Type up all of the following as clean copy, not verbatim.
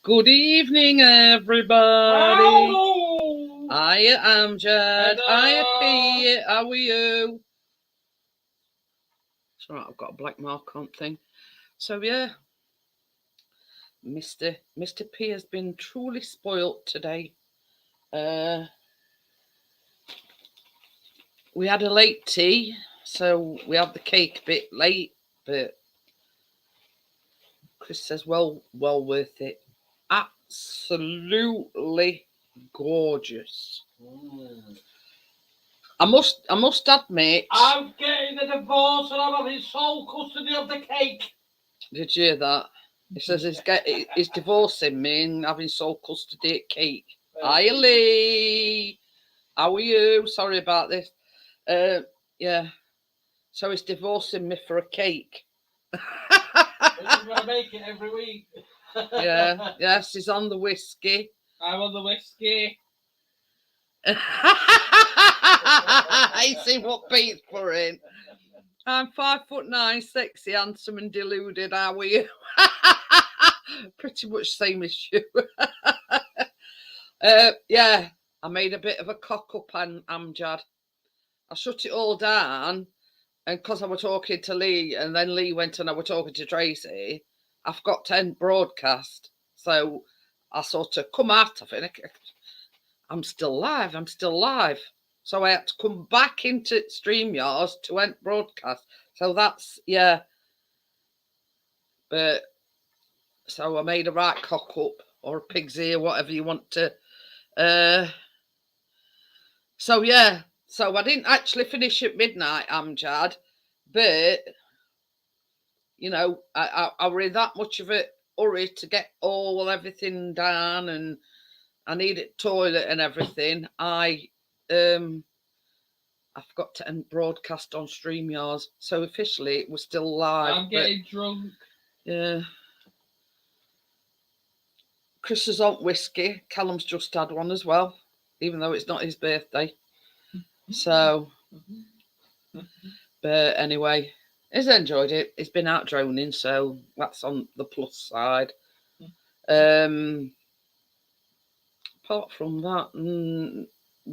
Good evening, everybody. Hello. Hiya, Amjad. Hello. Hiya, Pete. How are you? It's all right, I've got a black mark on thing. So, yeah, Mr. P has been truly spoilt today. We had a late tea, so we had the cake a bit late, but Chris says, well worth it. Absolutely gorgeous. I must admit. I'm getting a divorce and I'm having sole custody of the cake. Did you hear that? He says he's divorcing me and having sole custody at cake. Hiya, Lee. How are you? Sorry about this. Yeah. So he's divorcing me for a cake. We're going to make it every week. Yeah. Yes, he's on the whiskey. I'm on the whiskey. You see what Pete's putting? I'm 5'9", sexy, handsome, and deluded. How are you? Pretty much same as you. Yeah, I made a bit of a cock up, Amjad. I shut it all down, and because I was talking to Lee, and then Lee went and I was talking to Tracy, I forgot to end broadcast. So I sort of come out of it. I'm still live. So I had to come back into StreamYards to end broadcast. So that's, yeah. But, so I made a right cock up, or a pig's ear, whatever you want to. So, yeah. So I didn't actually finish at midnight, Amjad. But, you know, I were in that much of a hurry to get everything down, and I needed toilet and everything. I forgot to end broadcast on StreamYards, so officially it was still live. I'm getting drunk. Yeah. Chris is on whiskey. Callum's just had one as well, even though it's not his birthday. So, but anyway, he's enjoyed it. He's been out droning, so that's on the plus side. Apart from that, we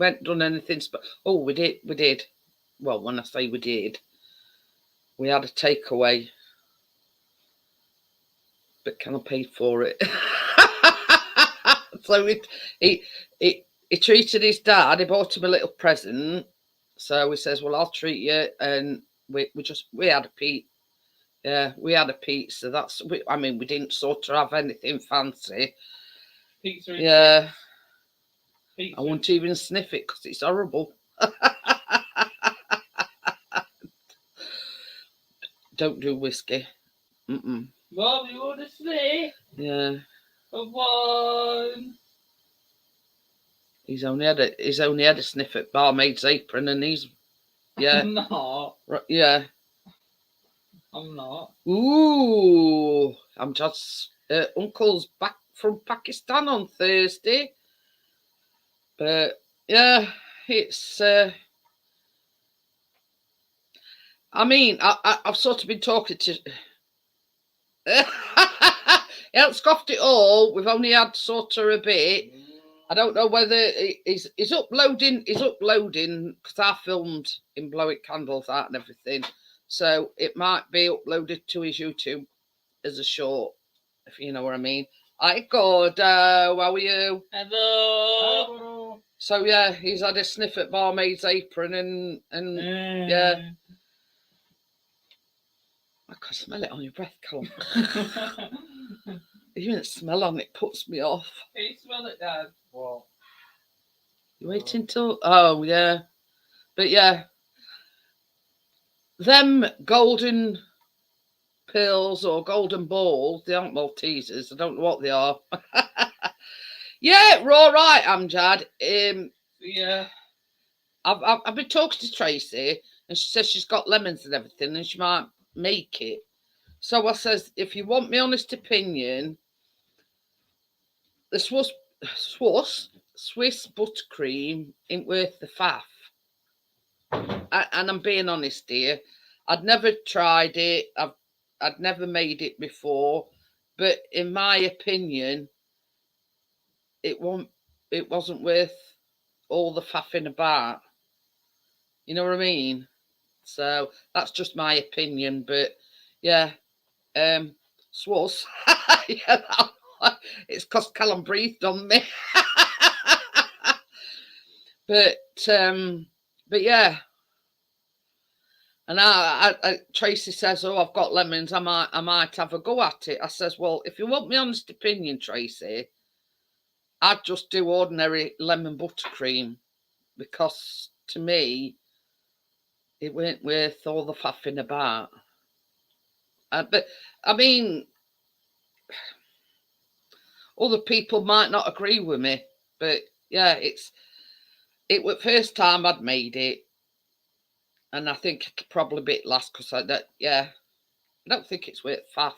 hadn't done anything. We did. Well, when I say we did, we had a takeaway, but can I pay for it? So he treated his dad. He bought him a little present. So he says, "Well, I'll treat you," and we had a pizza. Yeah, we had a pizza. We didn't sort of have anything fancy. Pizza. Yeah. Pizza. I won't even sniff it because it's horrible. Don't do whiskey. Mom, you want to sniff? Yeah. Come on. He's only had a sniff at Barmaid's Apron, and he's, yeah. I'm not. Yeah. I'm not. Ooh, I'm just uncle's back from Pakistan on Thursday. But yeah, it's. I mean, I've sort of been talking to. He hasn't scoffed it all. We've only had sort of a bit. I don't know whether he's uploading. He's uploading because I filmed him blowing candles out and everything. So it might be uploaded to his YouTube as a short, if you know what I mean. Hi, Gordo. How are you? Hello. So yeah, he's had a sniff at Barmaid's Apron, and yeah. I can smell it on your breath, Callum. Even the smell on it puts me off. Can you smell it, Dad? What? You waiting till? Oh yeah, but yeah, them golden pills or golden balls, they aren't Maltesers. I don't know what they are. Yeah, we're all right, Amjad. Yeah. I've been talking to Tracy, and she says she's got lemons and everything, and she might make it. So I says, if you want my honest opinion, the Swiss buttercream ain't worth the faff. And I'm being honest here. I'd never tried it. I'd never made it before. But in my opinion, it wasn't worth all the faffing about. You know what I mean? So that's just my opinion, but yeah, Swas. Yeah, it's because Callum breathed on me. but yeah. And Tracy says, "Oh, I've got lemons. I might have a go at it." I says, "Well, if you want my honest opinion, Tracy, I'd just do ordinary lemon buttercream, because to me, it weren't worth all the faffing about." But I mean, other people might not agree with me, but yeah, it was the first time I'd made it, and I think it'll probably be last, because I don't think it's worth faff.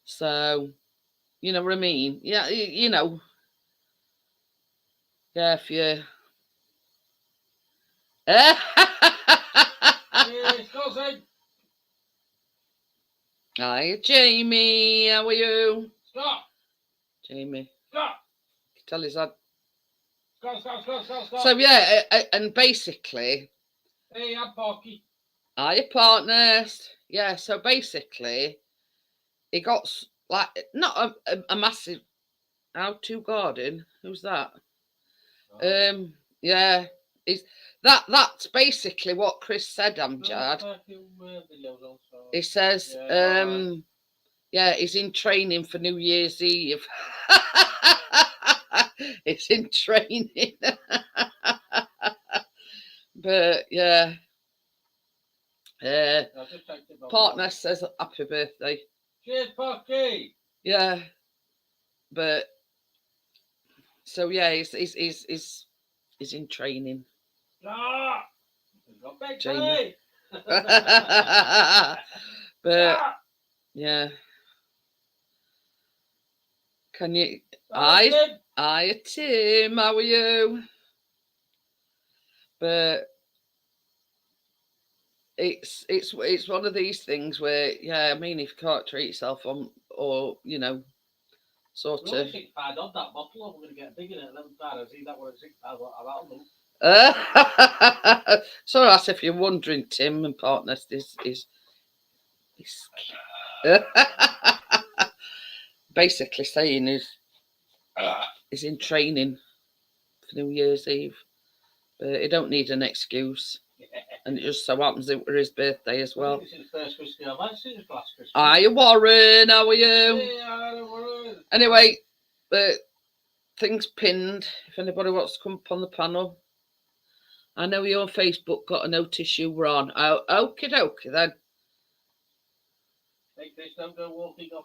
So, you know what I mean? Yeah, you know, yeah, if you. Hi, Jamie. How are you? Stop. Jamie. Stop. Tell his dad. Stop. So yeah, and basically. Hey, I'm Porky. Hiya, partners. Yeah, so basically, he got like not a massive how-to garden. Who's that? Oh. Yeah, is that's basically what Chris said, Amjad. He says, yeah, he's in training for New Year's Eve. He's in training. But yeah. Partner says happy birthday. Cheers, Porky. Yeah. But so yeah, he's in training. Ah, Jamie. But yeah. Can you Hi Tim, how are you? But it's one of these things where, yeah, I mean, if you can't treat yourself on, or you know, sort of. £6 on that bottle. I'm going to get bigger than £11. I see that one at £6. So that's if you're wondering, Tim and partners is basically saying is in training for New Year's Eve, but he don't need an excuse. And it just so happens it was his birthday as well. Hiya, Warren, how are you? Anyway, things pinned. If anybody wants to come up on the panel. I know your Facebook got a notice you were on. Oh, okie dokie then. Hey, Chris, don't go walking off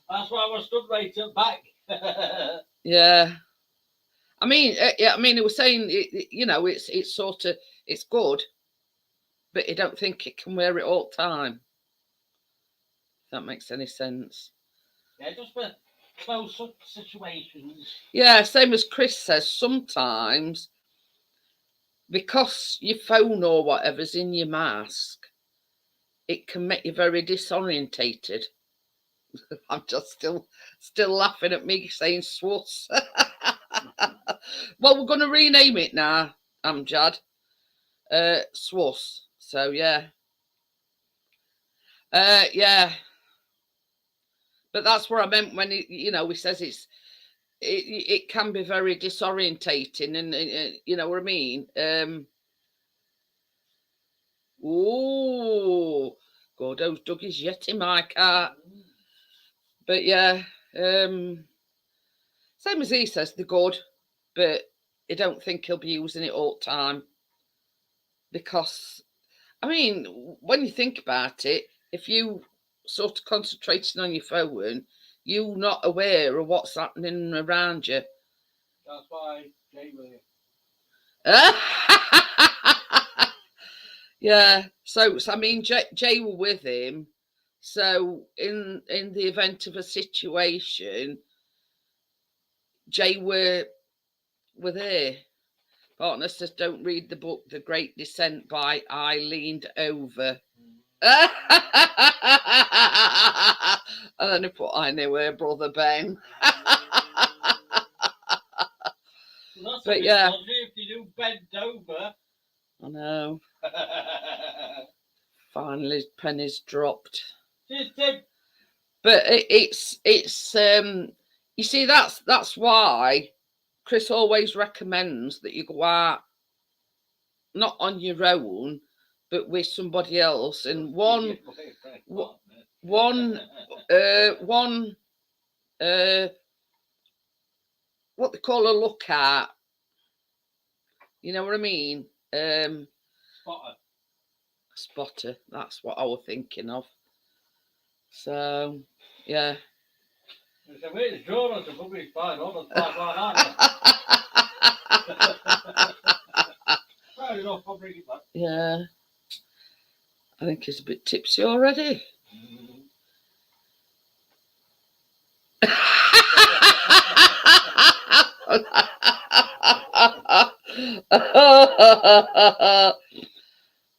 That's why I was stood right up back. Yeah. I mean, it was saying, you know, it's sort of, it's good, but you don't think it can wear it all the time. If that makes any sense. Yeah, just for close up situations. Yeah, same as Chris says, sometimes because your phone or whatever's in your mask, it can make you very disorientated. I'm just still laughing at me saying Swas. Well, we're going to rename it now, Amjad. Swas. So yeah. Yeah. But that's what I meant when he says it can be very disorientating, and you know what I mean. Oh, Gordo's dug his yet in my car. But yeah, same as he says, they're good, but I don't think he'll be using it all the time. Because, I mean, when you think about it, if you sort of concentrating on your phone, you're not aware of what's happening around you. That's why Jay will. Yeah. So I mean, Jay were with him. So in the event of a situation, Jay were there. Partner says, "Don't read the book, The Great Descent by I Leaned Over." And then he put, I knew her brother Ben. Well, that's But a bit yeah. dodgy if you do bend over. I know. Finally, his penny's dropped. But it's you see, that's why Chris always recommends that you go out not on your own, but with somebody else. And one what they call a lookout. You know what I mean? Spotter. That's what I was thinking of. So, yeah. It's a way to draw us a public fine all the time, aren't you? Fair enough, I'll bring it back. Yeah. I think he's a bit tipsy already.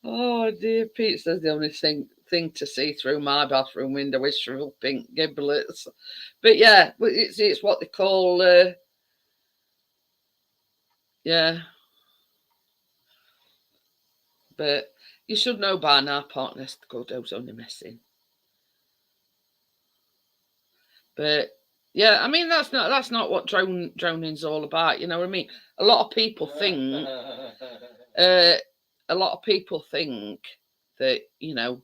Oh dear, Pete says the only thing to see through my bathroom window is shriveled pink giblets. But yeah, it's what they call yeah. But you should know by now, partners, the Gordo's only messing. But yeah, I mean that's not what droning's all about. You know what I mean? A lot of people think that you're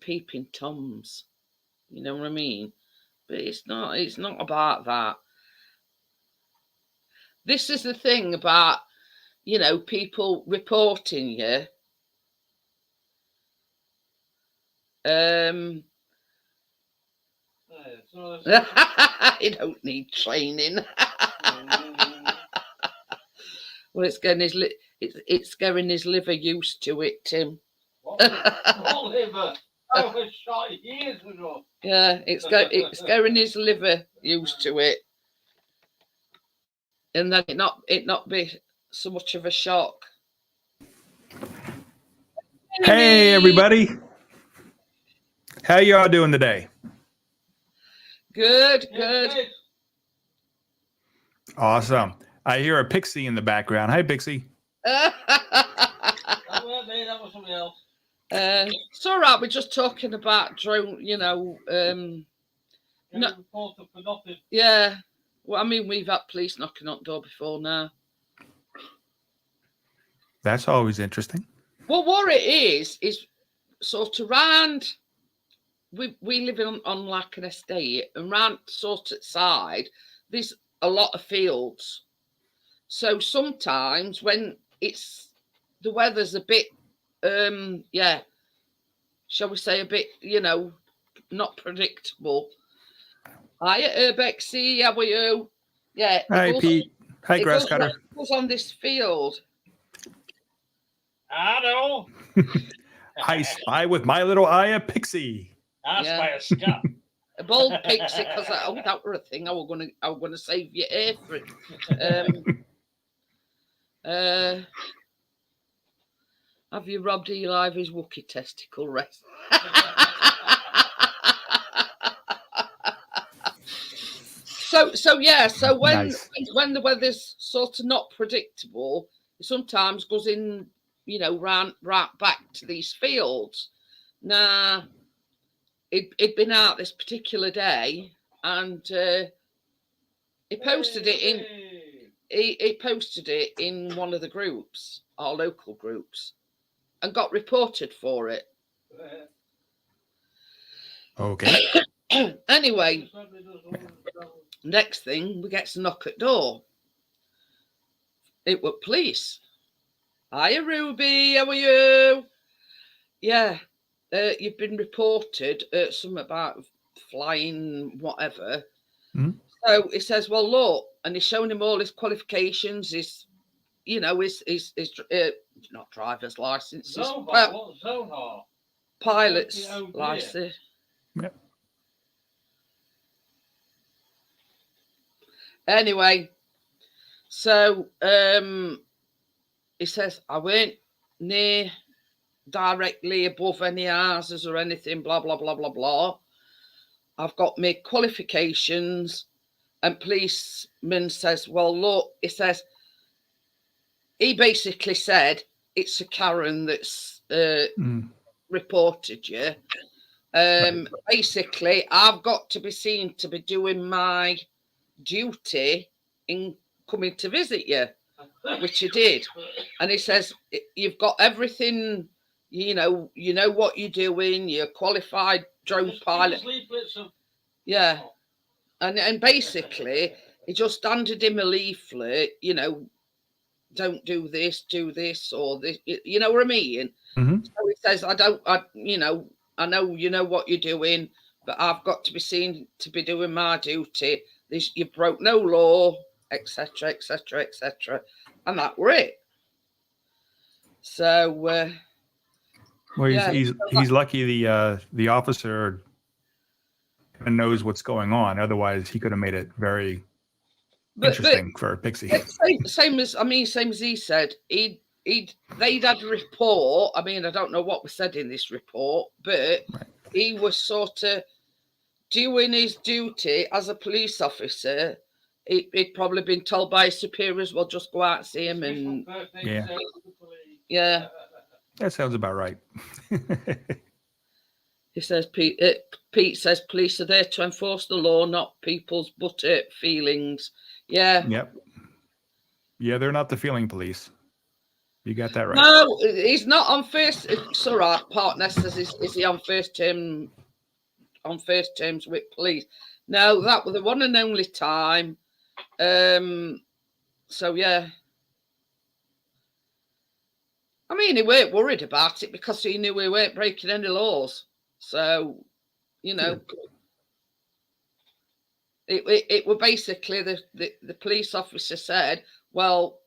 peeping toms. You know what I mean? But it's not about that. This is the thing about people reporting you. You don't need training. Well, it's getting his liver used to it, Tim. What liver? I was shot years ago. Yeah, it's getting his liver used to it, and then it not be so much of a shock. Hey everybody, how y'all doing today? Good. Awesome. I hear a pixie in the background. Hi, Pixie. That wasn't me, that was somebody else. It's all right. We're just talking about drone. Reported for nothing. Yeah. Well, I mean, we've had police knocking on the door before now. That's always interesting. Well, what it is sort of round. We live on like an estate, and round sort of side, there's a lot of fields. So sometimes when the weather's a bit, shall we say a bit, not predictable. Hi, Bexy, how are you? Yeah. Hi, Pete. Hi, Grass Cutter. It goes on this field. I know. I spy with my little eye a pixie. I spy a scat. A bold pixie, because that were a thing. I was gonna save your hair for it. Have you robbed Eli of his Wookiee testicle rest? So when the weather's sort of not predictable, it sometimes goes in, right back to these fields. Now, it'd been out this particular day, and he posted it in one of the groups, our local groups, and got reported for it. Okay. Anyway, next thing, we get a knock at door. It was police. Hiya, Ruby, how are you? Yeah, you've been reported something about flying, whatever. Mm-hmm. So he says, well, look, and he's showing him all his qualifications, his not driver's license, pilot's license. Yep. Anyway, so he says, I went near directly above any houses or anything, blah, blah, blah, blah, blah. I've got my qualifications. And policeman says, well, look, he basically said, it's a Karen that's reported you. Basically, I've got to be seen to be doing my duty in coming to visit you, which he did. And he says, you've got everything, you know what you're doing, you're a qualified drone pilot. Yeah. And basically, he just handed him a leaflet, don't do this, or this, you know what I mean? Mm-hmm. So he says, I know you know what you're doing, but I've got to be seen to be doing my duty. You broke no law, etc., etc., etc., and that were it. So, well, he's lucky the officer knows what's going on. Otherwise, he could have made it very interesting for Pixie. Same as he said, they'd had a report. I mean, I don't know what was said in this report, but he was sort of doing his duty as a police officer. He'd probably been told by his superiors, well, just go out and see him. And yeah. That sounds about right. He says, Pete says, police are there to enforce the law, not people's feelings. Yeah. Yep. Yeah, they're not the feeling police. You got that right. No, he's not on first. It's all right. Partner says, is he on first terms with police? No, that was the one and only time. So yeah. I mean, he weren't worried about it because he knew we weren't breaking any laws. So, it were basically the police officer said, well,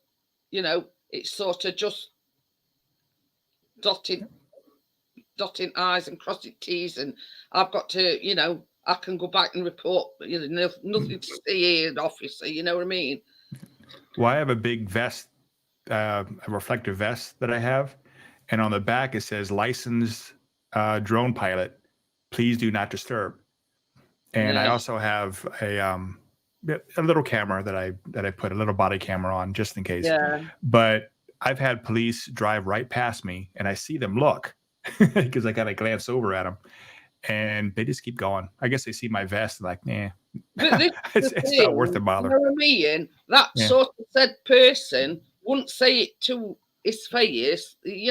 it's sort of just dotting I's and crossing T's, and I've got to, I can go back and report, nothing to see here, officer, you know what I mean? Well, I have a big vest, a reflective vest that I have, and on the back it says licensed drone pilot, please do not disturb. And I also have a little camera that I put a little body camera on just in case. Yeah. But I've had police drive right past me and I see them look because I kind of glance over at them and they just keep going. I guess they see my vest and like, nah, it's not worth the bother. You know what I mean? That sort of said person wouldn't say it to his face. They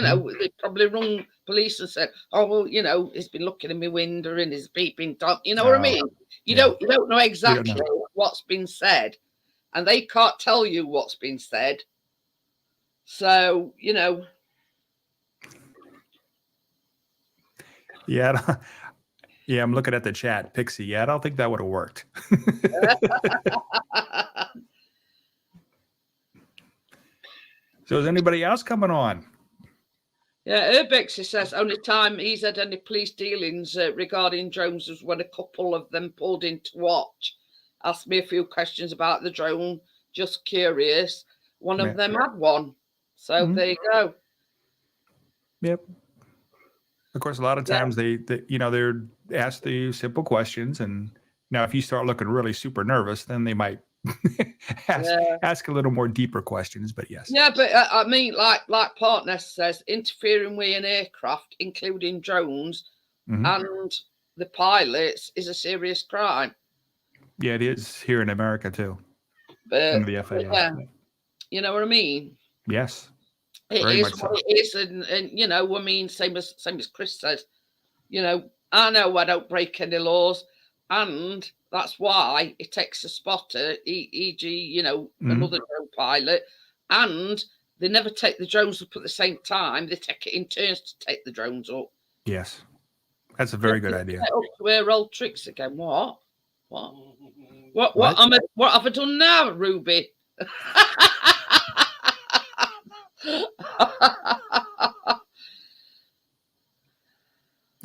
probably rung police and said, oh, well, he's been looking in my window and he's beeping top. You know what I mean? You don't know exactly what's been said, and they can't tell you what's been said. So, Yeah, I'm looking at the chat, Pixie. Yeah, I don't think that would have worked. So is anybody else coming on? Yeah, Urbexy says only time he's had any police dealings regarding drones was when a couple of them pulled in to watch. Asked me a few questions about the drone, just curious. One of them had one. So there you go. Yep. Of course, a lot of times they're asked the simple questions, and now if you start looking really super nervous, then they might ask a little more deeper questions. But yes. Yeah, but I mean, like Partner says, interfering with an aircraft, including drones, and the pilots, is a serious crime. Yeah, it is here in America too. But under the FAA. Yeah, you know what I mean? Yes. It is what it is, and I mean, same as Chris says, I know I don't break any laws, and that's why it takes a spotter, e.g., another drone pilot, and they never take the drones up at the same time. They take it in turns to take the drones up. Yes, that's a very good idea. We're old tricks again. What have I done now, Ruby?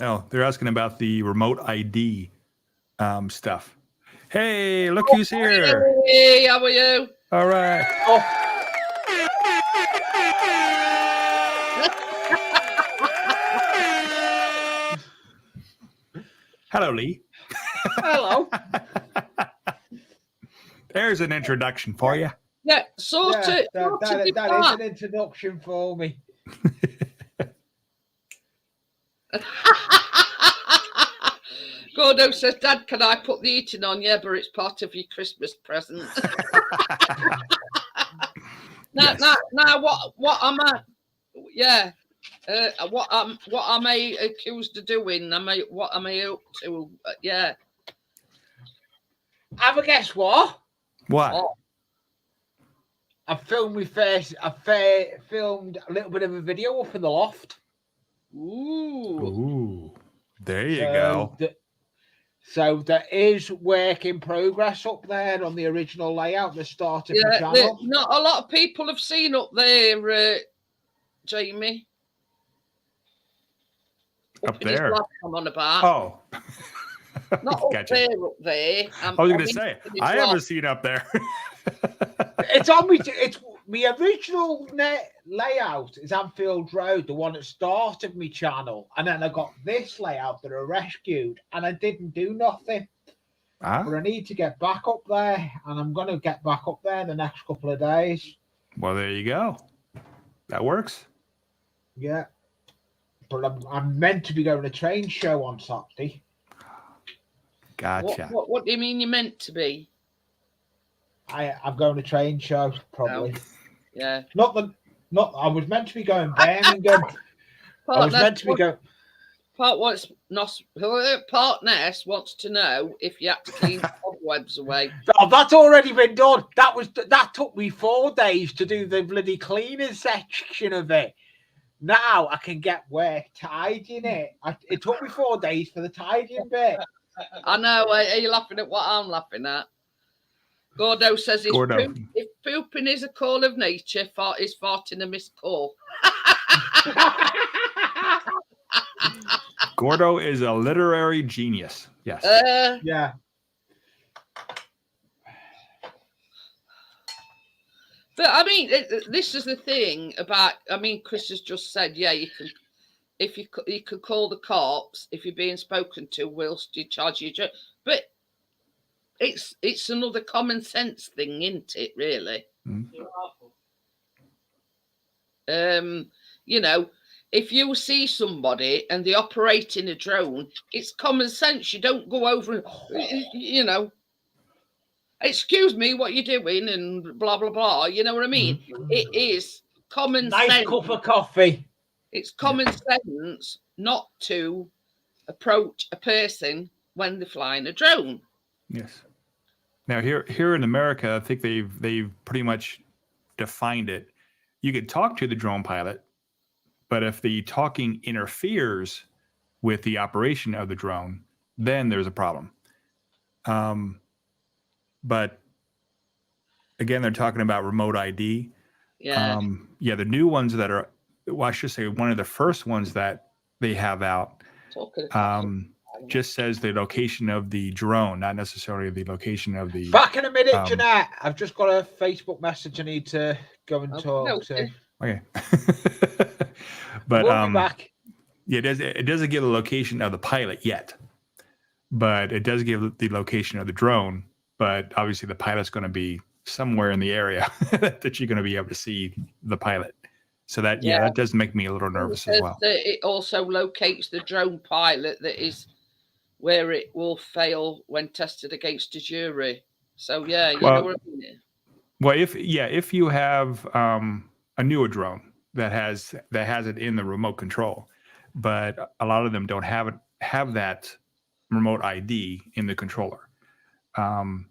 Oh, they're asking about the remote ID stuff. Hey, look who's here. Hey, how are you? All right. Hello, Lee. Hello. There's an introduction for you. Yeah, sort of. That is an introduction for me. Gordo says, Dad, can I put the eating on? Yeah, but it's part of your Christmas present. Now, what am I? Yeah. What am I accused of doing? What am I up to? Yeah. Have a guess what? What? Oh, I filmed filmed a little bit of a video up in the loft. ooh. There you go. So there is work in progress up there on the original layout, the start of the Yeah, channel. not a lot of people have seen up there, Jamie. Up in his there. loft I'm on about. Oh. Not up Gotcha. there. I was going to say, I haven't seen up there. It's on me. It's my original layout is Anfield Road, the one that started my channel, and then I got this layout that I rescued, and I didn't do nothing. But I need to get back up there, and I'm going to get back up there in the next couple of days. Well, there you go. That works. Yeah, but I'm meant to be going to a train show on Saturday. Gotcha. What do you mean you're meant to be? I'm going to a train show probably. Oh, yeah. Not. I was meant to be going Birmingham. I was meant to be going. Partners wants to know if you had to clean cobwebs away. Oh, that's already been done. That took me 4 days to do the bloody cleaning section of it. Now I can get work tidying it. It took me 4 days for the tidying bit. I know. Are you laughing at what I'm laughing at? Gordo says if pooping is a call of nature, fart is farting a missed call. Gordo is a literary genius. Yes. Yeah. But I mean, this is the thing about. I mean, Chris has just said, yeah, you can. If you could call the cops if you're being spoken to whilst you charge your job, but it's another common sense thing, isn't it? Really. You know, if you see somebody and they're operating a drone, it's common sense. You don't go over and, you know, excuse me, what you're doing and blah, blah, blah. You know what I mean? Mm-hmm. It is common sense. Nice cup of coffee. It's common sense not to approach a person when they're flying a drone. Yes. Now here in America, I think they've pretty much defined it. You could talk to the drone pilot, but if the talking interferes with the operation of the drone, then there's a problem. But again, they're talking about remote ID. Yeah. The new ones that are, well, I should say one of the first ones that they have out just says the location of the drone, not necessarily the location of the... Back in a minute, Jeanette. I've just got a Facebook message I need to go and talk to. Okay. But we'll be back. Yeah, it doesn't give the location of the pilot yet, but it does give the location of the drone. But obviously, the pilot's going to be somewhere in the area that you're going to be able to see the pilot. So that that does make me a little nervous as well. It also locates the drone pilot that is where it will fail when tested against a jury. So you know what I mean. Well, if you have a newer drone that has it in the remote control, but a lot of them don't have that remote ID in the controller. Some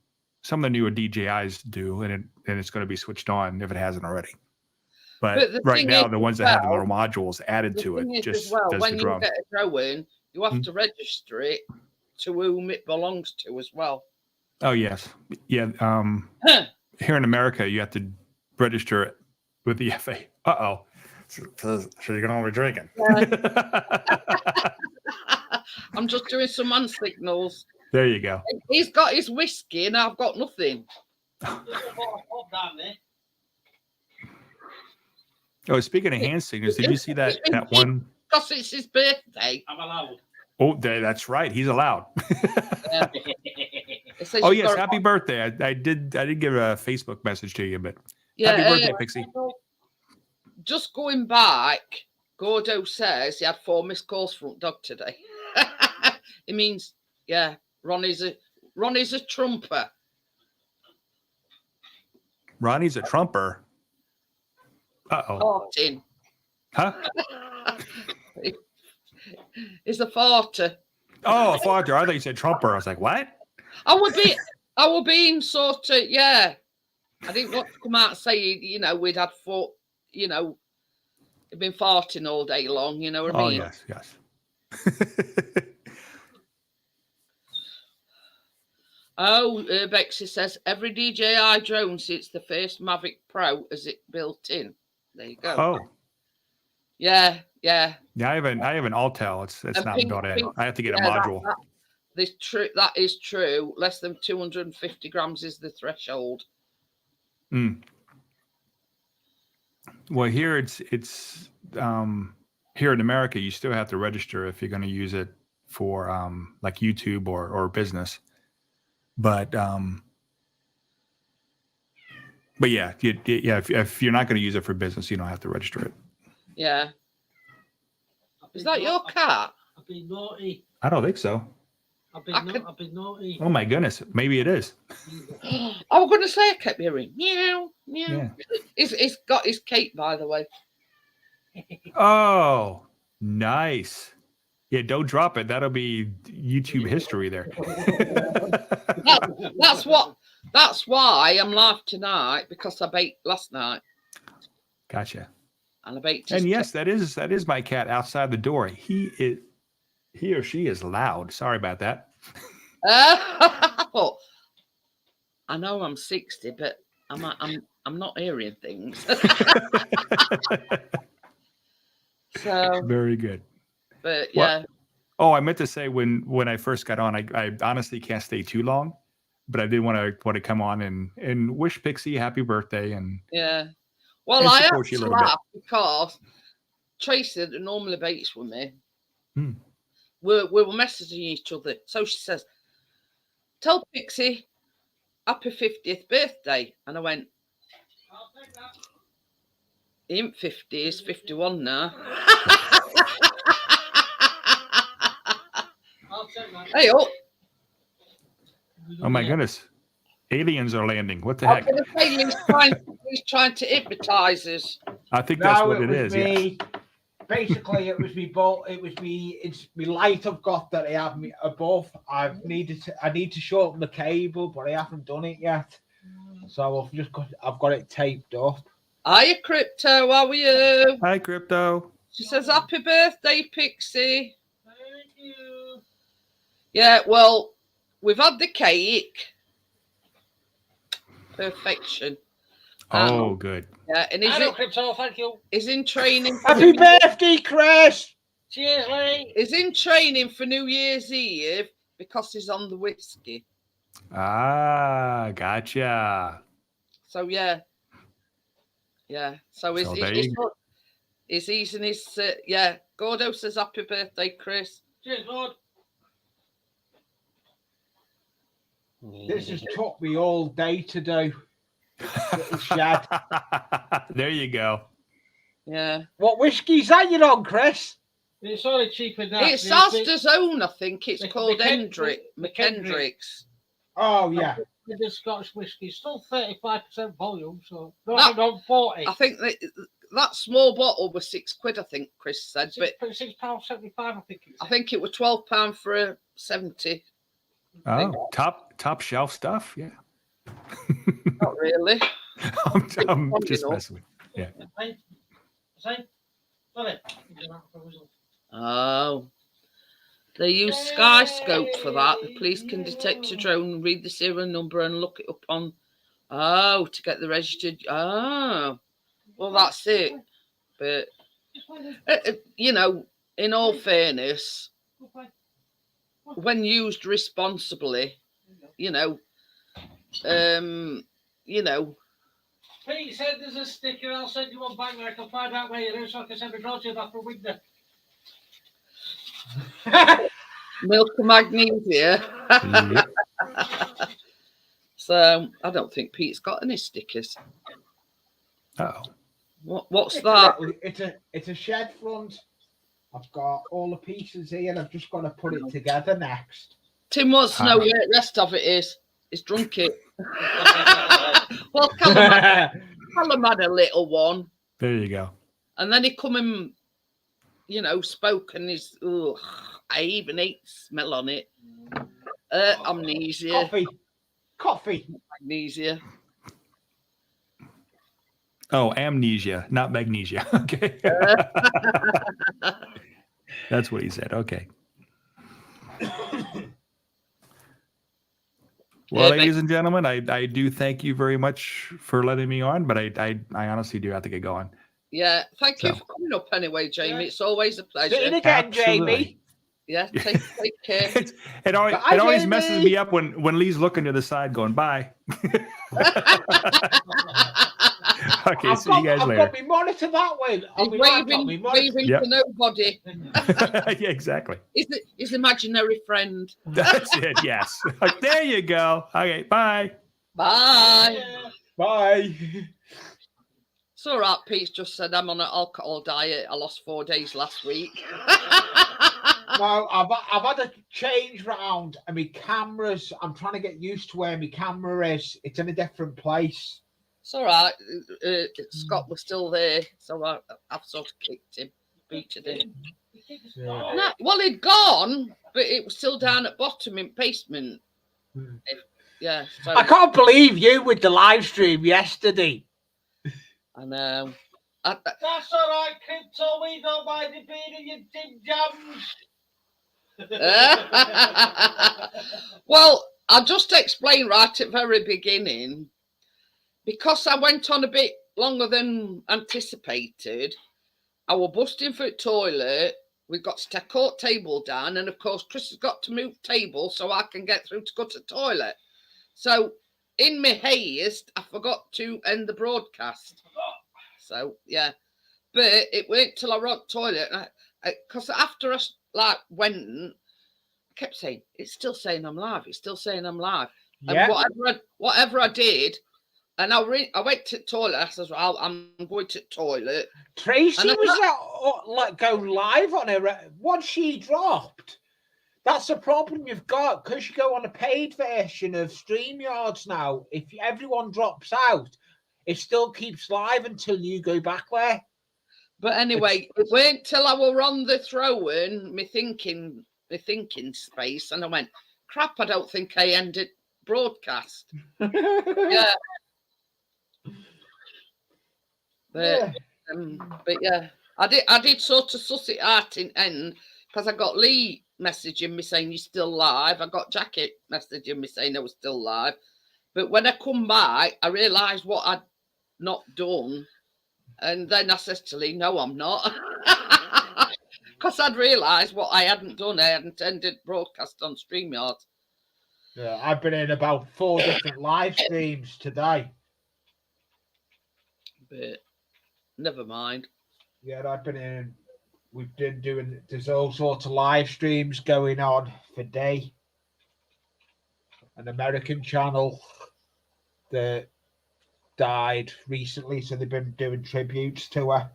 of the newer DJIs do, and it's going to be switched on if it hasn't already. But right now, the ones that have the little modules added to it just does when the drone. You get a drone, you have to register it to whom it belongs to as well. Oh yes, yeah. Here in America, you have to register it with the FAA. So you're gonna be drinking. I'm just doing some hand signals. There you go. He's got his whiskey and I've got nothing. Oh, speaking of hand signals, did you see that one? Because it's his birthday. I'm allowed. Oh, that's right. He's allowed. Yeah. It says Oh you've yes, got- happy birthday. I did give a Facebook message to you, but yeah, happy birthday, Pixie. just going back, Gordo says he had 4 missed calls from Dog today. It means, yeah, Ronnie's a trumper. Ronnie's a trumper. Uh-oh. Farting. Huh? He's a farter. Oh, a farter. I thought you said trumper. I was like, what? I would being sort of, yeah. I didn't want to come out and say, you know, we'd had 4, you know, we'd been farting all day long, you know what I mean? Oh, yes. Bexy says, every DJI drone since the first Mavic Pro has it built in. There you go. Oh. Yeah. Yeah, I have an Altel. It's not built in. I have to get a module. That is true. Less than 250 grams is the threshold. Well, here it's here in America, you still have to register if you're going to use it for like YouTube or business. But yeah, if you're not going to use it for business, you don't have to register it. Yeah. Is that your cat? I've been naughty. I don't think so. I've been naughty. Oh my goodness, maybe it is. I was going to say I kept hearing meow, meow. Yeah. It's got his cape, by the way. Oh, nice. Yeah, don't drop it. That'll be YouTube history there. That's why I'm live tonight, because I baked last night. Gotcha. And I baked. And yes, that is my cat outside the door. He or she is loud. Sorry about that. I know I'm 60, but I'm not hearing things. So very good. But yeah. Well, I meant to say when I first got on, I honestly can't stay too long, but I did want to come on and wish Pixie happy birthday and yeah. Well, I have to laugh because Tracy, that normally bakes with me, we were messaging each other. So she says, "Tell Pixie happy 50th birthday," and I went, "He ain't 50, he's 51 now." Hey, oh my goodness. Aliens are landing. What the heck? He's trying to hypnotize us. I think that's what it is. Me. Yeah. Basically, it was me bolt. It was me. It's me light I've got that I have me above. I need to shorten the cable, but I haven't done it yet. So I've got it taped up. Hiya, Crypto. How are you? Hi, Crypto. She says, "Happy birthday, Pixie." Thank you. Yeah. Well, we've had the cake. Perfection. Oh, good. Yeah, and Crypto, thank you. Is in training. Happy birthday, Chris! Cheers, Lee. Is in training for New Year's Eve because he's on the whiskey. Ah, gotcha. So yeah. So he's easing his yeah. Gordo says happy birthday, Chris. Cheers, Lord. This has took me all day to do. Little shed. There you go. Yeah. What whiskey's that you're on, Chris? It's only cheaper now. It's Astor's own, I think. It's called McKendrick's. Oh yeah. The Scottish whiskey, still 35% volume, so not 40. I think that small bottle was £6, I think Chris said, but £6.75, I think. I think it was £12 for a 70. Oh, top shelf stuff, yeah. Not really. I'm just messing with you. Yeah. Oh. They use Sky Scope for that. The police can detect a drone and read the serial number and look it up on. Oh, to get the registered. Oh, well, that's it. But you know, in all fairness, when used responsibly, you know. Pete said there's a sticker. I'll send you one back where I can find out where you live so I can send a drone to you back from window. Milk and magnesia. Yep. So I don't think Pete's got any stickers. Oh. What's It's that? it's a shed front. I've got all the pieces here, and I've just got to put it together next. Tim wants to know where the rest of it is. He's drunk it. Well, Callum had a little one. There you go. And then he come and, spoke, and he's, I even ate smell on it. Amnesia. Coffee. Magnesia. Oh, amnesia, not magnesia. Okay. That's what he said. Okay. Well, ladies and gentlemen, I do thank you very much for letting me on, but I honestly do have to get going. Yeah, thank you for coming up anyway, Jamie. It's always a pleasure. See you again, Jamie. Yeah, take care. It always messes me up when Lee's looking to the side going, bye. Okay, see you guys later. I've got my monitor that way. Waving to nobody. Yeah, exactly. His imaginary friend. That's it, yes. There you go. Okay, bye. Bye. Bye. It's all right, Pete's just said I'm on an alcohol diet. I lost 4 days last week. No, I've had a change round, and my cameras, I'm trying to get used to where my camera is. It's in a different place. It's all right. Scott was still there, so I've sort of kicked him, booted him. Yeah. No, well, he'd gone, but it was still down at bottom in basement. Yeah. So, I can't believe you with the live stream yesterday. I know. That's all right, Crypto. We don't mind it being in your dim jams. Well, I'll just explain right at the very beginning. Because I went on a bit longer than anticipated, I was busting for the toilet. We got to take our table down, and of course, Chris has got to move the table so I can get through to go to the toilet. So, in my haste, I forgot to end the broadcast. So, yeah. But it went till I went to the toilet, because after I went, I kept saying, it's still saying I'm live. It's still saying I'm live. Yeah. And whatever I did, and I went to the toilet. I said, well, I'm going to the toilet. Tracy was go live on her. Once she dropped, that's the problem you've got, because you go on a paid version of StreamYards now. If everyone drops out, it still keeps live until you go back there. But anyway, it went till I were on the throne, me thinking space, and I went, crap, I don't think I ended broadcast. Yeah. But yeah, I did sort of suss it out in end, because I got Lee messaging me saying you're still live. I got Jackie messaging me saying I was still live. But when I come back, I realised what I'd not done. And then I said to Lee, no, I'm not. Because I'd realised what I hadn't done. I hadn't ended broadcast on StreamYard. Yeah, I've been in about 4 different live streams today. But never mind. Yeah, I've been in. We've been doing. There's all sorts of live streams going on for Day, an American channel that died recently, so they've been doing tributes to her.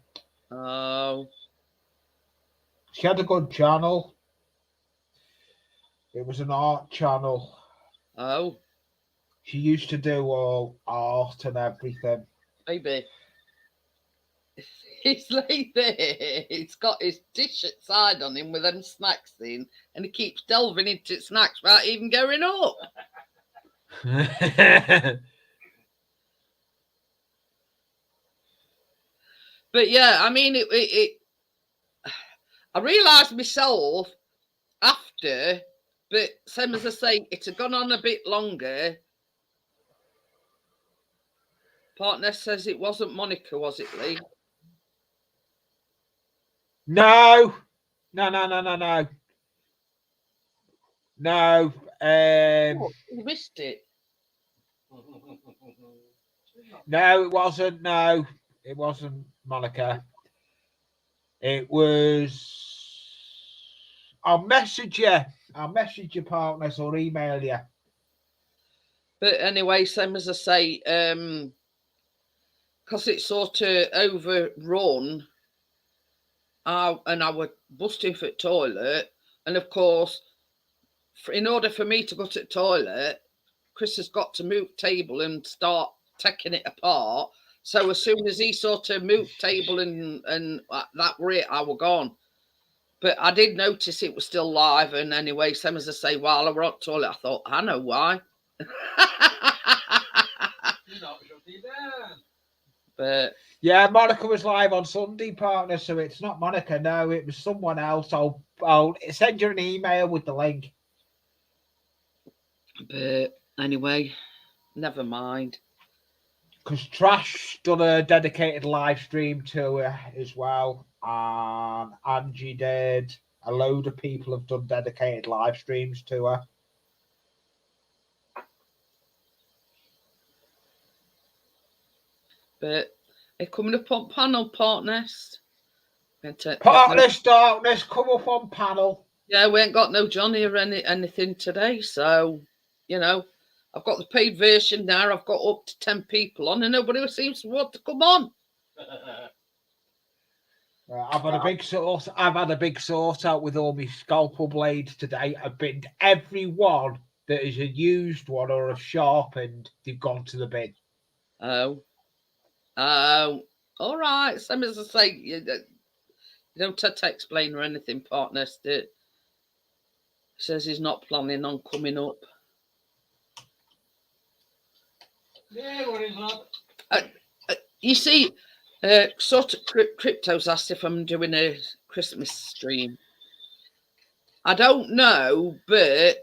Oh. She had a good channel. It was an art channel. Oh. She used to do all art and everything. Maybe. He's like there. He's got his t-shirt side on him with them snacks in, and he keeps delving into snacks without even going up. But yeah, I mean, I realised myself after, but same as I say, it had gone on a bit longer. Partner says it wasn't Monica, was it, Lee? No. You missed it. No, it wasn't. No, it wasn't Monica. It was I'll message you. I'll message your partners or email you. But anyway, same as I say, because it's sort of overrun, and I was busting for the toilet, and of course, in order for me to go to the toilet, Chris has got to move the table and start taking it apart. So as soon as he sort of moved the table and that were it, I were gone. But I did notice it was still live, and anyway, same as I say, while I were on the toilet, I thought, I know why. But yeah, Monica was live on Sunday, partner. So it's not Monica. No, it was someone else. I'll send you an email with the link. But anyway, never mind. Because Trash done a dedicated live stream to her as well, and Angie did. A load of people have done dedicated live streams to her. But they're coming up on panel, partners. Partners, darkness, come up on panel. Yeah, we ain't got no Johnny or anything today, so I've got the paid version now. I've got up to 10 people on, and nobody seems to want to come on. I've had a big sort. I've had a big sort out with all my scalpel blades today. I've binned every one that is a used one or a sharpened. They've gone to the bin. Oh, all right. Same as I say, you don't have to explain or anything, partners. That says he's not planning on coming up. Yeah, what is that? You see, sort of Crypto's asked if I'm doing a Christmas stream. I don't know, but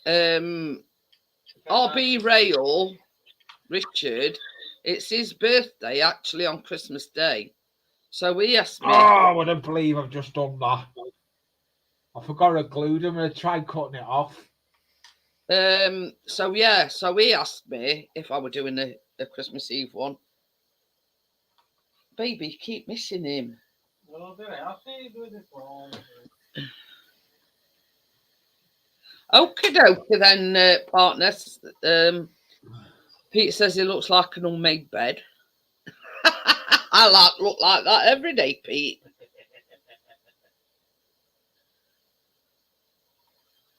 RB Rail, Richard, it's his birthday actually on Christmas Day. So he asked me. Oh, I wouldn't believe I've just done that. I forgot to glue them and I tried cutting it off. So he asked me if I were doing a Christmas Eve one. Baby, you keep missing him. Well, I'll see you doing this one. Okie dokie then, partners. Pete says he looks like an unmade bed. I look like that every day, Pete.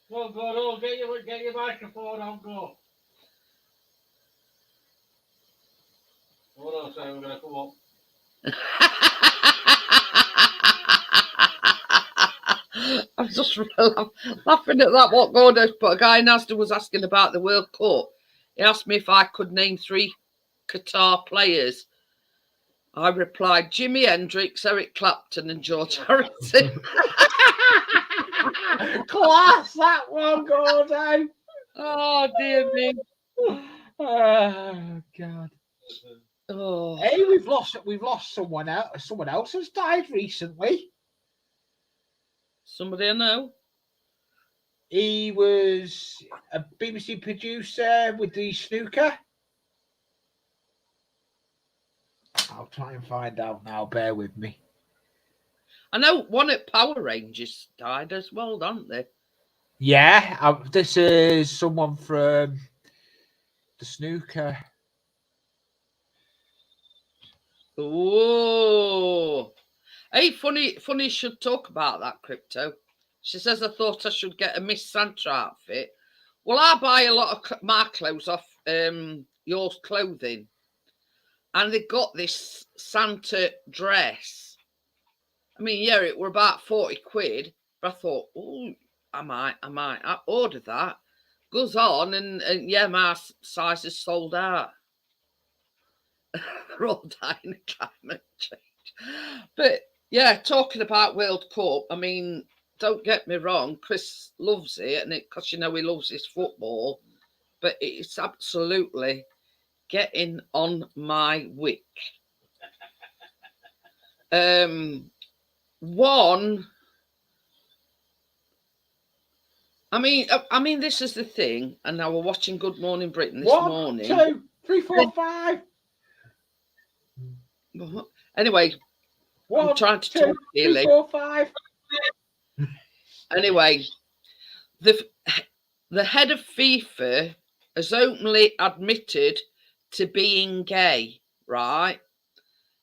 Well, go, get your microphone on, go. What else are we going to come up? I'm just laughing at that. What Gordon, but a guy in Asda was asking about the World Cup. He asked me if I could name 3 Qatar players. I replied, Jimi Hendrix, Eric Clapton, and George Harrison. Class that one, Gordon. Oh dear me. Oh God. Oh. Hey, we've lost someone else. Someone else has died recently. Somebody I know. He was a BBC producer with the snooker. I'll try and find out now. Bear with me. I know one at Power Rangers died as well, don't they? Yeah, this is someone from the snooker. Oh. Hey, funny should talk about that, Crypto. She says, I thought I should get a Miss Santa outfit. Well, I buy a lot of my clothes off your clothing. And they got this Santa dress. I mean, yeah, it were about 40 quid. But I thought, oh, I might order that. Goes on, and yeah, my size is sold out. They're all dying of climate change. But yeah, talking about World Cup, I mean, don't get me wrong, Chris loves it, and because he loves his football, but it's absolutely getting on my wick. One, I mean, this is the thing, and I was watching Good Morning Britain this morning. 1, 2, 3, 4, 5. Anyway, 1, I'm trying to 2, talk 3, clearly. 4, 5. Anyway, the head of FIFA has openly admitted to being gay, right?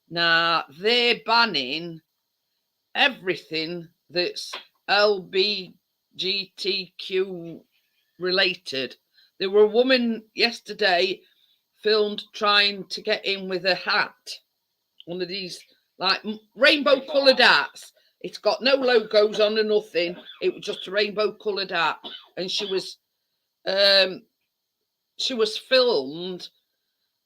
Now, they're banning everything that's LGBTQ related. There were a woman yesterday filmed trying to get in with a hat, one of these like rainbow coloured hats. It's got no logos on or nothing. It was just a rainbow coloured hat, and she was filmed.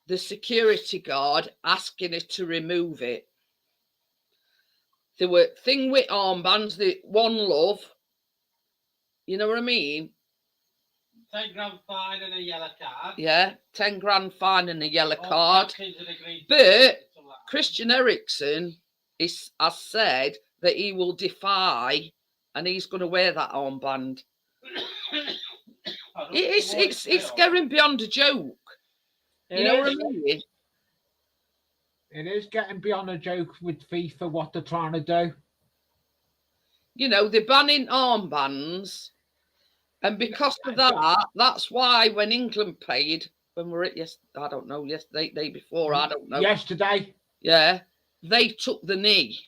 The security guard asking her to remove it. There were thing with armbands, the One Love. You know what I mean? 10 grand fine and a yellow card. Yeah, 10 grand fine and a yellow card. But Christian Eriksen has said that he will defy and he's going to wear that armband. It's getting beyond a joke. You know what I mean? It is getting beyond a joke with FIFA, what they're trying to do. You know, they're banning armbands. And because of that, that's why when England played, when we're at I don't know, yesterday, day before, I don't know. Yesterday. Yeah, they took the knee.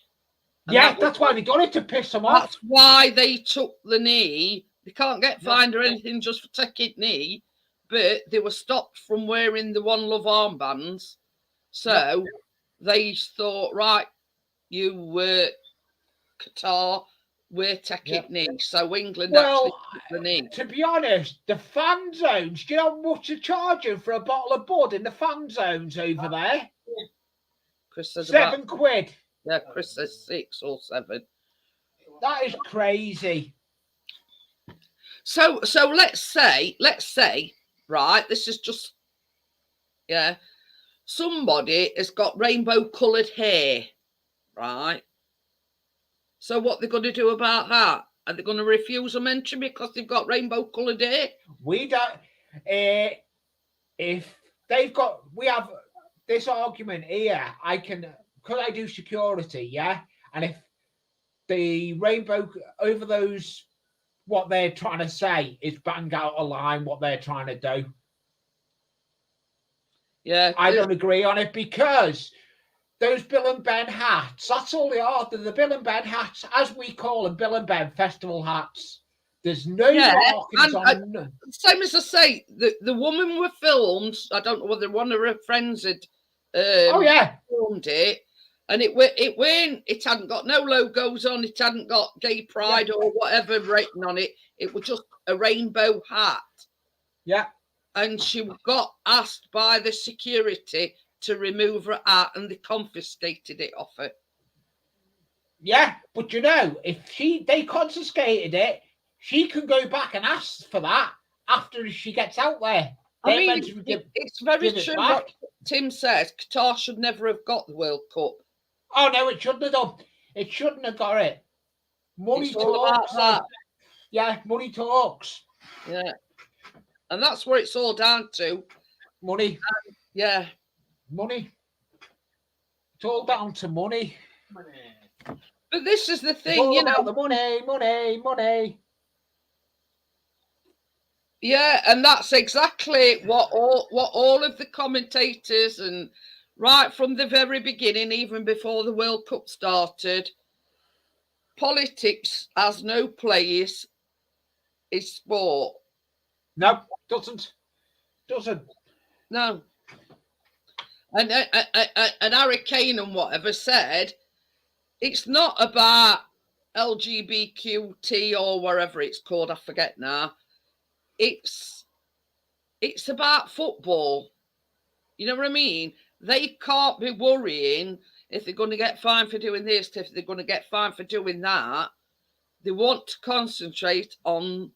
Yeah, that's why they got it, to piss them off. That's why they took the knee. They can't get fined or anything just for taking knee, but they were stopped from wearing the One Love armbands. So they thought, right, you were Qatar, we're taking knee. So England actually took the knee. To be honest, the fan zones, do you know how much they're charging for a bottle of bud in the fan zones over there? Chris says £7. Yeah, Chris says 6 or 7. That is crazy. So let's say, right, this is just, somebody has got rainbow coloured hair, right? So what they're going to do about that? Are they going to refuse them entry because they've got rainbow coloured hair? We don't, if they've got, we have this argument here, because I do security, yeah? And if the rainbow over those, what they're trying to say is bang out a line, what they're trying to do. Yeah. I don't agree on it, because those Bill and Ben hats, that's all they are. They're the Bill and Ben hats, as we call them, Bill and Ben festival hats. There's no markings on them. Same as I say, the woman were filmed. I don't know whether one of her friends had filmed it. And it hadn't got no logos on, it hadn't got gay pride or whatever written on it. It was just a rainbow hat. Yeah. And she got asked by the security to remove her hat, and they confiscated it off her. Yeah, but you know, if they confiscated it, she can go back and ask for that after she gets out there. It's very true what Tim says. Qatar should never have got the World Cup. Oh no, it shouldn't have done. It shouldn't have got it. Money talks. Yeah, money talks. Yeah. And that's where it's all down to. Money. Yeah. Money. It's all down to money. But this is the thing, the money. Yeah, and that's exactly what all of the commentators, and right from the very beginning, even before the World Cup started, politics has no place in sport. No, doesn't. No. And Harry Kane and whatever said, it's not about LGBTQT or whatever it's called, I forget now. It's about football. You know what I mean? They can't be worrying if they're going to get fined for doing this, if they're going to get fined for doing that. They want to concentrate on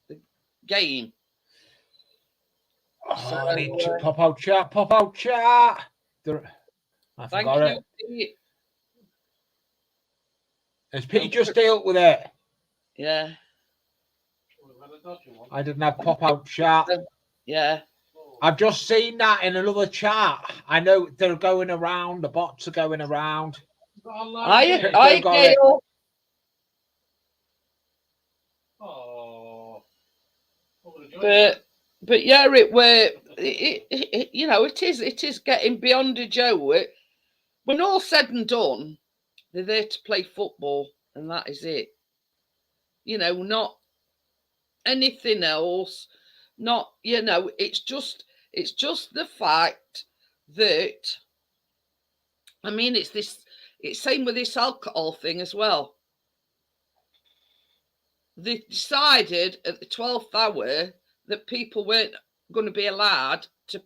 the game. Oh, I need to pop out chat. Thank you, Pete. Has Pete just dealt with it? Yeah. I didn't have pop out chat. Yeah. I've just seen that in another chat. I know they're going around. The bots are going around. I Gail. But yeah, you know, it is getting beyond a joke. When all said and done, they're there to play football, and that is it. You know, not anything else. Not, you know, it's just the fact that, I mean, it's same with this alcohol thing as well. They decided at the 12th hour that people weren't going to be allowed to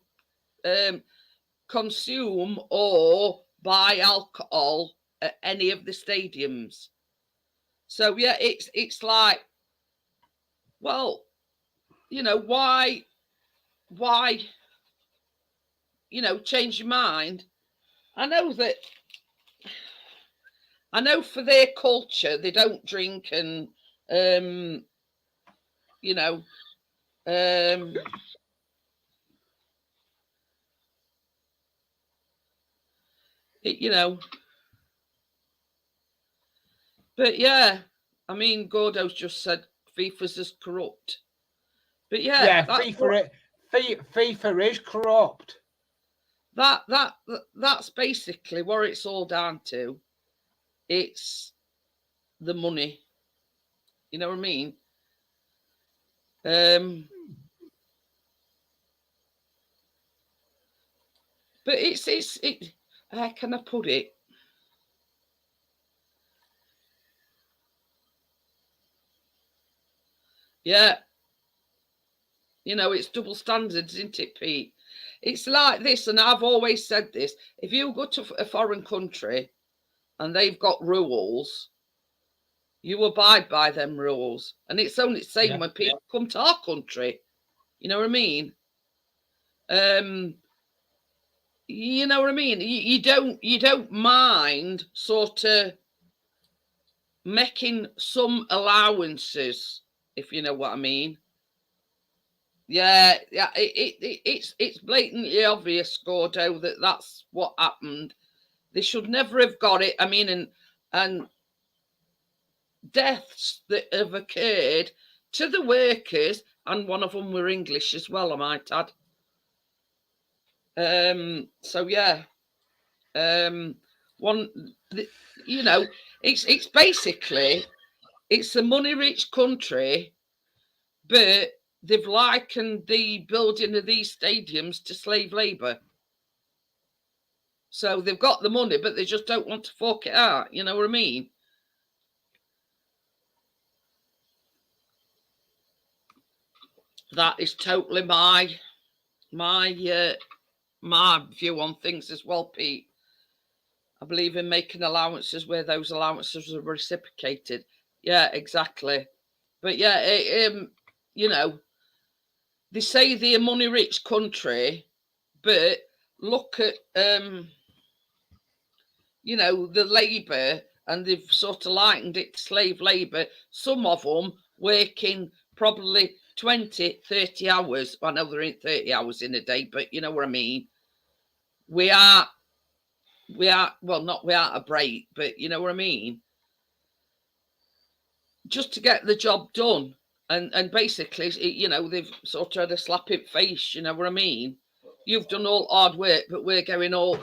consume or buy alcohol at any of the stadiums. So yeah, it's like, well, you know, why, you know, change your mind? I know for their culture they don't drink, and you know, you know, but yeah, I mean, Gordo's just said FIFA's as corrupt, but yeah, FIFA is corrupt. That's basically what it's all down to. It's the money, you know what I mean? But it how can I put it? Yeah, you know, it's double standards, isn't it, Pete? It's like this, and I've always said this: if you go to a foreign country and they've got rules, you abide by them rules. And it's only the same when people come to our country. You know what I mean? You know what I mean? You don't mind sort of making some allowances, if you know what I mean. Yeah, it's blatantly obvious, Gordo, that that's what happened. They should never have got it. I mean, and deaths that have occurred to the workers, and one of them were English as well, I might add. So yeah, you know, it's basically, it's a money-rich country, but they've likened the building of these stadiums to slave labour. So they've got the money, but they just don't want to fork it out. You know what I mean? That is totally my view on things as well, Pete. I believe in making allowances where those allowances are reciprocated. Yeah, exactly. But yeah, you know, they say they're a money-rich country, but look at you know, the labour, and they've sort of likened it to slave labour. Some of them working probably 20, 30 hours. I know there ain't 30 hours in a day, but you know what I mean. We are well, not without a break, but you know what I mean. Just to get the job done, and basically, you know, they've sort of had a slap in face. You know what I mean. You've done all hard work, but we're getting all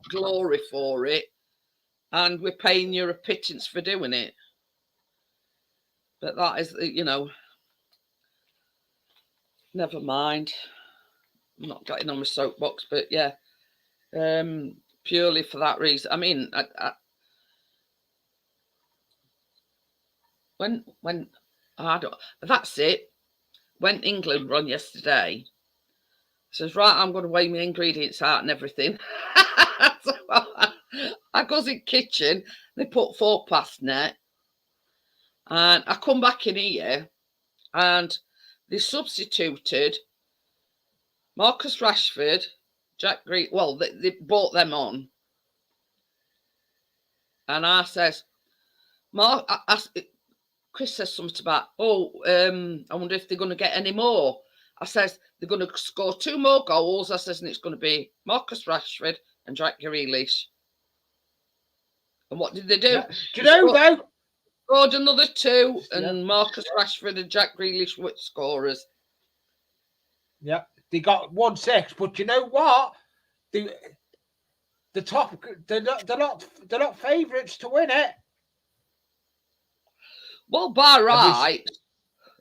glory for it, and we're paying you a pittance for doing it. But that is, you know, never mind. I'm not getting on my soapbox, but yeah, purely for that reason. I mean, when I don't, that's it. When England won yesterday, says, right, I'm going to weigh my ingredients out and everything. So I goes in kitchen, they put 4 past net, and I come back in here, and they substituted Marcus Rashford, Jack Grealish. Well, they brought them on, and I says, Chris says something about, I wonder if they're going to get any more. I says, they're going to score 2 more goals. I says, and it's going to be Marcus Rashford and Jack Grealish. And what did they do? Yeah. Do you know, though? Scored another 2, and Marcus Rashford and Jack Grealish were scorers. Yeah, they got 1-6, but you know what? The top, they're not favourites to win it. Well, by right,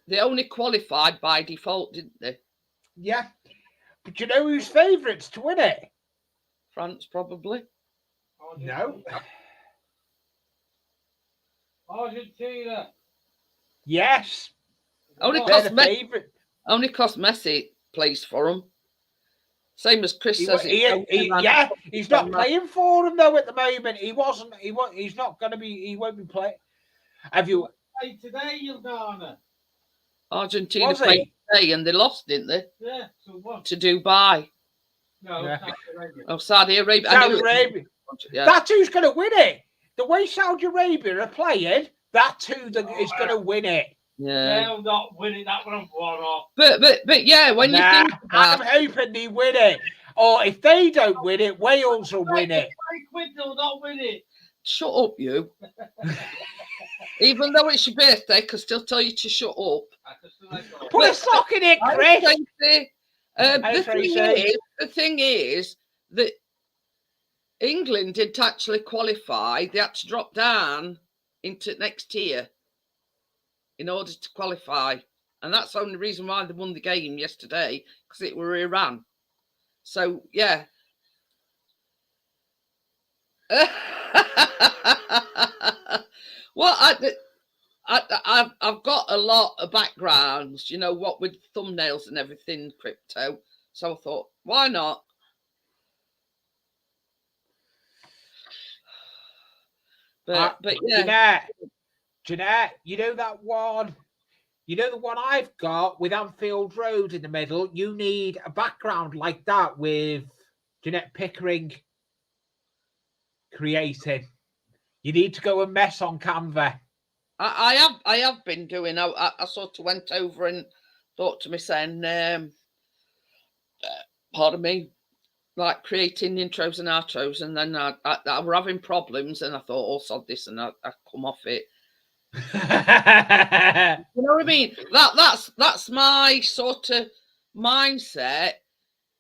they only qualified by default, didn't they? Yeah, but you know who's favourites to win it? France, probably. No. Argentina. Yes. Only They're because the favourite. Messi plays for them. Same as Chris says. He's not playing for them though at the moment. He wasn't. He's not going to be. He won't be playing. Have you? Hey, today, Ghana. Argentina played today and they lost, didn't they? Yeah. So what? To Dubai. No. Yeah. Saudi Arabia. Oh, Saudi Arabia. Saudi Arabia. Yeah. That's who's going to win it. The way Saudi Arabia are playing, that's who is going to win it. Yeah. They'll not win it. That one I'm one off. But yeah, when you think I'm hoping they win it. Or if they don't win it, Wales will win it. They'll not win it. Shut up, you. Even though it's your birthday, I can still tell you to shut up. Put a sock in it, Chris. The thing is that England didn't actually qualify. They had to drop down into next tier in order to qualify. And that's the only reason why they won the game yesterday, because it were Iran. So, yeah. Well, I've got a lot of backgrounds, you know, what with thumbnails and everything, crypto. So I thought, why not? But yeah. Jeanette, you know that one? You know the one I've got with Anfield Road in the middle? You need a background like that with Jeanette Pickering creating. You need to go and mess on Canva. I have been doing. I sort of went over and thought to myself, pardon me, like creating intros and outros, and then I were having problems, and I thought, oh, sod this, and I come off it. You know what I mean? That's my sort of mindset.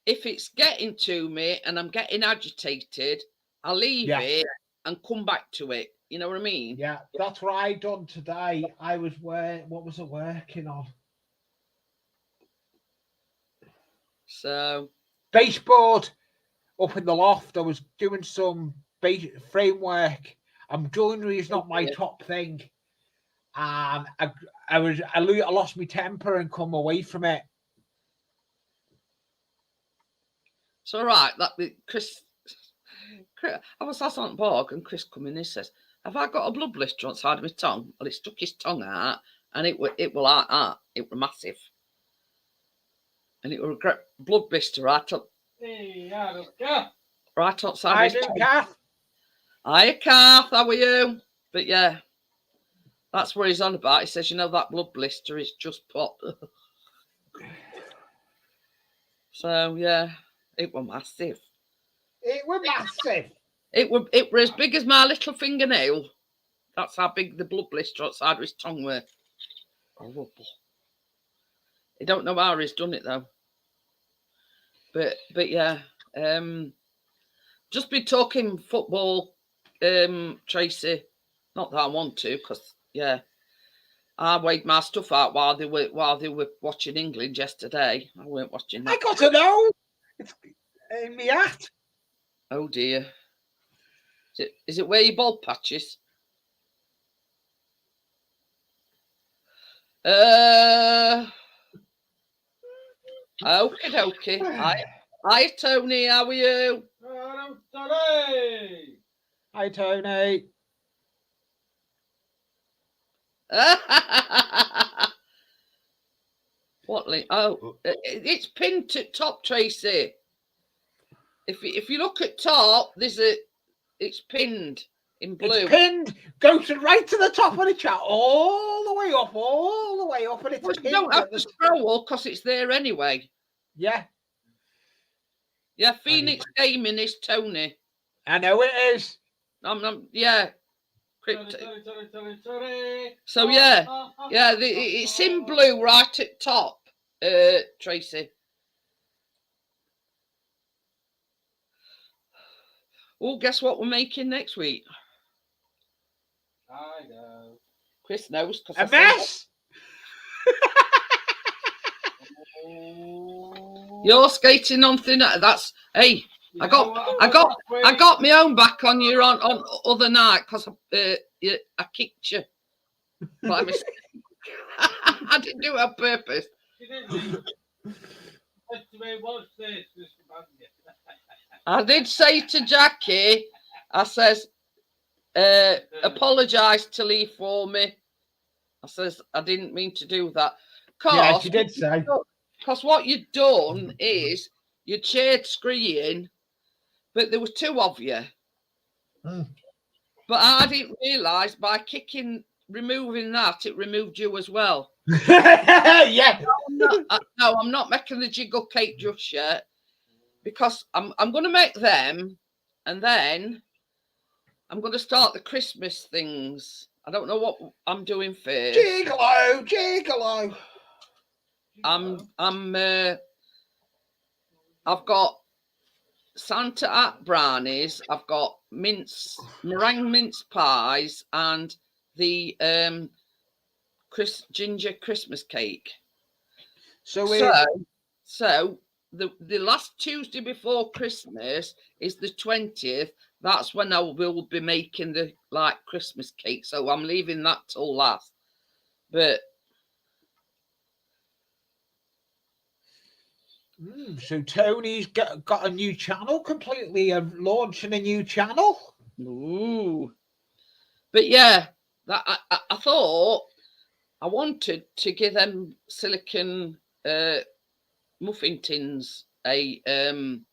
If it's getting to me and I'm getting agitated, I'll leave it and come back to it. You know what I mean? Yeah, that's what I done today. I was what was I working on? So baseboard up in the loft. I was doing some framework. Joinery is not my top thing. And I lost my temper and come away from it. It's all right. That Chris, I was last on Borg, and Chris come in and says, "Have I got a blood blister on the side of my tongue?" Well, he stuck his tongue out, and it will like that. It was massive, and it was a great blood blister right up. Hey, right outside his tongue. Kath. Hiya, Kath. How are you? But yeah. That's what he's on about. He says, you know, that blood blister is just pop. So, yeah, it was massive. It was massive. It were as big as my little fingernail. That's how big the blood blister outside of his tongue were. Horrible. I don't know how he's done it, though. But yeah. Just be talking football, Tracy. Not that I want to, because... Yeah, I weighed my stuff out while they were watching England yesterday. I weren't watching that. I got to know. It's in my hat. Oh dear. Is it where your bald patches? Okay. Hi, Tony. How are you? Hello, Tony. Hi, Tony. What link? Oh, it's pinned to top, Tracy. If you look at top, it's pinned in blue. It's pinned. Go right to the top of the chat, all the way up, and it's pinned. You don't have to scroll because it's there anyway. Yeah. Yeah, Phoenix Gaming is Tony. I know it is. Yeah. So yeah, it's in blue right at top, Tracy. Oh, guess what we're making next week? I know. Chris knows. A mess. You're skating on thin. That's hey. I got my own back on you on other night because I kicked you by mistake. I didn't do it on purpose. She didn't. What's this? I did say to Jackie, I says, apologise to Lee for me. I says, I didn't mean to do that. Yeah, she did say. Because what you'd done is you'd shared screen, but there were two of you. Mm. But I didn't realise by removing that, it removed you as well. Yeah. No, I'm not making the jiggle cake just yet because I'm going to make them and then I'm going to start the Christmas things. I don't know what I'm doing first. Gigolo. I've got Santa at brownies. I've got meringue mince pies and the ginger Christmas cake. So the last Tuesday before Christmas is the 20th. That's when I will be making the Christmas cake. So I'm leaving that till last. But so Tony's got a new channel, completely launching a new channel. Ooh. But yeah, that I thought I wanted to give them silicon muffin tins a run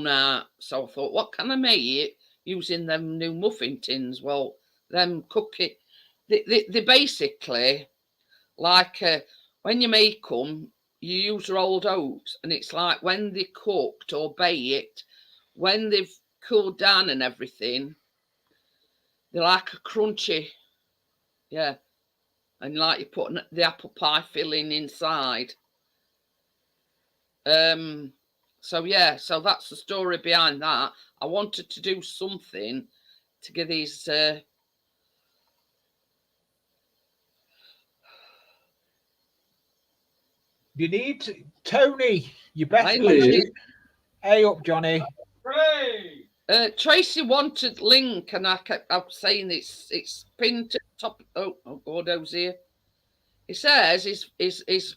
out. So I thought, what can I make using them new muffin tins? Well, them cookie, they basically like when you make them, you use rolled oats, and it's like when they're cooked or baked, when they've cooled down and everything, they're like a crunchy, yeah, and like you put the apple pie filling inside. So yeah, so that's the story behind that. I wanted to do something to give these you need to, Tony, you better hey up, Johnny. Tracy wanted link, and I kept saying it's pinned to the top. Oh Gordo's here. He says is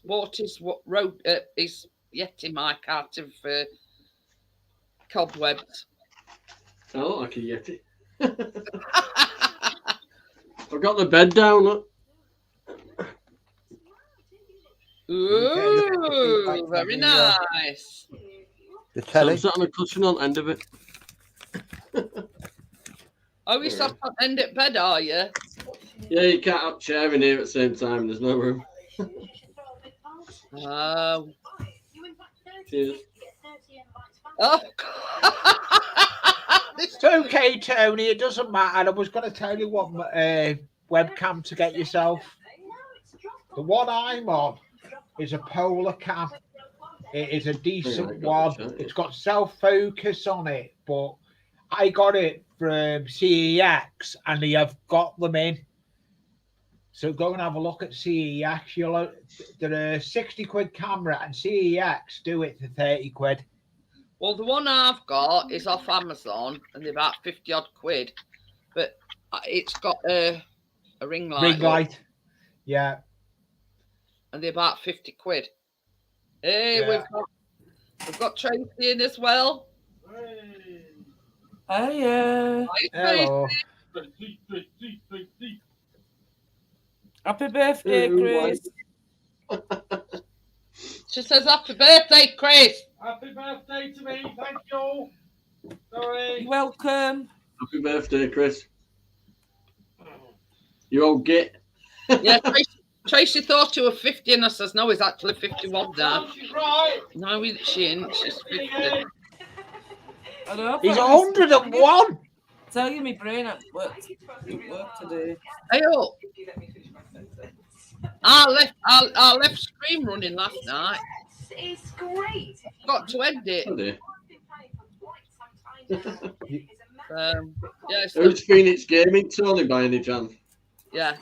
what road is Yeti mic out of cobwebs. Oh, like a Yeti. I've got the bed down. Look. Ooh, very nice. The telly. So I'm sat on a cushion on the end of it. Oh, you sat on the end of bed, are you? Yeah, you can't have a chair in here at the same time. There's no room. Oh. Cheers. Oh. It's okay, Tony. It doesn't matter. I was going to tell you what webcam to get yourself. The one I'm on is a polar cam. It is a decent one. It's got self-focus on it, but I got it from CEX and they have got them in. So go and have a look at CEX. They're a 60 quid camera and CEX do it for 30 quid. Well, the one I've got is off Amazon and they're about 50 odd quid, but it's got a ring light. Ring light, yeah. And they're about 50 quid. Hey, yeah. we've got Tracy in as well. Hiya. Hello. Happy birthday, Chris. She says, happy birthday, Chris. Happy birthday to me. Thank you. Sorry. You're welcome. Happy birthday, Chris. You old git. Yeah, Tracy thought you were 50 and I says, no, he's actually 51 now. She's right. No, she ain't. She's 50. I know, He's 101. Tell you my brain at work today. Hey, up. I left Scream running last night. It's great. Got to end it. Oh dear. Yeah, so, Who's Phoenix Gaming, Tony, by any chance? yeah.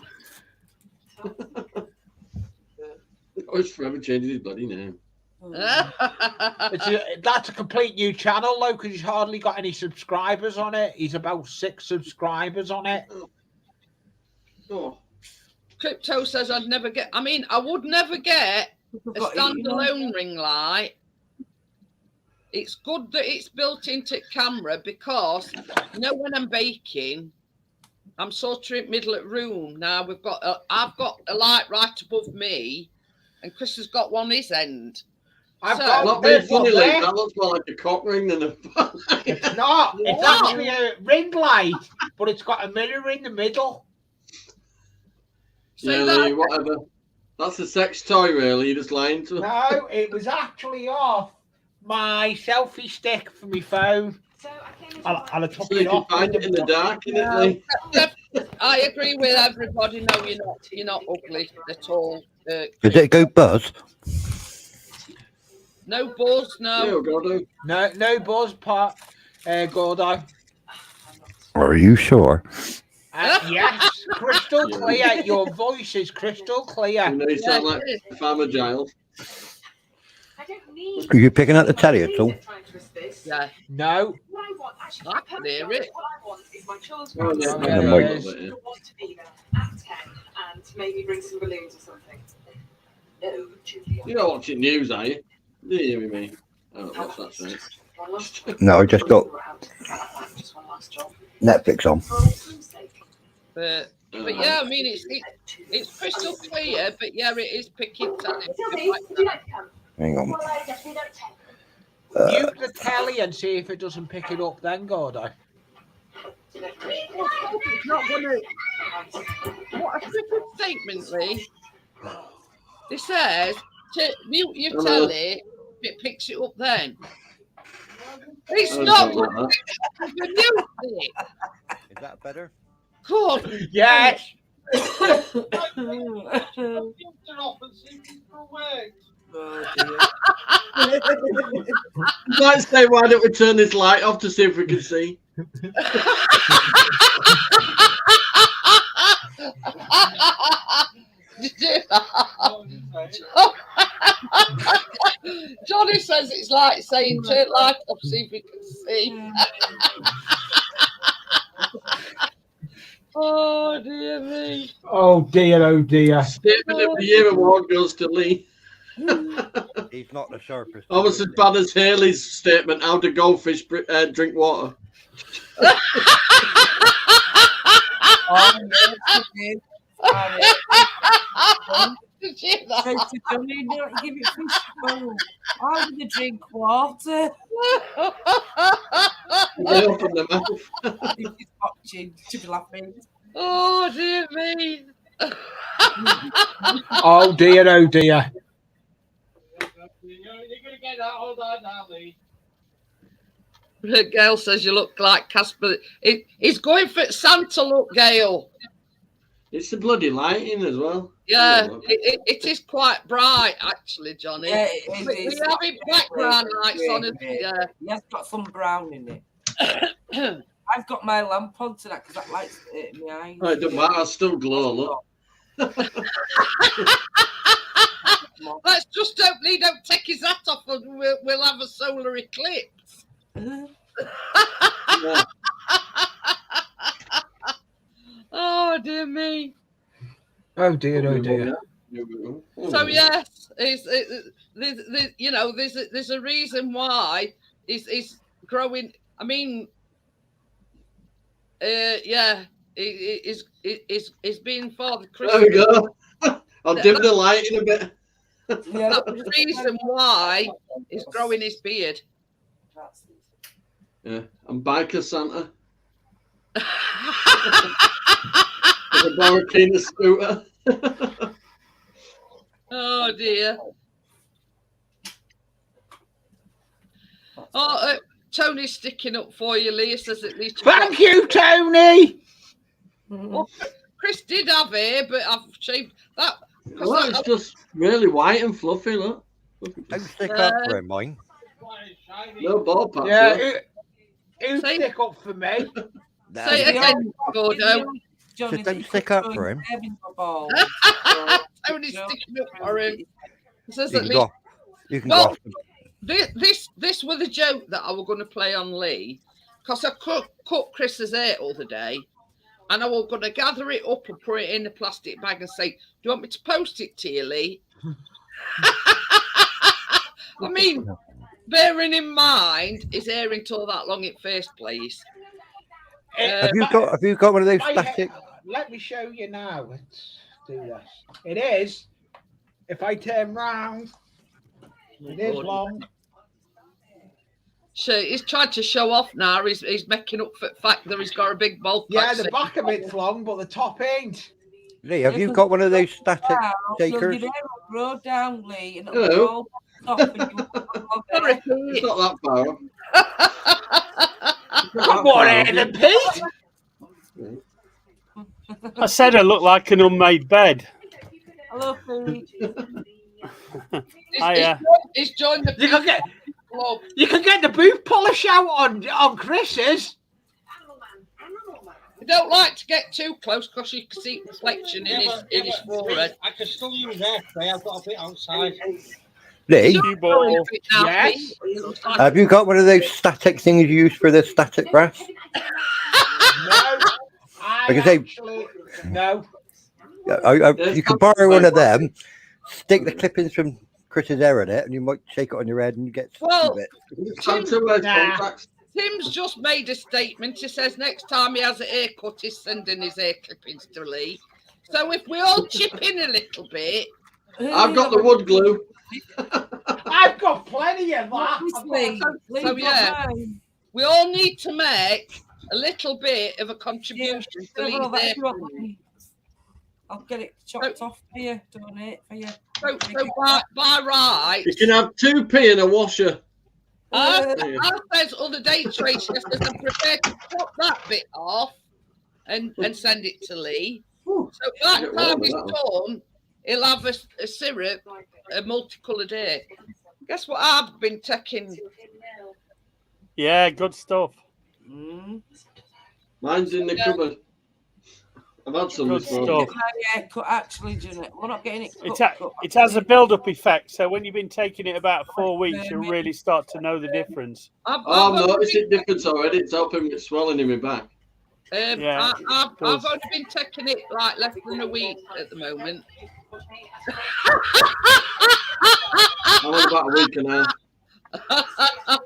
I was forever changing his bloody name. That's a complete new channel, though, because he's hardly got any subscribers on it. He's about 6 subscribers on it. Oh, Crypto says I'd never get. I mean, I would never get a standalone ring light. It's good that it's built into camera because when I'm baking, I'm sort of in the middle of the room now. I've got a light right above me, and Chris has got one his end. not being funny, like that looks more like a cock ring than a. It's not. It's actually a ring light, but it's got a mirror in the middle. Yeah, Lee, whatever. That's a sex toy, really. You're just lying to us. No, it was actually off my selfie stick for my phone. And I took So it you off. can find it in the dark, innit, Lee? I agree with everybody. No, you're not ugly at all. Did it go buzz? No buzz, no. Gordo. No buzz, Gordo. Are you sure? Yes, crystal clear. Your voice is crystal clear. You know, you sound like Farmer Giles. Are you picking up the telly at all? Yeah. No. I can hear it. Oh, yeah, Yeah, no, it is. yeah. Want to be there at 10 and maybe bring some balloons or something. No, Julia. You're not watching news, are you? Do you hear me? Oh, that's right. No, I just got Netflix on. But yeah, I mean it's crystal clear, but yeah, it is picking telly. Hang on. Mute the telly and see if it doesn't pick it up then, Gordo. It's not gonna. What a stupid statement, Lee. It says to mute your telly, it picks it up then. It's not gonna mute it. Is that better? God. Yes. You might say, why don't we turn this light off to see if we can see? Johnny says it's like saying turn light off, see if we can see. Oh dear me. Oh dear, oh dear. Statement of the Year award goes to Lee. He's not the sharpest. Almost as bad as Haley's statement, how do goldfish drink water? Did you hear that? Give it fish. How do you drink water? They open their mouth. He's watching. Should be laughing. Oh dear me. Oh dear, oh dear. You're going to get that all night now, Lee. Gail says you look like Casper. He's going for Santa look, Gail. It's the bloody lighting as well. Yeah, it is quite bright, actually, Johnny. Yeah, it We is. have it background lights on it. Yeah. He has got some brown in it. I've got my lamp on tonight because that light's hitting my eyes. Oh, it doesn't matter, I still glow, look. Let's just hope Lee don't take his hat off and we'll have a solar eclipse. Yeah. Oh dear me. Oh dear, oh dear. So yes, there's a reason why it's growing. I mean, yeah, it's been Father Christmas. There we go. I'll dim the light in a bit. Yeah, That's the reason why he's growing his beard. Yeah, I'm biker Santa. With a Barracuda scooter. Oh dear. Oh, Tony's sticking up for you, Leah says at least. Thank you, Tony. Well, Chris did have hair, but I've shaved that. Well, it's just really white and fluffy, look. Don't stick up for him, mine. No ball patch. Yeah, look. Who'd Say- stick up for me? Say it again, Gordo. Johnny, Just don't you stick could up throw for your him. head in the ball. Tony's sticking up for him. He says You at can least. go. You can Well, go. Off them. This was the joke that I was going to play on Lee, because I cut Chris's hair the other day, and I was going to gather it up and put it in a plastic bag and say, "Do you want me to post it to you, Lee?" I mean, bearing in mind his hair ain't all that long in first place. Have you got one of those My static? Let me show you now. Let's do this. It is. If I turn round, it is long. So he's tried to show off now. He's making up for the fact that he's got a big bulk. Yeah, the back of it's long, but the top ain't. Lee, have you got one of those static shakers? Your hair will grow down, Lee, and Hello. it'll all off and you will Sorry, It's not that far. I've got more hair than Pete. I said I look like an unmade bed. Hello, Pete. He's joined the You can get club. you can get the boot polish out on Chris's. We don't like to get too close because you can see reflection in his forehead. I can still use airspray. I've got a bit outside. Lee, Cue ball. Yes. have you got one of those static things you use for the static grass? No, Like I say- actually no. You can borrow one of them, stick the clippings from Chris's hair in it, and you might shake it on your head and you get some Well, of it. Time to wear Nah. contacts. Tim's just made a statement. He says next time he has a haircut, he's sending his hair clippings to Lee. So if we all chip in a little bit, I've got the wood glue. I've got plenty of that. Lee, so yeah, we all need to make a little bit of a contribution to Lee's hair. I'll get it chopped off for you, donate for you. So by right, You can have 2p and a washer. I says other day, Tracy, I says I'm prepared to chop that bit off and send it to Lee. So by the time he's done, he'll have a syrup, a multicoloured hair. Guess what I've been taking? Yeah, good stuff. Mine's in the cupboard. I've had some Good this morning. stuff. Cut actually, Janet. We're not getting it cut. It has a build-up effect, so when you've been taking it about 4 weeks, you'll really start to know the difference. I've noticed it difference already. It's helping with swelling in my back. Yeah, I've only been taking it like less than a week at the moment. I'm on about a week and a half.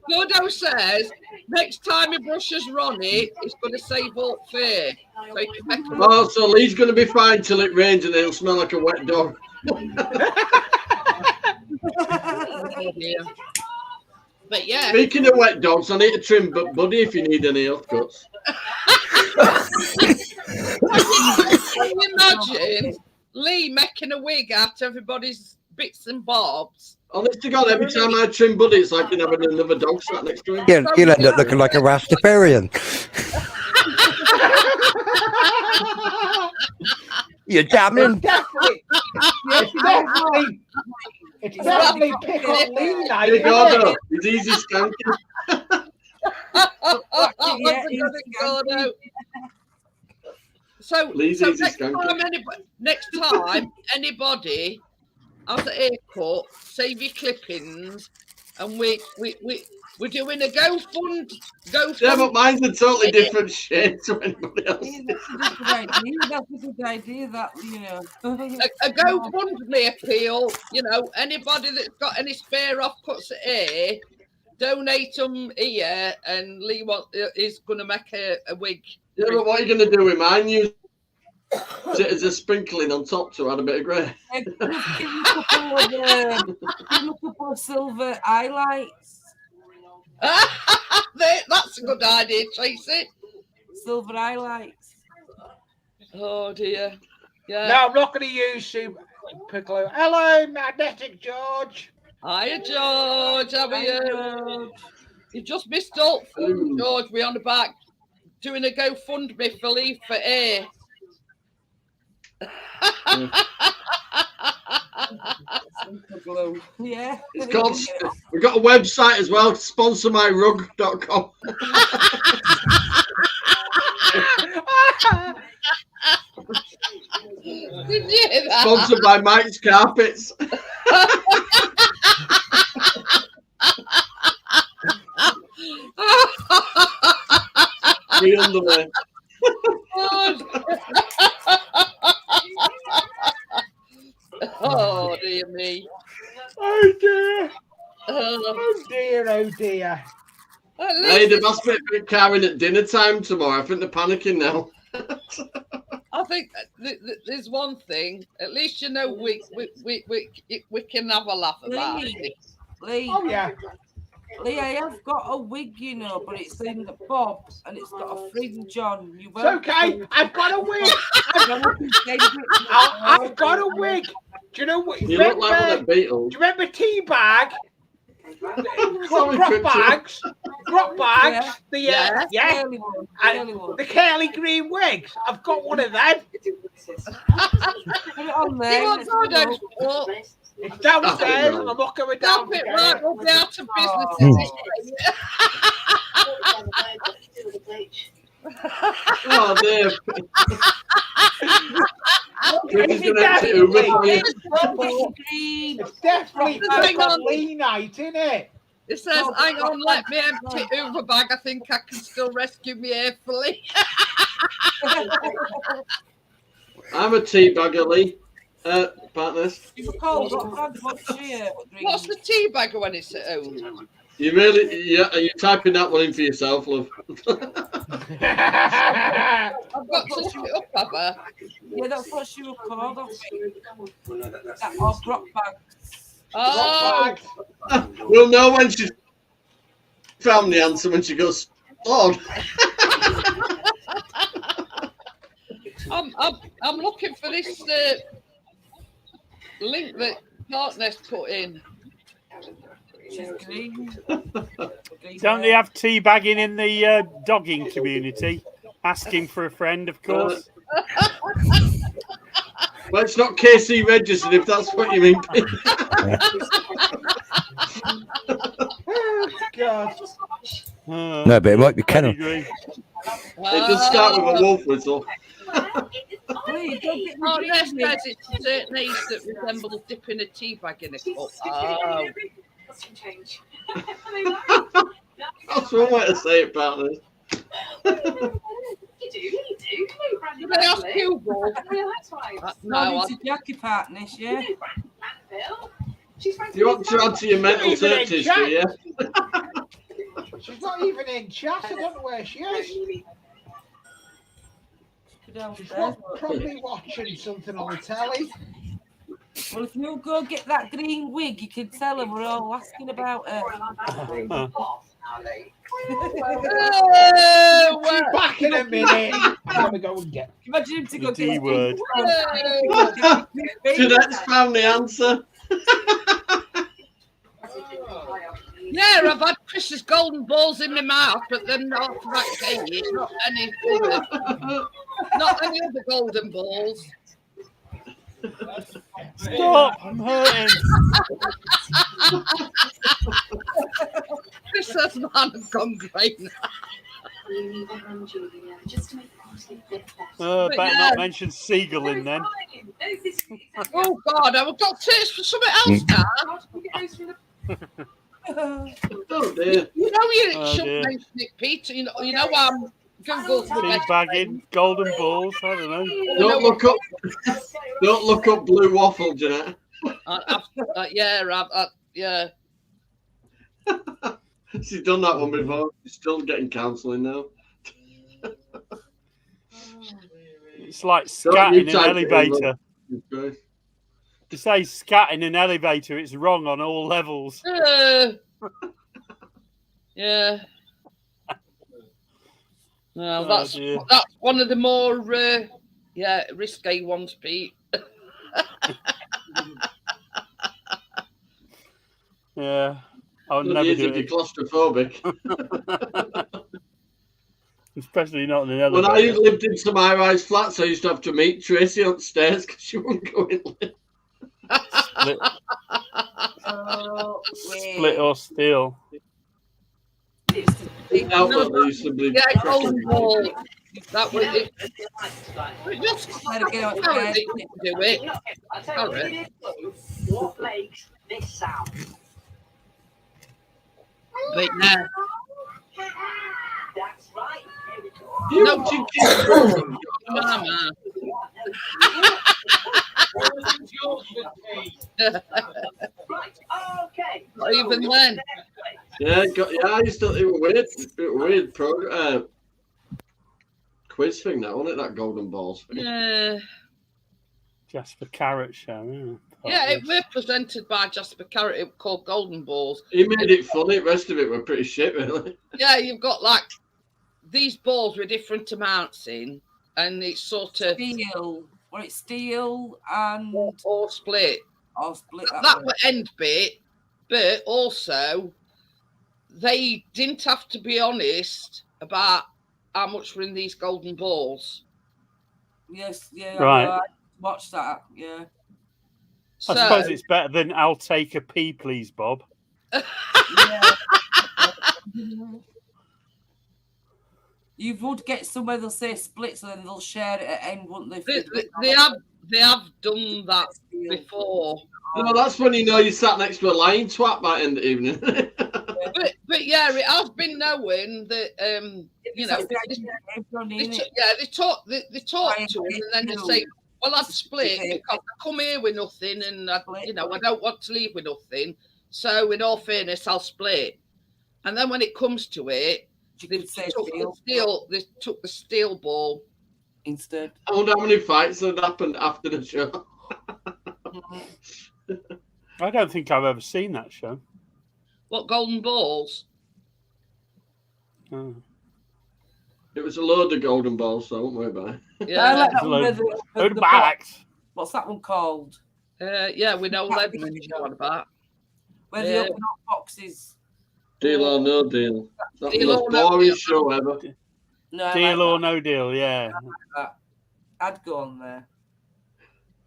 Gordo says next time he brushes Ronnie, he's going to save up fair. So he can make a Oh, so Lee's going to be fine till it rains and it'll smell like a wet dog. But yeah. Speaking of wet dogs, I need to trim Buddy if you need any health cuts. Can you imagine Lee making a wig out of everybody's bits and bobs? Honest to God, every time I trim Buddy, it's like having another dog sat next to him. You'll end up looking like a Rastafarian. You're jamming. It's definitely pickle Lee night. Hey, isn't Gordo, it? it's easy skanking. So Lee's next easy skanking. time anybody has a haircut, save your clippings, and we're doing a GoFund. Yeah, but mine's a totally different shade to anybody else. That's a good idea, that, you know. A GoFundMe appeal, you know, anybody that's got any spare offcuts of hair, donate them here, and Lee is going to make a wig. Yeah, but what are you going to do with mine? Use it as a sprinkling on top to add a bit of grey. Give him a couple of silver highlights. That's a good idea, Tracy. Silver highlights. Oh dear. Yeah. No, I'm not going to use Super Piccolo. Hello, Magnetic George. Hiya, George. How are you? You've just missed out, George. We're on the back doing a GoFundMe for Lee for air. glue. Yeah. It's called. We've got a website as well. Sponsormyrug.com. Did you hear that? Sponsored by Mike's Carpets. Free underwear. Oh dear me. Oh dear. Oh, Oh dear. Oh dear. at Hey, least they've asked me to be carrying at dinner time tomorrow. I think they're panicking now. I think there's one thing. At least you know we can have a laugh about it. Lee, Oh yeah. Lee, I have got a wig, you know, but it's in the bob and it's got a fringe on. You It's okay. I've got a wig. I've got a wig. Do you know what? You look like one of the Beatles. Do you remember Teabag? Sorry, Drop Crypto. bags. Drop bags. Yeah. The yeah. Curly one, And curly one. the curly green wigs. I've got one of them. Put it on You there. want let's photos? go. Well, It's downstairs. Oh, and I'm not going stop down. it, right? We'll be out of business. Oh, dear. It's It's an empty Uber for you. Green. It's definitely Hang on. Lee night, isn't it? It says, hang on, let me empty Uber bag. I think I can still rescue me airfully. I'm a teabagger, Lee. Partners. You were called what bag? What's green? What's the tea bagger when it's at home? You really, yeah, are you typing that one in for yourself, love? I've got to look it up, have I? Yeah, that's what she was called. I think. That or drop bag. Oh, We'll know when she's found the answer when she goes, Lord. I'm looking for this link that Darkness put in. She's green. Don't they have teabagging in the dogging community? Asking for a friend, of course. Well, it's not KC registered, if that's what you mean. Oh, God. No, but it might be Kennel. It does start with a wolf whistle. Please, don't get Oh, me Ness green. says it's a certain age that resembles dipping a tea bag in a cup. Oh. Change. That's one way to say it, partners. You do. Did I ask you, Bob? No, Not into Jackie partners, yeah. You want to add to your mental search history, yeah? She's not even in chat. I don't know where she is. She's Downstairs. probably watching something on the telly. Well, if you go get that green wig, you can tell her we're all asking about her. Back in a minute. I'm gonna go and get. Imagine him to go The D get word. Jeanette's found the answer. Yeah, I've had Chris's golden balls in my mouth, but they're not for that cake. Not any other golden balls. Stop! I'm hurting. Chris says, man, I've gone great now. Better not mention Seagull in then. Oh, God, I've got tips for something else now. Oh, dear. You know you Oh, shouldn't dear. mention it, Peter. You know Google for the best Teabagging, golden balls, I don't know. Don't look up blue waffle, Jeanette. Yeah. She's done that one before. She's still getting counselling now. It's like Don't scat you in an type it in, elevator. love. To say scat in an elevator, it's wrong on all levels. Yeah. No, Oh, dear. that's one of the more risque ones, Pete. Yeah, I would Well, never it is do if you're it, claustrophobic. especially not in an When I elevator. lived in some high-rise flats, I used to have to meet Tracy on stairs because she wouldn't go in. split or steal. Golden ball. That was it. Just apparently you can do it. Sorry. What makes this sound? But no. That's right. No, Mama. Right. Okay. Not even then. Yeah, I used to. It was weird program. Quiz thing, that wasn't it? That golden balls thing. Yeah. Jasper Carrot show. Yeah, it was presented by Jasper Carrot. It was called Golden Balls. He made it funny. The rest of it were pretty shit, really. Yeah, you've got like these balls with different amounts in, and it's sort of steel. Well, it's steel and or split. Or split. That was end bit, but also they didn't have to be honest about how much were in these golden balls. Yes, yeah, right. I watched that. Yeah. I suppose it's better than "I'll take a pee, please, Bob." Yeah. You would get somewhere they'll say split, so then they'll share it at end, wouldn't they? They have done that before. No, that's when you know you sat next to a lying twat by the end of the evening. but yeah, it has been known that you know, they talk to us, and then they say, "Well, I'd split because I come here with nothing, and I don't want to leave with nothing. So, in all fairness, I'll split." And then when it comes to it, they took the steel ball instead. I wonder how many fights had happened after the show. I don't think I've ever seen that show. What, Golden Balls? Oh. It was a load of golden balls, so I won't worry about it. Yeah, I like that one with the box. What's that one called? Yeah, we know Ledman you know what about. Where they open up boxes. Deal or no deal. That's the most boring show ever. No, Deal or no deal, yeah. I'd go on there.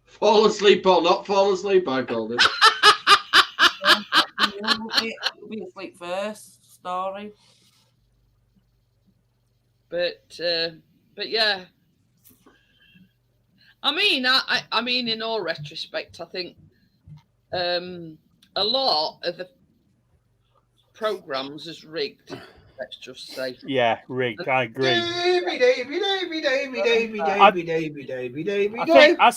Fall asleep or not fall asleep, I called it. Be asleep first story. But yeah. I mean, in all retrospect, I think a lot of the programs is rigged. Let's just say. Yeah, rigged. I agree. Davy. I think I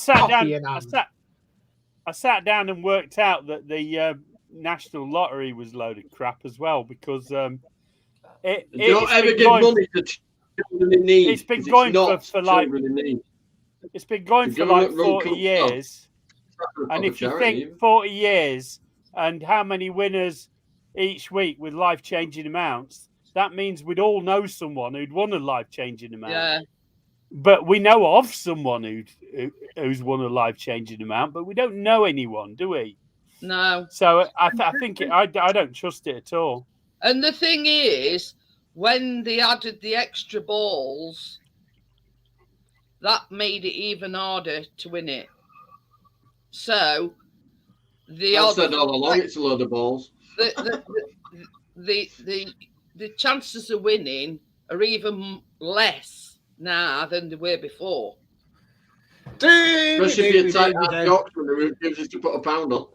sat down and worked out that the National Lottery was a load of crap as well, because don't ever give money to children in need. It's been going for like 40 years. And if you think 40 years and how many winners each week with life-changing amounts, that means we'd all know someone who'd won a life-changing amount. Yeah. But we know of someone who's won a life-changing amount, but we don't know anyone, do we? No. So I think I don't trust it at all. And the thing is, when they added the extra balls, that made it even harder to win it. So I said all along, it's a load of balls. The chances of winning are even less now than they were before. Especially if you take that auction who refuses to put a pound on.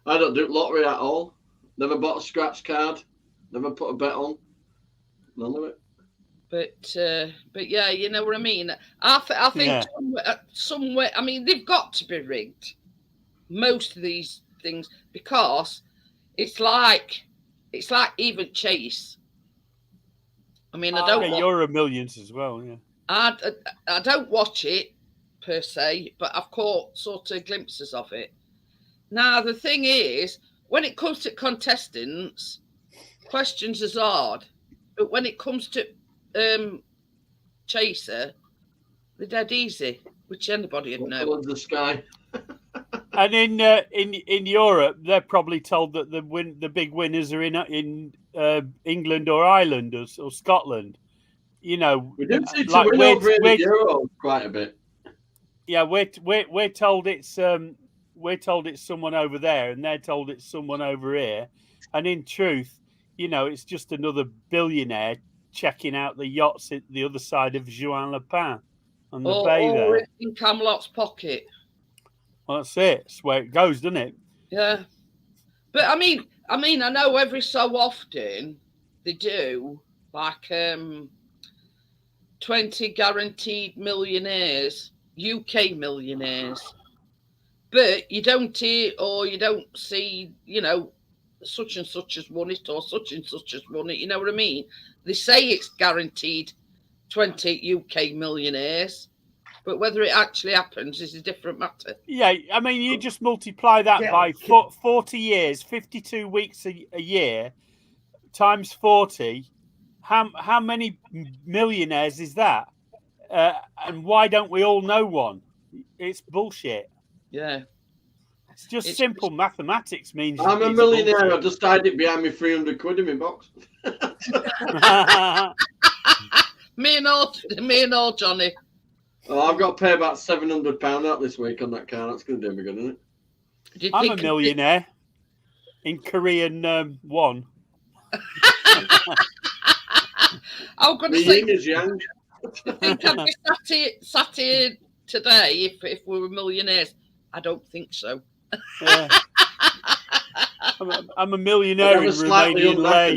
I don't do lottery at all. Never bought a scratch card. Never put a bet on. None of it. But yeah, you know what I mean. I think somewhere. I mean, they've got to be rigged. Most of these things, because it's like even Chase. I mean, I don't. Euro Millions as well, yeah. I don't watch it per se, but I've caught sort of glimpses of it. Now the thing is, when it comes to contestants, questions is hard, but when it comes to Chaser, they're dead easy, which anybody would know. The sky. And in Europe, they're probably told that the big winners are in England or Ireland or Scotland. You know, we do seem to win over in the Euros quite a bit. Yeah, we're told it's we're told it's someone over there, and they're told it's someone over here. And in truth, you know, it's just another billionaire checking out the yachts at the other side of Juan Le Pen on the bay or there. it's in Camelot's pocket. Well, that's it. That's where it goes, doesn't it? Yeah. But I mean, I know every so often they do like 20 guaranteed millionaires, UK millionaires. But you don't hear or you don't see, you know, such and such has won it or such and such has won it. You know what I mean? They say it's guaranteed 20 UK millionaires, but whether it actually happens is a different matter. Yeah, I mean, you just multiply that by 40 years, 52 weeks a year, times 40. How many millionaires is that? And why don't we all know one? It's bullshit. Yeah. It's just simple mathematics means... I'm a millionaire. I just hide it behind me 300 quid in my box. me and all, Johnny. Well, I've got to pay about £700 out this week on that car. That's going to do me good, isn't it? I'm a millionaire in Korean one. I'm going to say... Is young. I think I'd be sat here today if we were millionaires. I don't think so. Yeah. I'm a millionaire in Romanian lei.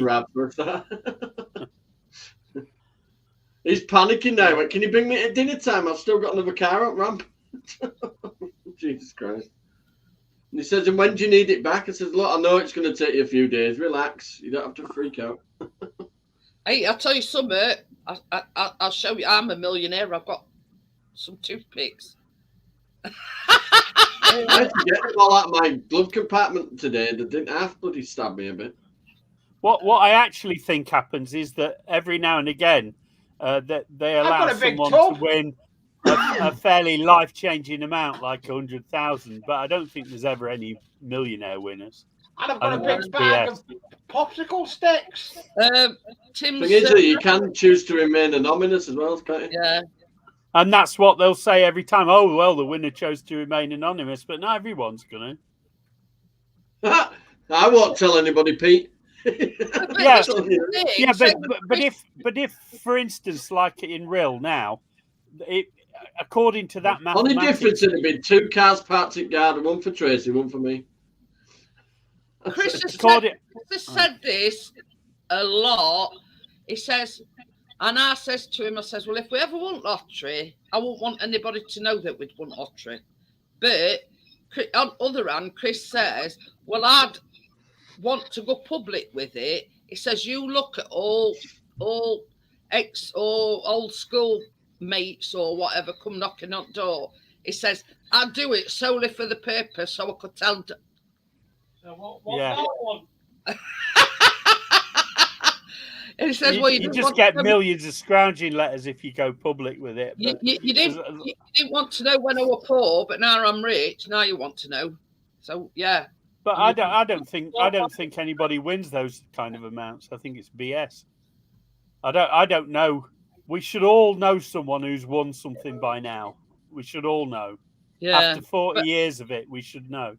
He's panicking now. Can you bring me at dinner time? I've still got another car up ramp. Jesus Christ. And he says, and when do you need it back? I says, look, I know it's going to take you a few days. Relax. You don't have to freak out. Hey, I'll tell you something. I'll show you. I'm a millionaire. I've got some toothpicks. I had to get them all out of my glove compartment today. They didn't half bloody stab me a bit. What I actually think happens is that every now and again that they allow someone to win a fairly life-changing amount, like 100,000. But I don't think there's ever any millionaire winners. And I've got a big bag of popsicle sticks. Tim, you can choose to remain anonymous as well, can't you? Yeah. And that's what they'll say every time. Oh, well, the winner chose to remain anonymous, but not everyone's going to. I won't tell anybody, Pete. Yeah, but if, for instance, like in real now, according to that mathematics... Only difference would have been 2 cars parked at garden, one for Tracy, one for me. Chris has said this a lot. He says... And I says to him, I says, well, if we ever won lottery, I won't want anybody to know that we'd won lottery. But on the other hand, Chris says, well, I'd want to go public with it. He says, you look at all ex or old school mates or whatever come knocking on the door. He says, I'd do it solely for the purpose so I could tell. And he says, well, you just get millions of scrounging letters if you go public with it. You didn't want to know when I was poor, but now I'm rich. Now you want to know. So yeah. But I don't think anybody wins those kind of amounts. I think it's BS. I don't know. We should all know someone who's won something by now. We should all know. Yeah. After 40 years of it, we should know.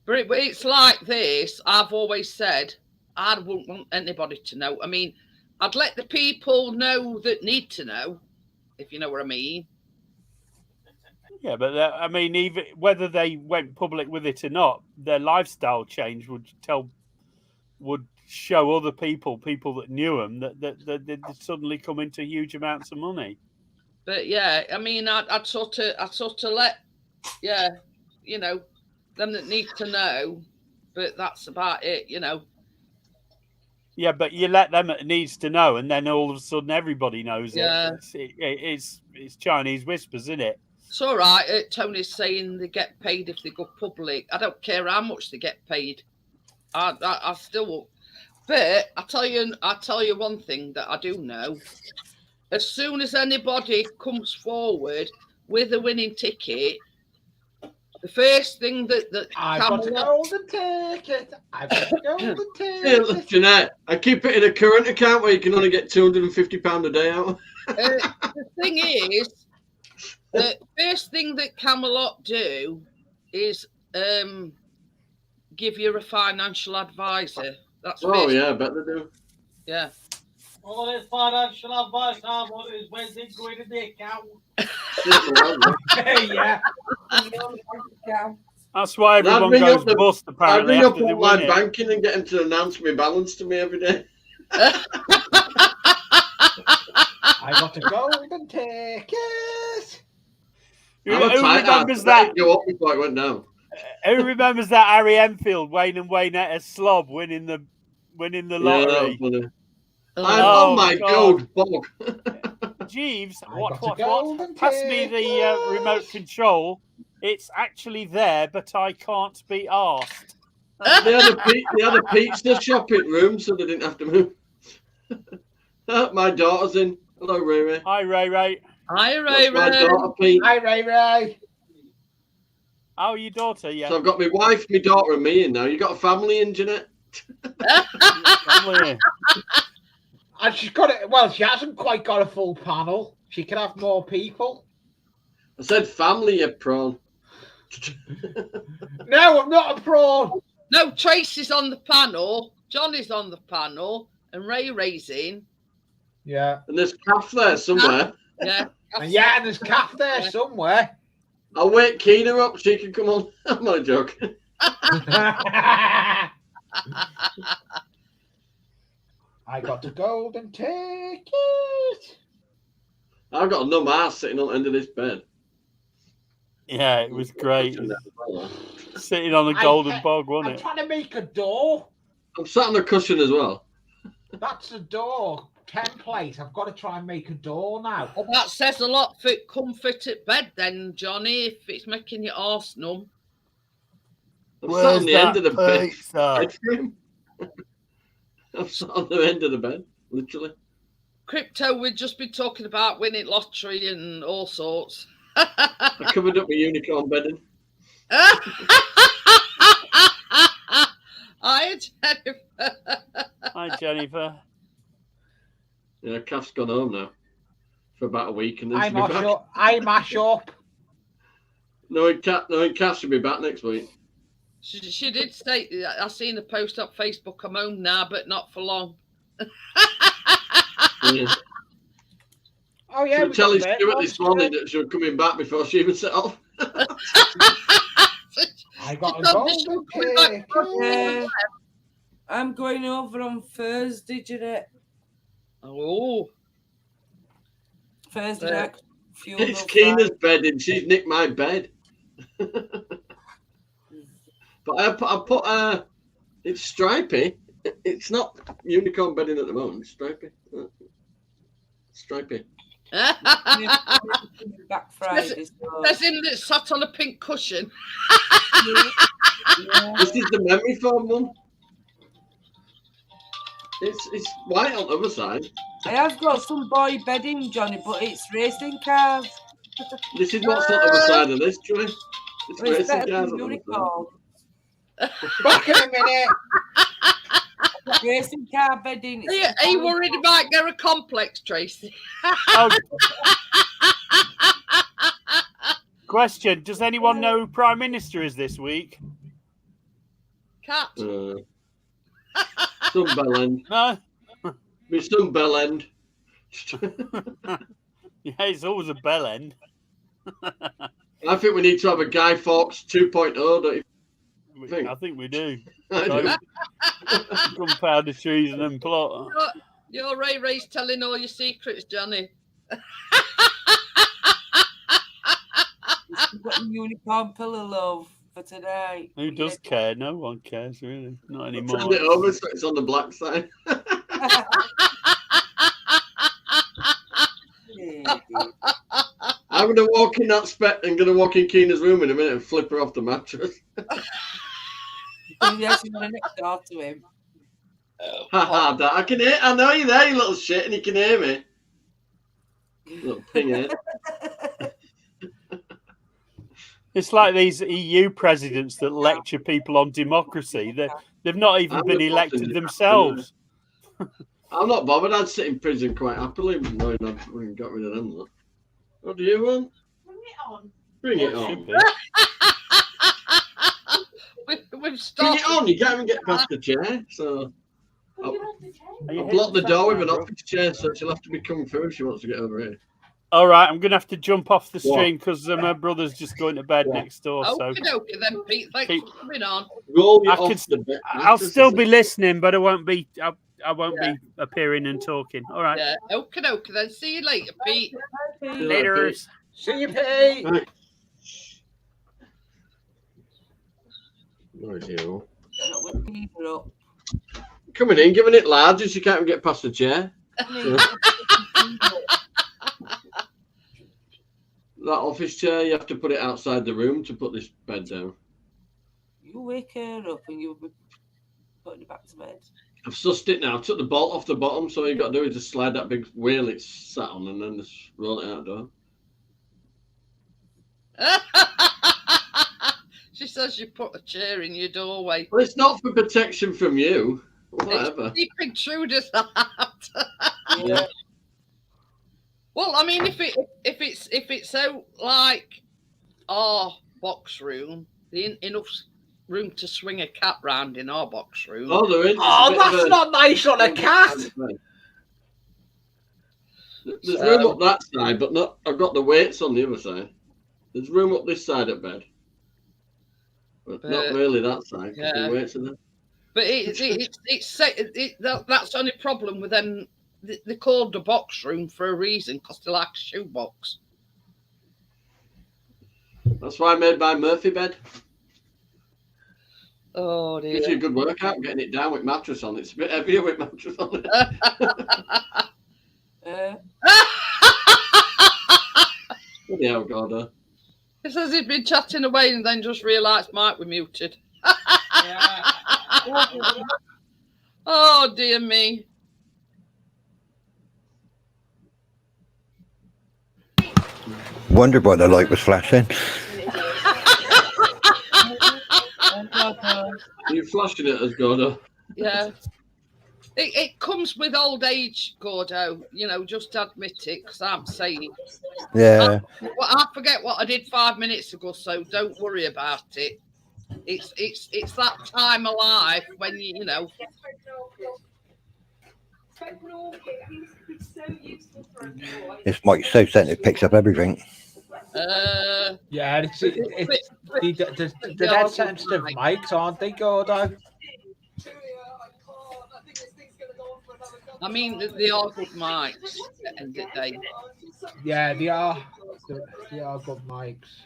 But it's like this. I've always said, I wouldn't want anybody to know. I mean, I'd let the people know that need to know, if you know what I mean. Yeah, but I mean, even whether they went public with it or not, their lifestyle change would show other people that knew them that they'd suddenly come into huge amounts of money. But yeah, I mean, I'd sort of let, you know, them that need to know, but that's about it, you know. Yeah, but you let them that needs to know, and then all of a sudden everybody knows it. It's Chinese whispers, isn't it? It's all right. Tony's saying they get paid if they go public. I don't care how much they get paid. I still won't. But I tell you one thing that I do know. As soon as anybody comes forward with a winning ticket, the first thing that I've got a golden ticket. I've got a golden ticket. Jeanette, I keep it in a current account where you can only get £250 a day out. The thing is, the first thing that Camelot do is give you a financial advisor. That's Oh yeah, I bet they do. Yeah. All this financial advice I want is when's it going in the account? Yeah. That's why everyone goes bust, apparently, I'd ring after up they online win it. banking and get them to announce my balance to me every day. I got a golden ticket. Who remembers that? Go up before it went down. Who remembers that Harry Enfield, Wayne and Waynetta slob winning the lottery? Yeah, oh my God, Bog. Jeeves, I what? got a golden Pass me the ticket. remote control. It's actually there, but I can't be asked. They had a pizza shop in room, so they didn't have to move. My daughter's in. Hello, Ray Ray. Hi, Ray Ray. Hi, Ray That's my Ray. daughter, Pete. Hi, Ray Ray. Oh, your daughter, yeah. So I've got my wife, my daughter, and me in now. You got a family in, Jeanette? Family in. And she's got it. Well, she hasn't quite got a full panel. She can have more people. I said family, you prawn. No, I'm not a prawn. No, Tracy's on the panel, Johnny's on the panel, and Ray Ray's in. Yeah. And there's calf there somewhere. Yeah. And there's Kath there somewhere. I'll wake Keena up. She can come on. I'm not joking. I got the golden ticket. I've got a numb ass sitting on the end of this bed. Yeah, it was great. Sitting on a golden bog, wasn't I'm it? trying to make a door. I'm sat on a cushion as well. That's the door template. I've got to try and make a door now. Well, that says a lot for comfort at bed then, Johnny, if it's making your arse numb. I'm sat on the end of the bed. pizza? Frame. I'm sat on the end of the bed, literally. Crypto, we've just been talking about winning lottery and all sorts. I covered up my unicorn bedding. Hi, Jennifer. Hi, Jennifer. Yeah, Kath's gone home now for about a week, and then I she'll be mash back. up. I mash up. No, Kath should be back next week. She did say, I seen a post up Facebook, I'm home now, but not for long. Yeah. Oh yeah. She was telling got Stuart this morning that she was coming back before she even set off. I got a golden ticket. Yeah. I'm going over on Thursday, Jeanette. Oh. Thursday night. It's Keena's bed, and she's nicked my bed. But I put it's stripy. It's not unicorn bedding at the moment. It's stripy. Stripy. Back Friday. There's him that sat on a pink cushion. Yeah. This is the memory foam one. It's white on the other side. I have got some boy bedding, Johnny, but it's racing cars. This is what's on the other side of this, Johnny. It's Well, it's racing better cars than on the other side. unicorn. Back in a minute. Racing car bedding. Are you worried about get a complex, Tracy? Oh. Question: does anyone know who Prime Minister is this week? Cat. Some bell end. No. With some bell end. Yeah, it's always a bell end. I think we need to have a Guy Fawkes 2.0, don't you think? I think we do. I do. Gunpowder treason and plot. Your Ray Ray's telling all your secrets, Johnny. You've got a unicorn pillow, love, for tonight. Who does care? No one cares, really. Not anymore. Turn it over so it's on the black side. I'm going to walk in that spec and going to walk in Keena's room in a minute and flip her off the mattress. Yes, you're next door to him. Haha, Dad, I know you're there, you little shit, and you can hear me. Little pinghead. It's like these EU presidents that lecture people on democracy. They've not even been elected themselves. I'm not bothered. I'd sit in prison quite happily, knowing I wouldn't got rid of them. Look. What do you want? Bring it on. Bring it Should on. be. on, you can't even get past the chair. So I'll block the door with an office chair, so she'll have to be kung fu if she wants to get over here. All right, I'm going to have to jump off the stream because my brother's just going to bed next door. So Okay, then, Pete. Thanks for coming on. I'll still be listening, but I won't be. I won't be appearing and talking. All right. Yeah. Okay, then. See you later, Pete. Later. See you, Pete. Right. Where is he? Coming in, giving it large, as you can't even get past the chair. That office chair, you have to put it outside the room to put this bed down. You wake her up and you'll be putting it back to bed. I've sussed it now. I took the bolt off the bottom, so all you got to do is just slide that big wheel it's sat on and then just roll it out the door. She says you put a chair in your doorway. Well, it's not for protection from you. Whatever. It's intruders out. Yeah. Well, I mean, if it's so like our box room, enough room to swing a cat round in our box room. Oh, there is. Oh, that's not nice on a cat. There's room up that side, but not. I've got the weights on the other side. There's room up this side of bed, but not really that side. Yeah. The weights are there. But that's the only problem with them. They called the box room for a reason because they like a shoebox. That's why I made my Murphy bed. Oh dear. Gives you a good workout getting it down with mattress on. It's a bit heavier with mattress on it. Yeah, God. It says he'd been chatting away and then just realised Mike were muted. Oh dear me. Wondered why the light was flashing. Are you flashing it as Gordo? Yeah. It comes with old age, Gordo. You know, just admit it, because I'm saying. Yeah. I forget what I did 5 minutes ago, so don't worry about it. It's that time of life when you know. This mic's so sensitive, it picks up everything. Yeah, it's the dead sensitive mics, aren't they, Gordo? I mean, they are good mics at the end of the day. Yeah, they are. They are good mics.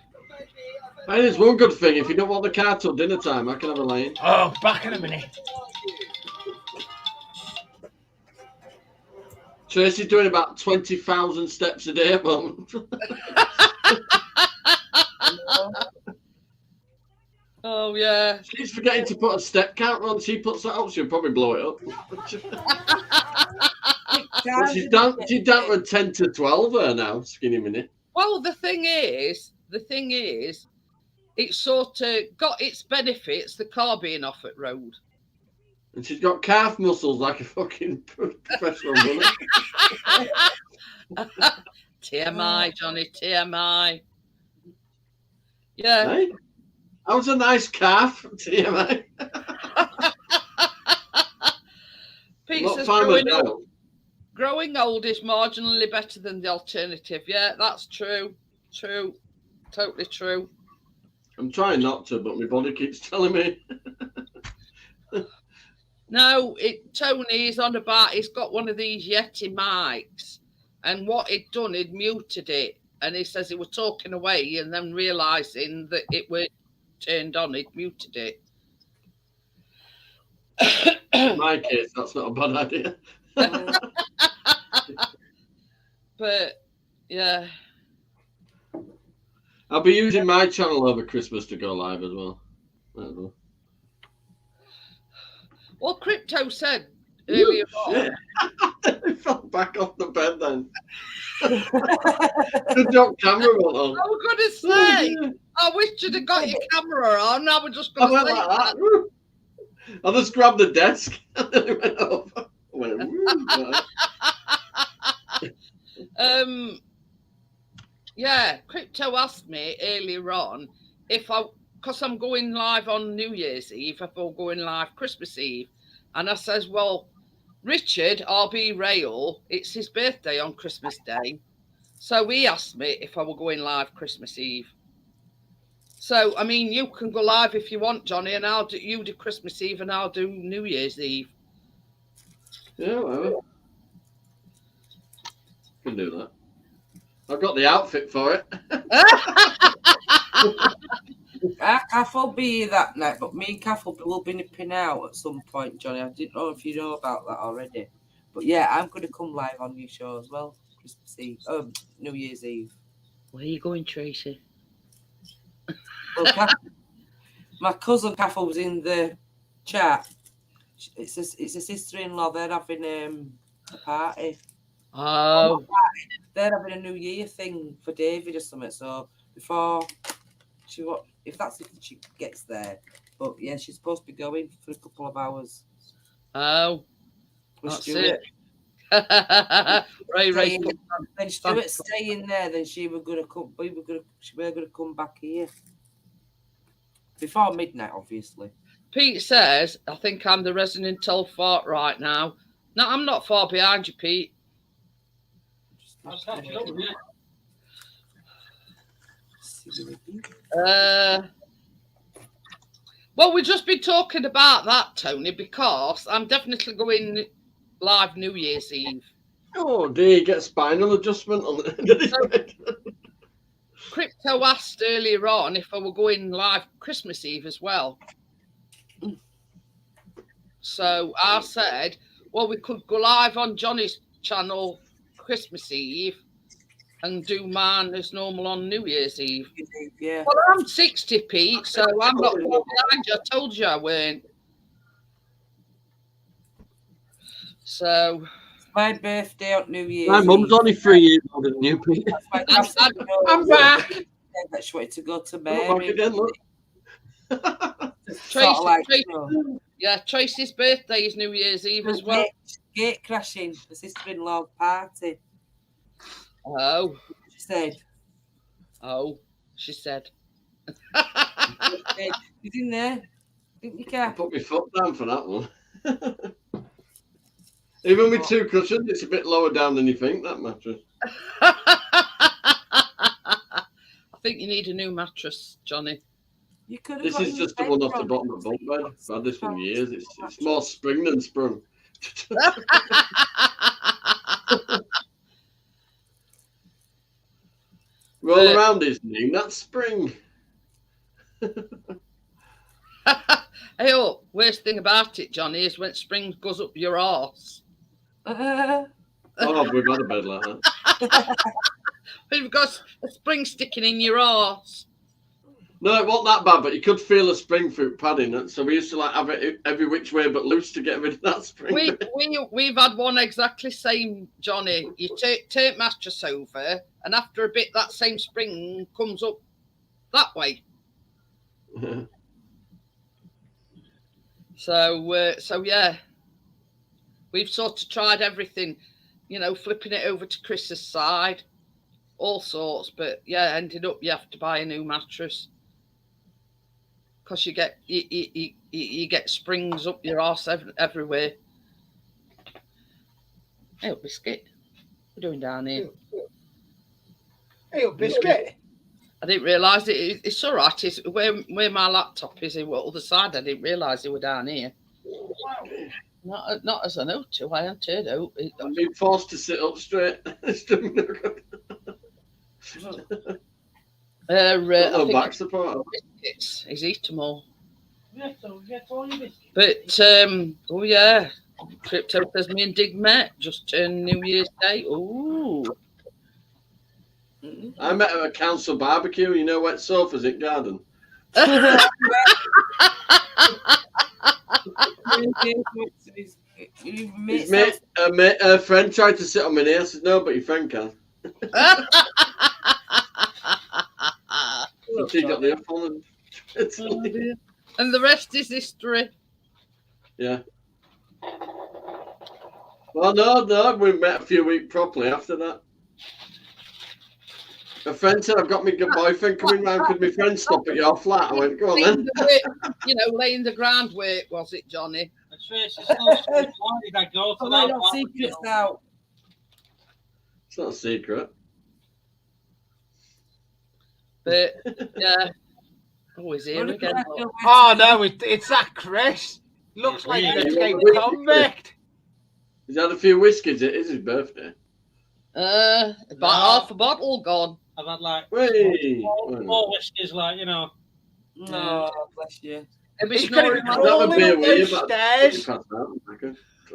Hey, there's one good thing. If you don't want the car till dinner time, I can have a lane. Oh, back in a minute. Tracy's doing about 20,000 steps a day at the moment. Oh, yeah. She's forgetting to put a step counter on. She puts that up, she'll probably blow it up. But she's down to 10 to 12 there now, skinny minute. Well, the thing is, it's sort of got its benefits, the car being off at road. And she's got calf muscles like a fucking professional runner. TMI, Johnny, TMI. Yeah. Hey, that was a nice calf, TMI. Pete says growing old is marginally better than the alternative. Yeah, that's true. True. Totally true. I'm trying not to, but my body keeps telling me. No, Tony is on about, he's got one of these Yeti mics, and what he'd done, he'd muted it, and he says he was talking away, and then realising that it was turned on, he'd muted it. In my case, that's not a bad idea. But, yeah. I'll be using my channel over Christmas to go live as well. I don't know. Well, Crypto said earlier on. He fell back off the bed then. Good job, camera went on. I was going to say, I wish you'd have got your camera on. I was just going to say like that. I just grabbed the desk and then it went over. I went, yeah, Crypto asked me earlier on if I, because I'm going live on New Year's Eve, if I'm going live Christmas Eve. And I says, well, Richard, RB Rail, it's his birthday on Christmas Day. So he asked me if I were going live Christmas Eve. So, I mean, you can go live if you want, Johnny, and you do Christmas Eve and I'll do New Year's Eve. Yeah, well, can do that. I've got the outfit for it. Kath will be here that night, but me and Kath will be nipping out at some point, Johnny. I didn't know if you know about that already. But yeah, I'm going to come live on your show as well. Christmas Eve. New Year's Eve. Where are you going, Tracy? Well, Kath, my cousin Kath was in the chat. It's a sister-in-law. They're having a party. Oh. They're having a New Year thing for David or something. So before if she gets there, but yeah, she's supposed to be going for a couple of hours. Oh, with that's Stuart. it. Ray. Then Stuart staying there. Then we were gonna come back here before midnight, obviously. Pete says, I think I'm the resident old fart right now. No, I'm not far behind you, Pete. Well, we've just been talking about that, Tony, because I'm definitely going live New Year's Eve. Oh, dear, you get a spinal adjustment on it. Crypto asked earlier on if I were going live Christmas Eve as well. So I said, well, we could go live on Johnny's channel Christmas Eve and do mine as normal on New Year's Eve. Yeah. Well, I'm 60, Pete, so I'm not far behind you. I told you I weren't. So my birthday on New Year's. My mum's only 3 years older than you, Pete. I'm back. That she wanted to go to Mary. Again, look. Tracy's birthday is New Year's Eve as well. Gate crashing, the sister-in-law party. Oh. She said. Oh, she said. He's in there. Didn't you care? Put my foot down for that one. Even with 2 cushions, it's a bit lower down than you think, that mattress. I think you need a new mattress, Johnny. You could have this is just the one off the bottom of the bunk bed. I've had this for years. It's more spring than sprung. Roll around his knee, that's spring. Hey, worst thing about it, Johnny, is when spring goes up your arse. Oh, we've had a bed like that. We've got a spring sticking in your arse. No, it wasn't that bad, but you could feel a spring through padding. So we used to have it every which way but loose to get rid of that spring. We've had one exactly same, Johnny. You take mattress over, and after a bit, that same spring comes up that way. So yeah, we've sort of tried everything, flipping it over to Chris's side, all sorts. But yeah, ended up you have to buy a new mattress because you get springs up your arse everywhere. Hey, Biscuit, what are you doing down here? Hey, Biscuit. I didn't realise it. It's all right. It's where my laptop is. On the other side. I didn't realise it were down here. Not as I know to. I hadn't heard out. I'm being forced to sit up straight. It's doing no good. No back support. Biscuits. He's eaten more. Yes, so get all your biscuits. But oh yeah, Crypto says me and Dig met just turned New Year's Day. Ooh. I met her at a council barbecue. You know, wet sofas in garden. Her friend tried to sit on my knee. I said, no, but your friend can. She got the phone. And the rest is history. Yeah. Well, no, we met a few weeks properly after that. A friend said, I've got my boyfriend coming round. Could my friend stop at your flat? I went, go on then. Laying the groundwork, was it, Johnny? It's so sweet. Why did I go to But that? we're not secrets out. It's not a secret. But, yeah. Oh, he's here again. Oh, no, it's that Chris. Looks like an escaped convict. He's had a few whiskies. It is his birthday. About half a bottle gone. I've had like Hey. more whiskies, like, you know. No, bless you. He's going to be That would crawling be a up weird, those but stairs.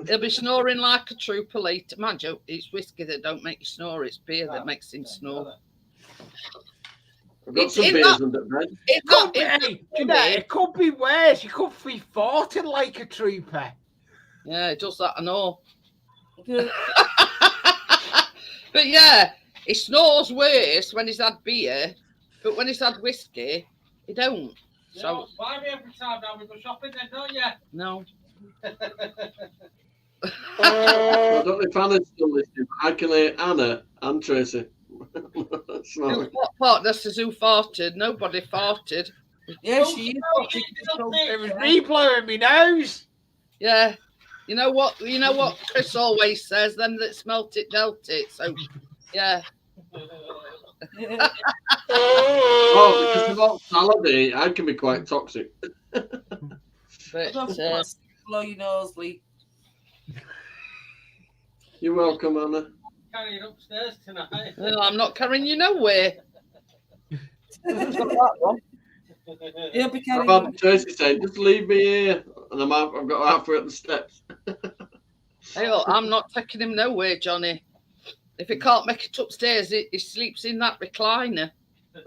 He'll be snoring like a trooper later. Mind you, it's whiskey that don't make you snore. It's beer that makes him snore. I've got some beers under bed. It could be worse. You could be farting like a trooper. Yeah, it does that, I know. But yeah, he snores worse when he's had beer, but when he's had whiskey, he don't. You So know, buy me every time now we go shopping then, don't you? no. I don't know if Anna's still listening, but I can hear Anna and Tracy. What part? This is who farted. Nobody farted. Yeah, she is. It was me blowing me nose. Yeah. You know what Chris always says, them that smelt it dealt it. So yeah. Oh, because of all salad, I can be quite toxic. But blow your nose, Lee. You're welcome, Anna. Carrying upstairs tonight. no, I'm not carrying you nowhere. He'll be I've carrying had Tracy saying, just leave me here. And I've got halfway up the steps. Hey, I'm not taking him nowhere, Johnny. If he can't make it upstairs, he sleeps in that recliner.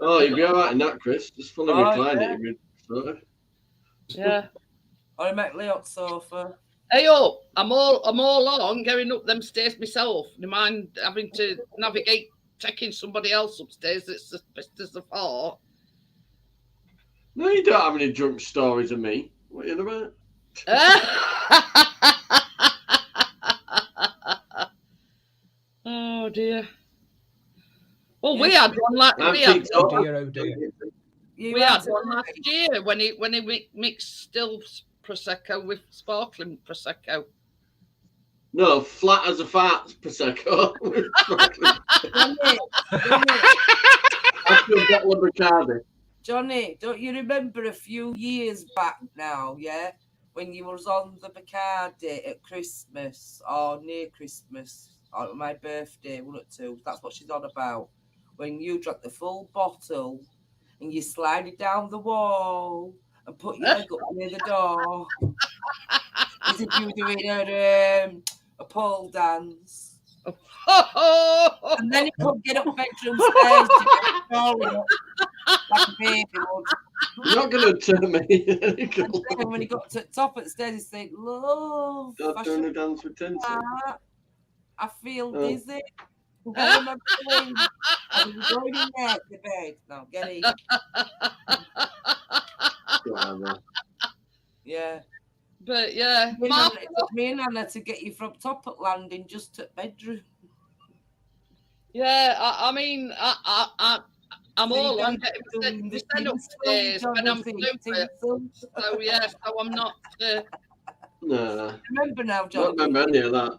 Oh, you'd be all right in that, Chris. Just fully recline it. You'd be sorted. Yeah. Or a McLeod sofa. Hey, I'm all on going up them stairs myself. Do you mind having to navigate taking somebody else upstairs that's as pissed as a fart? No, you don't have any drunk stories of me. What are you about? Oh dear. Well, we had one last year when he mixed still prosecco with sparkling prosecco. No, flat as a fart prosecco. After a bottle of Bacardi. Johnny, don't you remember a few years back now, yeah? When you was on the Bacardi at Christmas or near Christmas or my birthday, one or two. That's what she's on about. When you drank the full bottle and you slide it down the wall and put your leg up near the door. As if you were doing a pole dance. And then he couldn't get up bedroom stairs to get falling up like a baby would. You're not going to turn me. And then when he got to the top of the stairs, he said, "Love, Don't turn the dance with tinsel. I feel dizzy." I remember going in there to bed. No, get it. Yeah. But yeah, it took me and Anna to get you from top at landing just to bedroom. Yeah, I mean, I'm all on getting sent upstairs when I'm super. So yeah, so I'm not. No. Remember now, I John. don't remember any of that.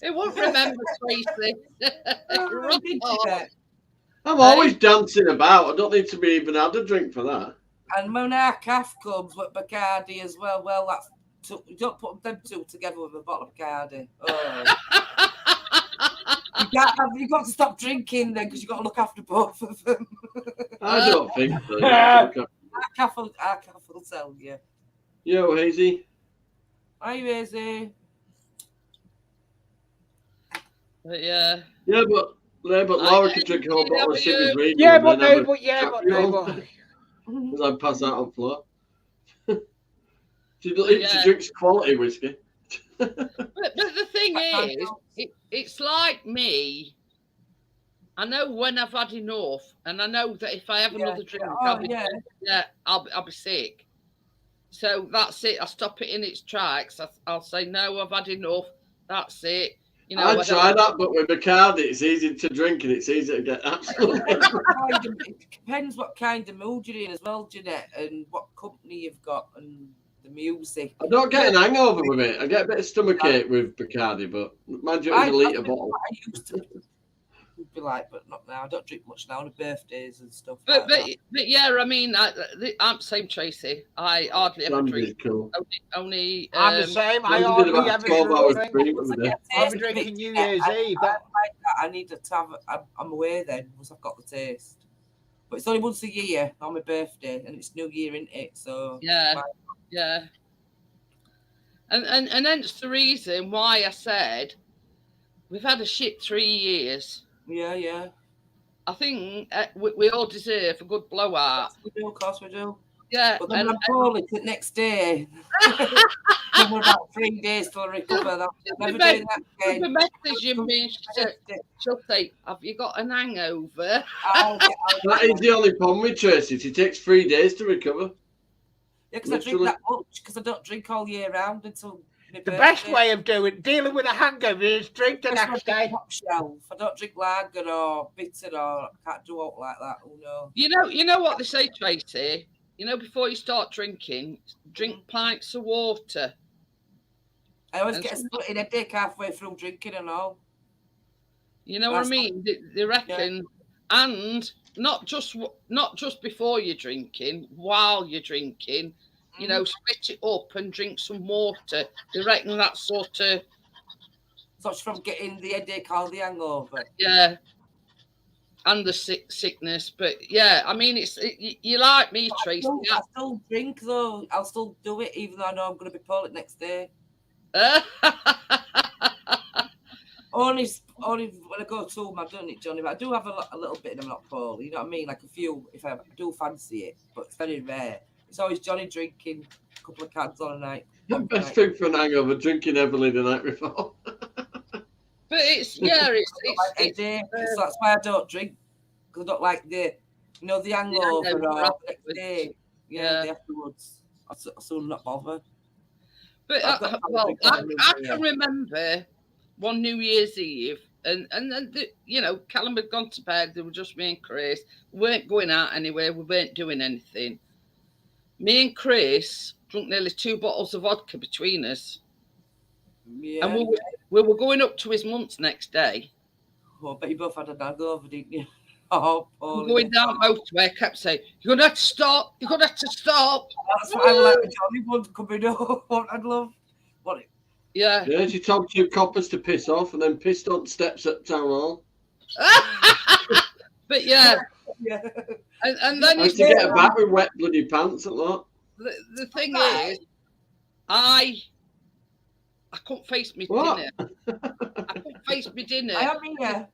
It won't remember Tracy. I'm always dancing about. I don't need to be even had a drink for that. And when our calf comes with Bacardi as well, that's you don't put them two together with a bottle of Bacardi. Oh. You've got to stop drinking then because you've got to look after both of them. I don't think so. Our calf will tell you. Yo, Hazy. Hi, Hazy. Yeah. Yeah, but Laura could drink a whole bottle of Shippy's Radio. Yeah, but no. Because I'd pass out on the floor. She drinks quality whiskey. But the thing is, it's like me. I know when I've had enough, and I know that if I have another drink, I'll be sick. So that's it. I stop it in its tracks. I'll say no, I've had enough. That's it. You know, I tried that, but with Bacardi, it's easy to drink and it's easy to get absolutely. It depends what kind of mood you're in as well, Jeanette, and what company you've got and the music. I don't get an hangover with it. I get a bit of stomach ache with Bacardi, but mind you, it's a litre bottle. I used to be like, but not now. I don't drink much now on birthdays and stuff. But yeah, I mean, I'm same Tracy. I hardly ever drink. Cool. Only I'm the same. I hardly ever drink. I'll be drinking New Year's Eve. I need to have. I'm aware then once I've got the taste. But it's only once a year on my birthday, and it's New Year, isn't it? So yeah. And hence the reason why I said we've had a shit 3 years. Yeah. I think we all deserve a good blowout. We do, of course we do. Yeah. But then I'm poorly the next day. We're about 3 days till I recover. Never doing that again. The message you mean, she'll say, have you got an hangover? That is the only problem with Tracy. It takes 3 days to recover. Yeah, because I drink that much, because I don't drink all year round until the best way of dealing with a hangover is drink the next day. Top shelf. I don't drink lager or bitter or I can't do out like that. Oh no. You know what they say, Tracy? You know, before you start drinking, drink pints of water. I always get a splitting headache halfway through drinking and all. You know what I mean? They reckon, and not just before you're drinking, while you're drinking. You know, split it up and drink some water. They reckon that sort of... Such from getting the headache or the hangover. Yeah. And the sickness. But, yeah, I mean, you like me, Tracy. I still drink, though. I'll still do it, even though I know I'm going to be poorly next day. only when I go to my done it, Johnny. But I do have a little bit and I'm not poorly. You know what I mean? Like a few, if I do fancy it. But it's very rare. It's always Johnny drinking a couple of cans on a night. Best thing for an hangover, drinking heavily the night before. But it's that's why I don't drink, because I don't like the hangover or the next day. Yeah, the afterwards. I still not bother. But I can remember one New Year's Eve, and then Callum had gone to bed. There were just me and Chris. We weren't going out anywhere. We weren't doing anything. Me and Chris drunk nearly 2 bottles of vodka between us. Yeah. And we were going up to his mum's next day. Oh, I bet you both had a hangover, didn't you? Oh, going down motorway, I kept saying, you're going to have to stop. You're going to have to stop. That's what I'm like with Johnny. One coming up. What I'd love. Yeah. Yeah, she told 2 coppers to piss off and then pissed on steps at Town Hall. But yeah. And then I used to get a back with wet bloody pants and that. The thing is, I couldn't face me dinner. I couldn't face me dinner. I mean, yeah.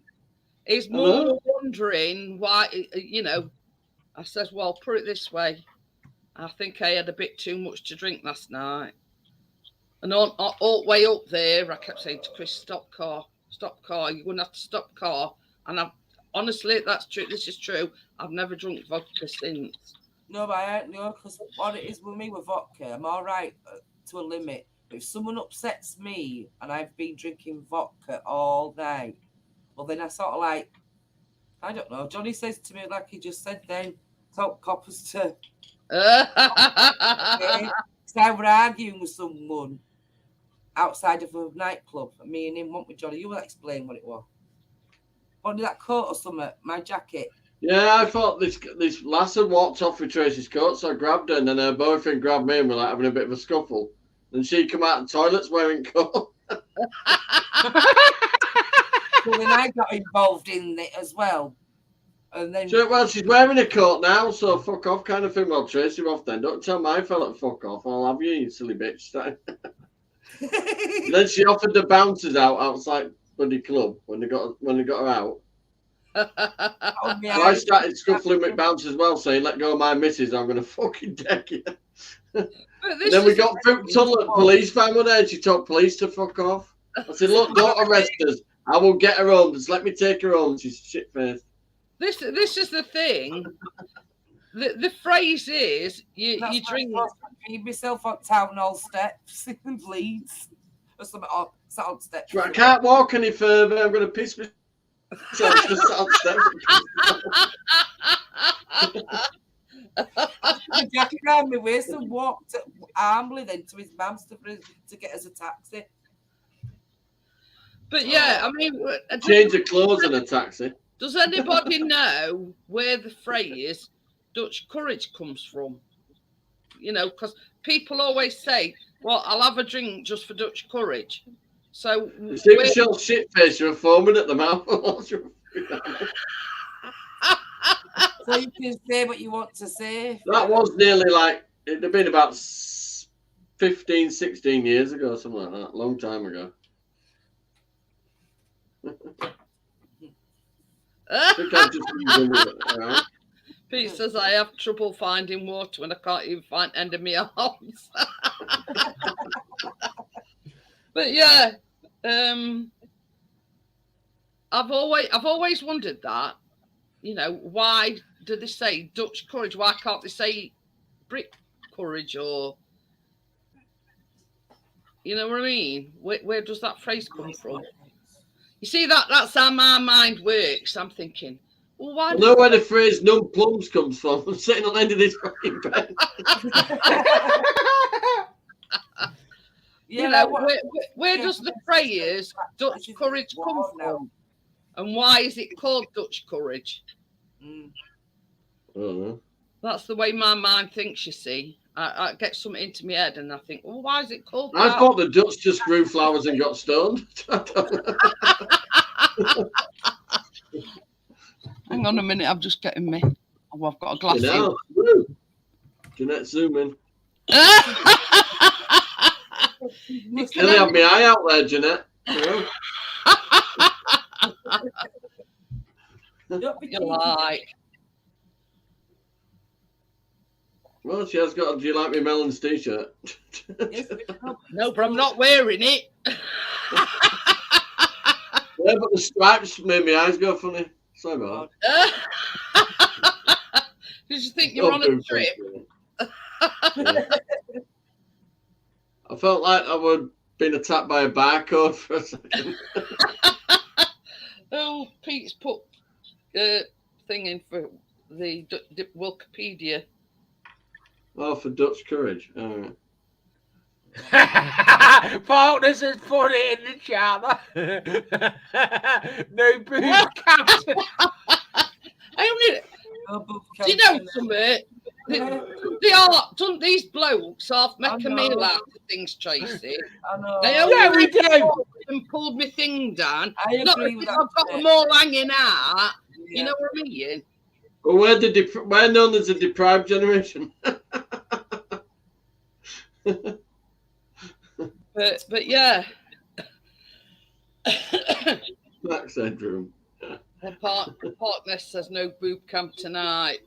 It's more wondering why, I says, well, put it this way. I think I had a bit too much to drink last night. And all the way up there, I kept saying to Chris, stop car. You're going to have to stop car. And honestly, that's true. This is true. I've never drunk vodka since. No, but I don't know, because what it is with me with vodka, I'm all right to a limit. But if someone upsets me and I've been drinking vodka all night, well, then I sort of like, I don't know. Johnny says to me, like he just said then, talk coppers to. So I were arguing with someone outside of a nightclub, and me and him went with Johnny. You will explain what it was. Wanted that coat or something, my jacket. Yeah, I thought this lass had walked off with Tracy's coat, so I grabbed her, and then her boyfriend grabbed me, and we're like having a bit of a scuffle. And she come out of the toilets wearing coat. So then I got involved in it as well. And then she's wearing a coat now, so fuck off kind of thing. Well, Tracy off then. Don't tell my fella to fuck off. I'll have you silly bitch. Then she offered the bouncers outside bloody club when they got her out. So I started scuffling with bouncers as well, saying, let go of my missus, I'm going to fucking deck you. Then we got through tunnel at police van one day and she told police to fuck off. I said, look, don't arrest us. I will get her home. Just let me take her home. She's shit-faced. This is the thing. The phrase is, you drink... Feed myself on Town Hall steps in Leeds. or something on, sat on steps. I can't walk any further. I'm going to piss myself. Just sat on steps. The jacket around my waist and walked armly then to his mum's to get us a taxi. But yeah, I mean, Change of clothes in a taxi. Does anybody know where the phrase Dutch courage comes from? You know, because people always say, well, I'll have a drink just for Dutch courage. So, You see Michelle's shit face, you're foaming at the mouth. So you can say what you want to say. That was nearly like, it'd have been about 15, 16 years ago, something like that, a long time ago. I think I'm just using it, right? Pete says I have trouble finding water when I can't even find end of my arms. But yeah, I've always wondered that. You know, why do they say Dutch courage? Why can't they say Brit courage or, you know what I mean? Where does that phrase come from? You see, that's how my mind works. I'm thinking, well, why? I know where the phrase "numb plums" comes from. I'm sitting on the end of this fucking bed. You know, where does the phrase Dutch courage come from? And why is it called Dutch courage? I don't know. That's the way my mind thinks, you see. I get something into my head and I think, well, why is it called I that? thought the Dutch just grew flowers and got stoned. Hang on a minute, I'm just getting me. Oh, I've got a glass in. Woo. Jeanette, zoom in. Nearly have my eye out there, Jeanette. You like. Well, she has got. Do you like me Melon's t-shirt? No, but I'm not wearing it. Yeah, but the stripes made my eyes go funny. Sorry about that. Did you think you were on a trip? Yeah. I felt like I would been attacked by a barcode for a second. Oh, Pete's put thing in for the Wikipedia. Oh, for Dutch courage. Oh. Faulkners has put it in the chat. No boot captain. Do you know something? They are, don't these blokes half make a meal out of things, Tracy? I know. They Yeah, we do. And pulled my thing down. I agree with that. I've got them all hanging out. You know what I mean? Well, we're known as a deprived generation. But yeah. Max Headroom. The Parkness says no boob camp tonight.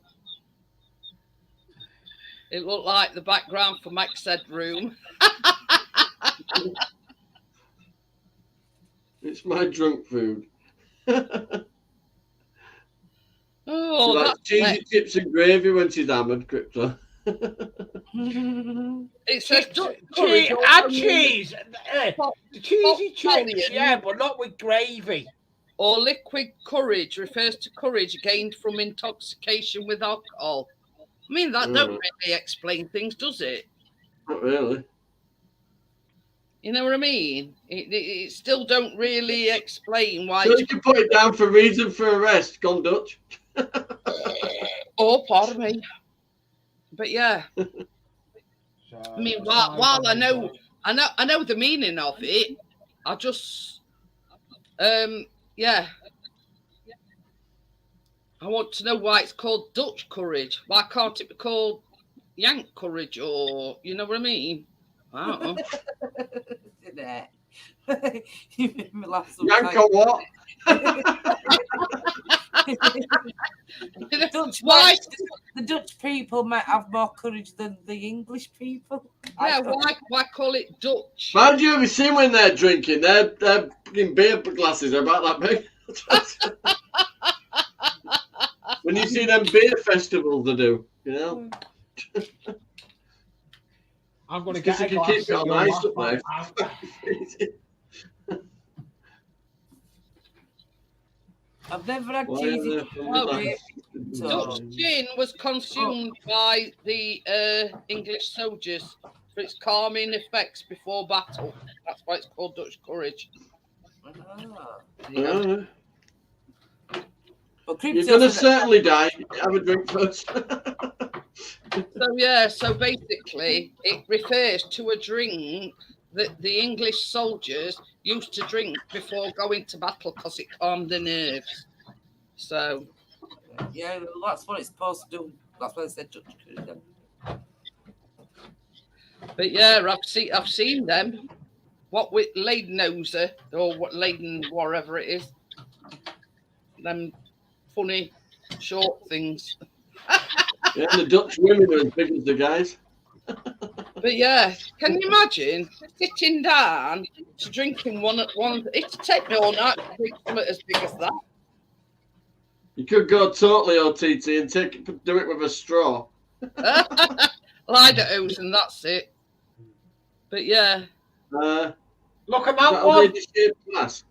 It looked like the background for Max Headroom. It's my drunk food. Oh, like cheesy chips and gravy when she's hammered, Crypto. It says cheese. Cheesy chips, yeah, but not with gravy. Or liquid courage refers to courage gained from intoxication with alcohol. I mean, that don't really explain things, does it? Not really. You know what I mean? It still don't really explain why. So you can put it down for reason for arrest, gone Dutch. Oh, pardon me. But yeah, I mean, while I know the meaning of it, I just, yeah, I want to know why it's called Dutch courage. Why can't it be called Yank courage, or you know what I mean? I don't know. You made me laugh Yank or what? The Dutch people might have more courage than the English people. Yeah, why call it Dutch? How do you ever see when they're drinking? Their fucking beer glasses are about that big. When you see them beer festivals they do, you know. I'm going to Because get you a can glass keep it of on your ice up laugh, there. man. I've never had Why cheesy on Oh, earth Dutch gin was consumed by the English soldiers for its calming effects before battle. That's why it's called Dutch courage. Yeah. But You're going to certainly die. Have a drink first. So basically, it refers to a drink that the English soldiers used to drink before going to battle because it calmed the nerves. So yeah, that's what it's supposed to do. That's why I said Dutch courage. but yeah, I've seen them. What with Leidenoser or what Leiden, whatever it is. Them funny short things. Yeah, the Dutch women are as big as the guys. But yeah, can you imagine sitting down to drinking one? It'd take me all night to drink something as big as that. You could go totally OTT and do it with a straw. Lido-O's and that's it. But yeah. Look at Is that that a one. lady-shaped glass?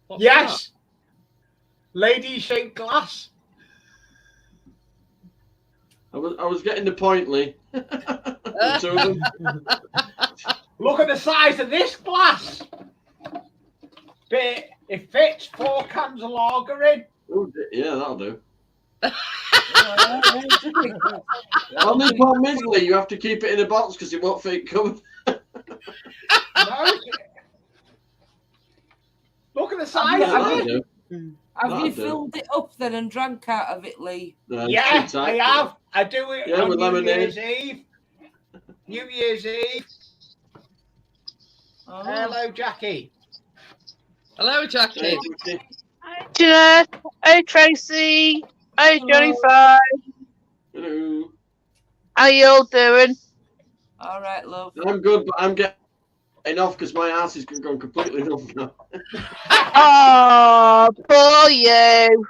What's Yes. Lady-shaped glass. I was getting the point, Lee. The two of them. Look at the size of this glass. It fits 4 cans of lager in. Oh, yeah, that'll do. Only problem is, Lee, you have to keep it in a box because it won't fit covered. No. Look at the size of it. Have you filled it up then and drank out of it, Lee? Yeah, I have. I do it on with New lemonade. Year's Eve. New Year's Eve. Oh. Hello, Jackie. Hello, Jackie. Hi, Jeanette. Hey, Tracy. Hey, Johnny Five. Hello. How you all doing? All right, love. I'm good, but I'm getting off because my ass is gone completely numb now. Oh, poor you.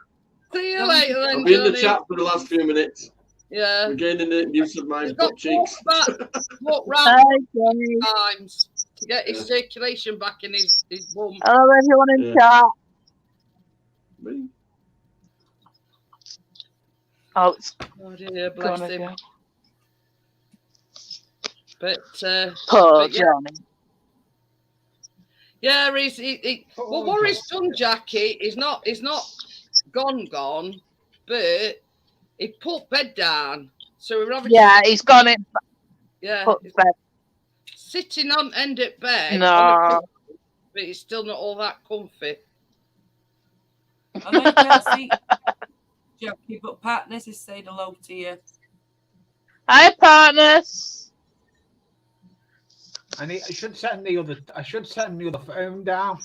See you later then, I'll be in the Johnny. chat for the last few minutes. Yeah. Regaining the use of my He's butt got cheeks. walk round Hi, Johnny. times to get his circulation back in his bum. Hello, everyone in Yeah. chat. Me? Oh, it's Oh dear, bless gone him. again. But Poor but yeah. Johnny. Yeah, well, what he's done, Jackie, is not gone, but he put bed down. So we're having He's gone in. Put bed. sitting on end at bed. No. But it's still not all that comfy. I know you can't see Jackie, but Partners is saying hello to you. Hi, partners. I should send the other phone down.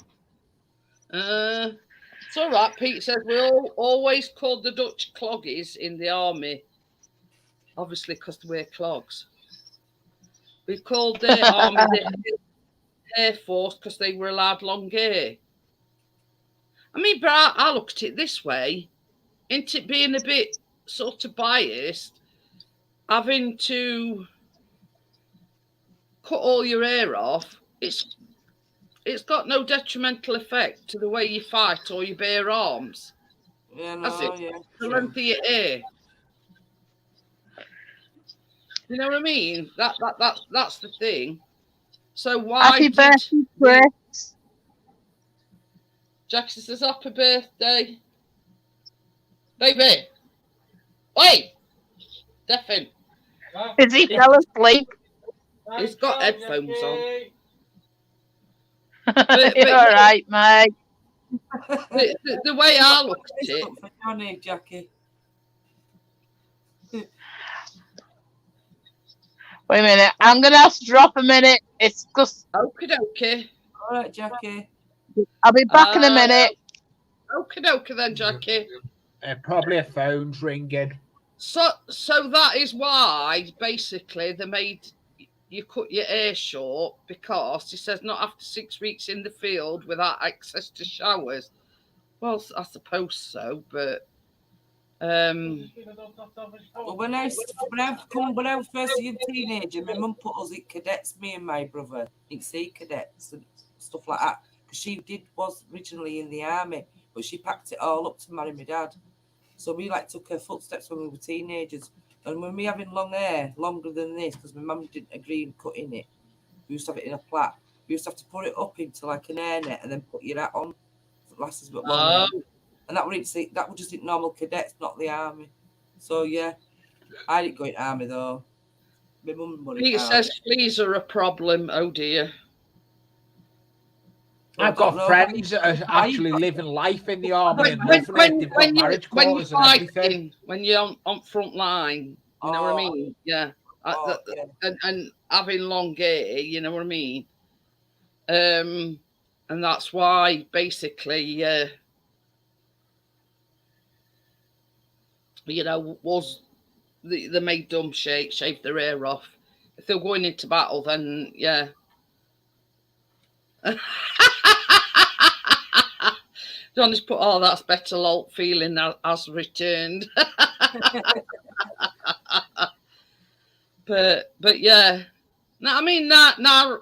It's all right. Pete says we're always called the Dutch cloggies in the army, obviously because they wear clogs. We called the army the Air Force because they were allowed long hair. I mean, but I look at it this way, isn't it being a bit sort of biased, having to cut all your hair off? It's got no detrimental effect to the way you fight or your bare arms. Yeah, no, Has it? yeah. The length of your hair. You know what I mean? That's the thing. So why Happy birthday, Chris. Jackson says happy birthday. Baby. Oi! Deafin. Is he fell asleep? He's got headphones on. You're all right, mate. The way I look at it. For Johnny, Jackie. Wait a minute. I'm going to have to drop a minute. It's just. Okie dokie. All right, Jackie. I'll be back in a minute. Okie dokie then, Jackie. Probably a phone's ringing. So that is why basically they made you cut your hair short, because he says not after 6 weeks in the field without access to showers. Well, I suppose so, but Well, when I was first a young teenager, my mum put us in cadets, me and my brother, in sea cadets and stuff like that. Because she was originally in the army, but she packed it all up to marry my dad. So we like took her footsteps when we were teenagers. And when we having long hair, longer than this, because my mum didn't agree in cutting it, we used to have it in a plait. We used to have to put it up into like an hairnet and then put your hat on. So it lasts a bit long hair. And that was just in normal cadets, not the army. So yeah, I didn't go in army though. My mum went in He army. says fleas are a problem. Oh dear. I've got friends that are actually living life in the army and loving it. They've got marriage quarters and everything. When you're on front line, you know what I mean? Yeah. And having long hair, you know what I mean? And that's why basically, you know, was they made them shave their hair off. If they're going into battle, then yeah. Johnny's put, oh, that's better Lolt feeling has returned. but yeah. No, I mean now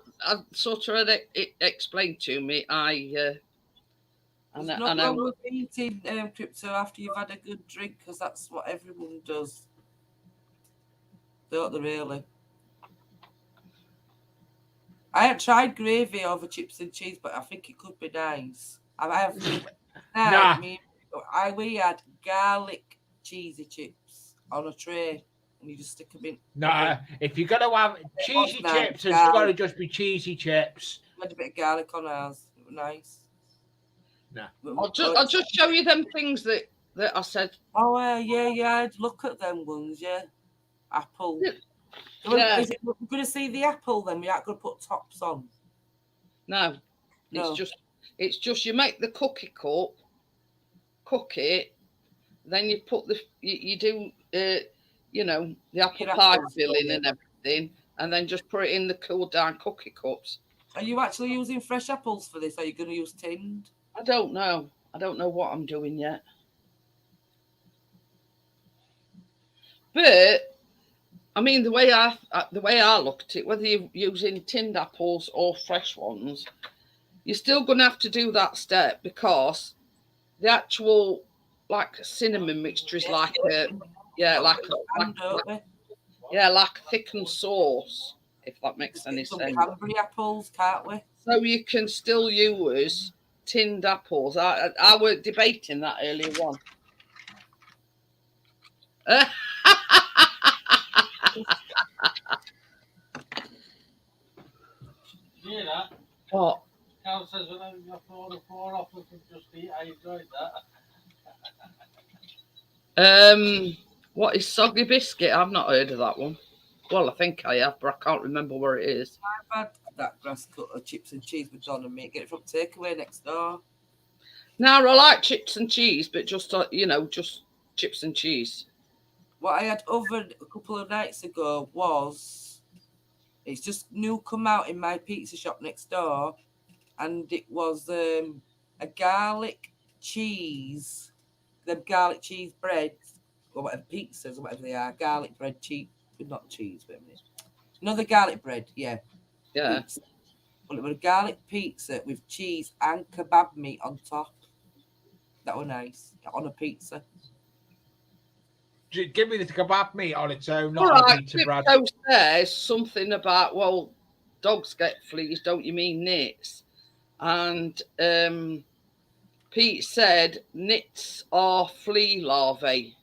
sort of it explained to me. There's not wrong with eating crypto after you've had a good drink, because that's what everyone does. Don't they really? I have tried gravy over chips and cheese, but I think it could be nice. We had garlic cheesy chips on a tray, and you just stick them in. No, if you're gonna have cheesy chips, it's got to just be cheesy chips. We had a bit of garlic on ours. It was nice. No, I'll just show you them things that I said. Oh yeah. I'd look at them ones. Yeah, apple. Yeah. We're going to see the apple then? We aren't going to put tops on. No. It's just you make the cookie cup, cook it, then you put you do you know, the apple pie filling and everything, and then just put it in the cooled down cookie cups. Are you actually using fresh apples for this? Or are you going to use tinned? I don't know. I don't know what I'm doing yet. But I mean, the way I look at it, whether you're using tinned apples or fresh ones, you're still going to have to do that step, because the actual like cinnamon mixture is like a thickened sauce, if that makes any sense. Cranberry apples, can't we? So you can still use tinned apples. I was debating that earlier on. You hear that? What? Cal says when you're 4 off, we can just eat. I enjoyed that. What is soggy biscuit? I've not heard of that one. Well, I think I have, but I can't remember where it is. I've had that grass cut of chips and cheese with Don and me. Get it from takeaway next door. Now I like chips and cheese, but just just chips and cheese. What I had over a couple of nights ago was, it's just new come out in my pizza shop next door, and it was a garlic cheese, them garlic cheese breads, or whatever, pizzas or whatever they are, garlic bread, cheese, not cheese, wait a minute. Another garlic bread, yeah. Yeah. Well, it was a garlic pizza with cheese and kebab meat on top. That was nice, on a pizza. Give me the kebab meat on its own, All not right, on pizza bread. Says something about, well, dogs get fleas, don't you mean nits? And Pete said nits are flea larvae.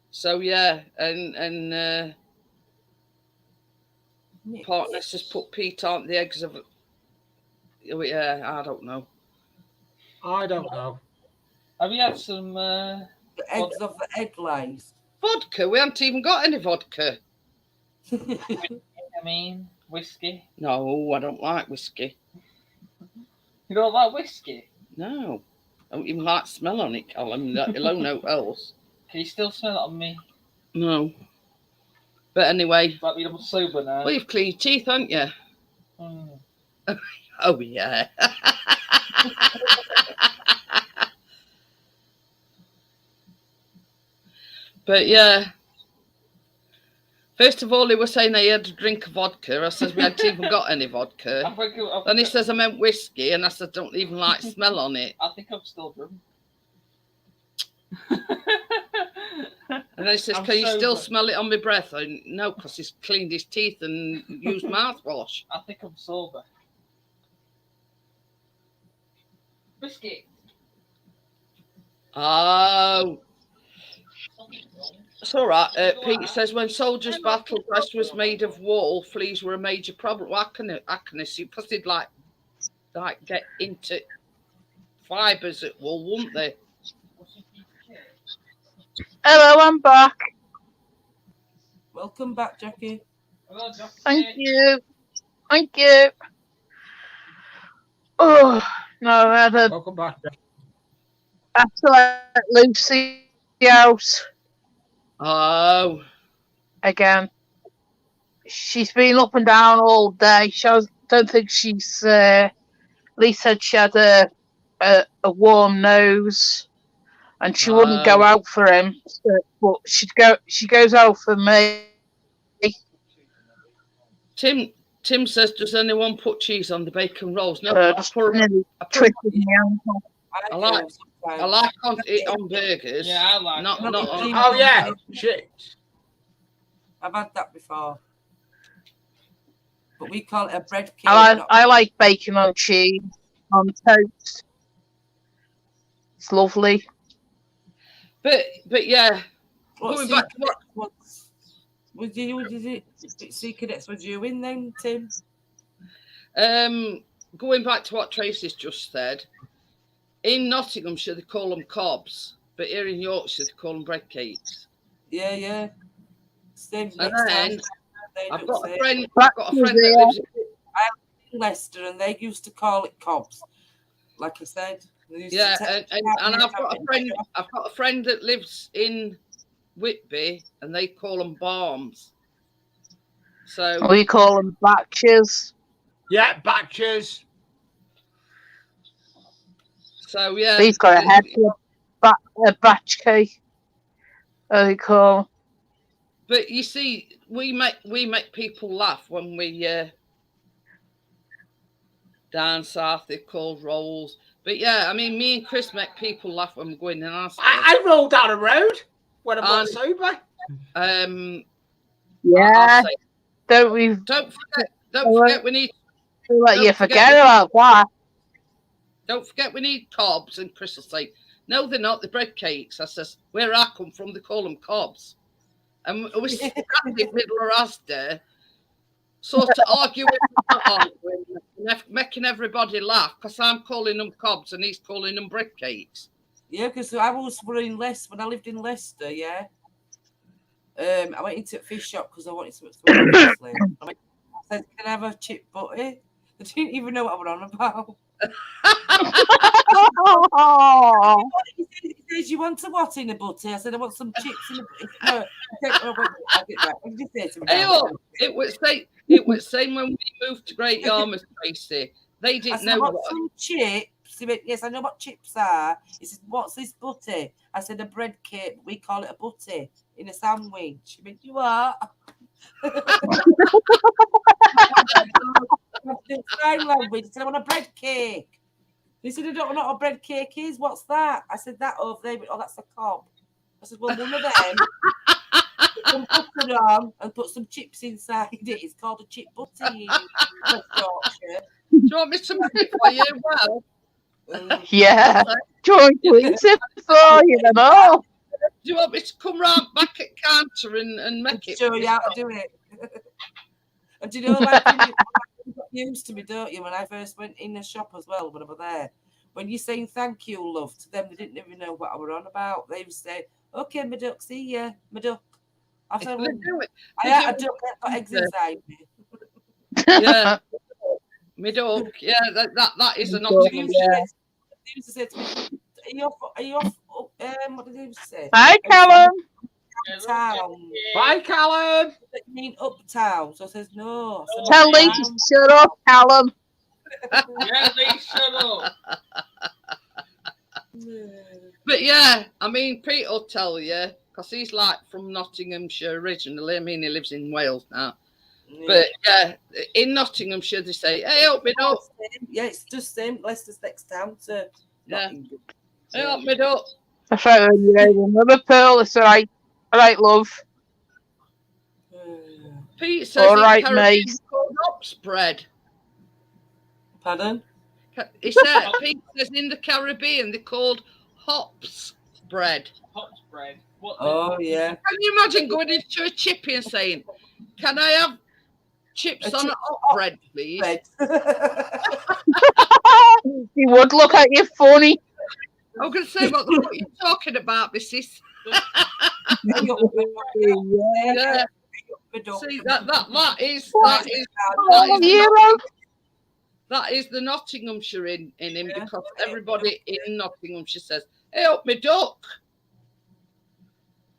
So yeah, and partner says put Pete aren't the eggs of. Oh, yeah, I don't know. I don't know. Have you had some the eggs of the egg lays? Vodka? We haven't even got any vodka. I mean, whiskey. No, I don't like whiskey. You don't like whiskey? No, I don't even like smell on it, Callum. Let alone no else. Can you still smell it on me? No. But anyway. Like you're sober now. Well, you've cleaned your teeth, haven't you? Mm. Oh, yeah. But yeah. First of all, he was saying he had a drink of vodka. I says we hadn't even got any vodka. Then he says I meant whiskey, and I said don't even like smell on it. I think I'm still drunk. And then he says, I'm can you still sober. smell it on my breath? No, because he's cleaned his teeth and used mouthwash. I think I'm sober. Biscuit. Oh. It's all right. Pete says, when soldiers' battle dress was made of wool, fleas were a major problem. Well, I can assume, because they'd like get into fibres at wool, wouldn't they? Hello, I'm back. Welcome back, Jackie. Hello, Jackie. Thank you. Thank you. Oh, no, I had a Welcome back. have to let Lucy out Oh. again. She's been up and down all day. Don't think she's. Lee said she had a warm nose, and she wouldn't go out for him. But she goes out for me. Tim says, does anyone put cheese on the bacon rolls? No, Just nearly twisted my ankle. I like it on burgers. Yeah, I like not it. on. Oh yeah, shit. I've had that before. But we call it a bread cake. I like bacon on cheese on toast. It's lovely. But yeah. What Going back to what was Secret was you in then, Tim? Going back to what Tracy's just said, in Nottinghamshire they call them cobs, but here in Yorkshire they call them bread cakes. Yeah. Same. And then I've got a friend That lives in Leicester, and they used to call it cobs. Like I said. Yeah, and I've got a friend that lives in Whitby, and they call them barms. So we call them batches. Yeah, batches. So yeah, He's got a head for a batch cake. They call. But you see, we make people laugh when we down south they're called rolls. But yeah, I mean, me and Chris make people laugh when we're going in our stuff. I roll down a road when I'm not sober. Yeah. Don't forget we need. You forget about that. Don't forget we need cobs, and Chris will say, no, they're not. They're bread cakes. I says, where I come from, they call them cobs. And we're standing in the middle of Asda, sort of arguing, making everybody laugh, because I'm calling them cobs and he's calling them bread cakes. Yeah, because I was in Leicester, when I lived in Leicester, yeah. I went into a fish shop because I wanted something to eat. I said, can I have a chip butty? They didn't even know what I was on about. He says, you want a what in a butty? I said, I want some chips in a butty. What did you say to me? It was same when we moved to Great Yarmouth, Tracy. They didn't know what some chips. He went, yes, I know what chips are. He said, what's this butty? I said, a bread cake. We call it a butty in a sandwich. He went, you are. Sign language. He said, I want a bread cake. He said, I don't know what a bread cake is. What's that? I said, that over there. Oh, that's a cob. I said, well, one of them. Put some butter on and put some chips inside it. It's called a chip butty. Do you want me to make it for you? Well, yeah. Do you want to eat it for you and all? Do you want me to come round back at counter and make it? Show you how to do it. And do you know, like, you got used to me, don't you? When I first went in the shop as well, when I was there, when you're saying thank you, love, to them, they didn't even know what I was on about. They would say, okay, my duck, see ya, my duck. I said, well, I had a duck that got eggs inside me. Yeah, my duck. Yeah, that is an option. They used to say to me, are you off? What did they used to say? Hi, Callum. Uptown. Bye, Callum. You mean uptown? So I says, no. I said, Tell Lee to shut up, Callum. Yeah, Lee, shut up. But yeah, I mean, Pete will tell you, because he's like from Nottinghamshire originally. I mean, he lives in Wales now. Yeah. But yeah, in Nottinghamshire, they say, hey, help me up. Yeah, it's just same. Leicester's next town to Yeah. Nottingham. Hey, help me up. I thought you were Liverpool. It's all right. All right, love. Pete says All in right, Caribbean mate. called hops bread. Pardon? He said, Pete says in the Caribbean, they're called hops bread. Hops bread. What? Oh yeah. Can you imagine going into a chippy and saying, can I have chips on a hot bread, please? He would look at you funny. I was going to say, what are you talking about, missus? Yeah. See, that is the Nottinghamshire in him, because everybody in Nottinghamshire says, hey, up me duck.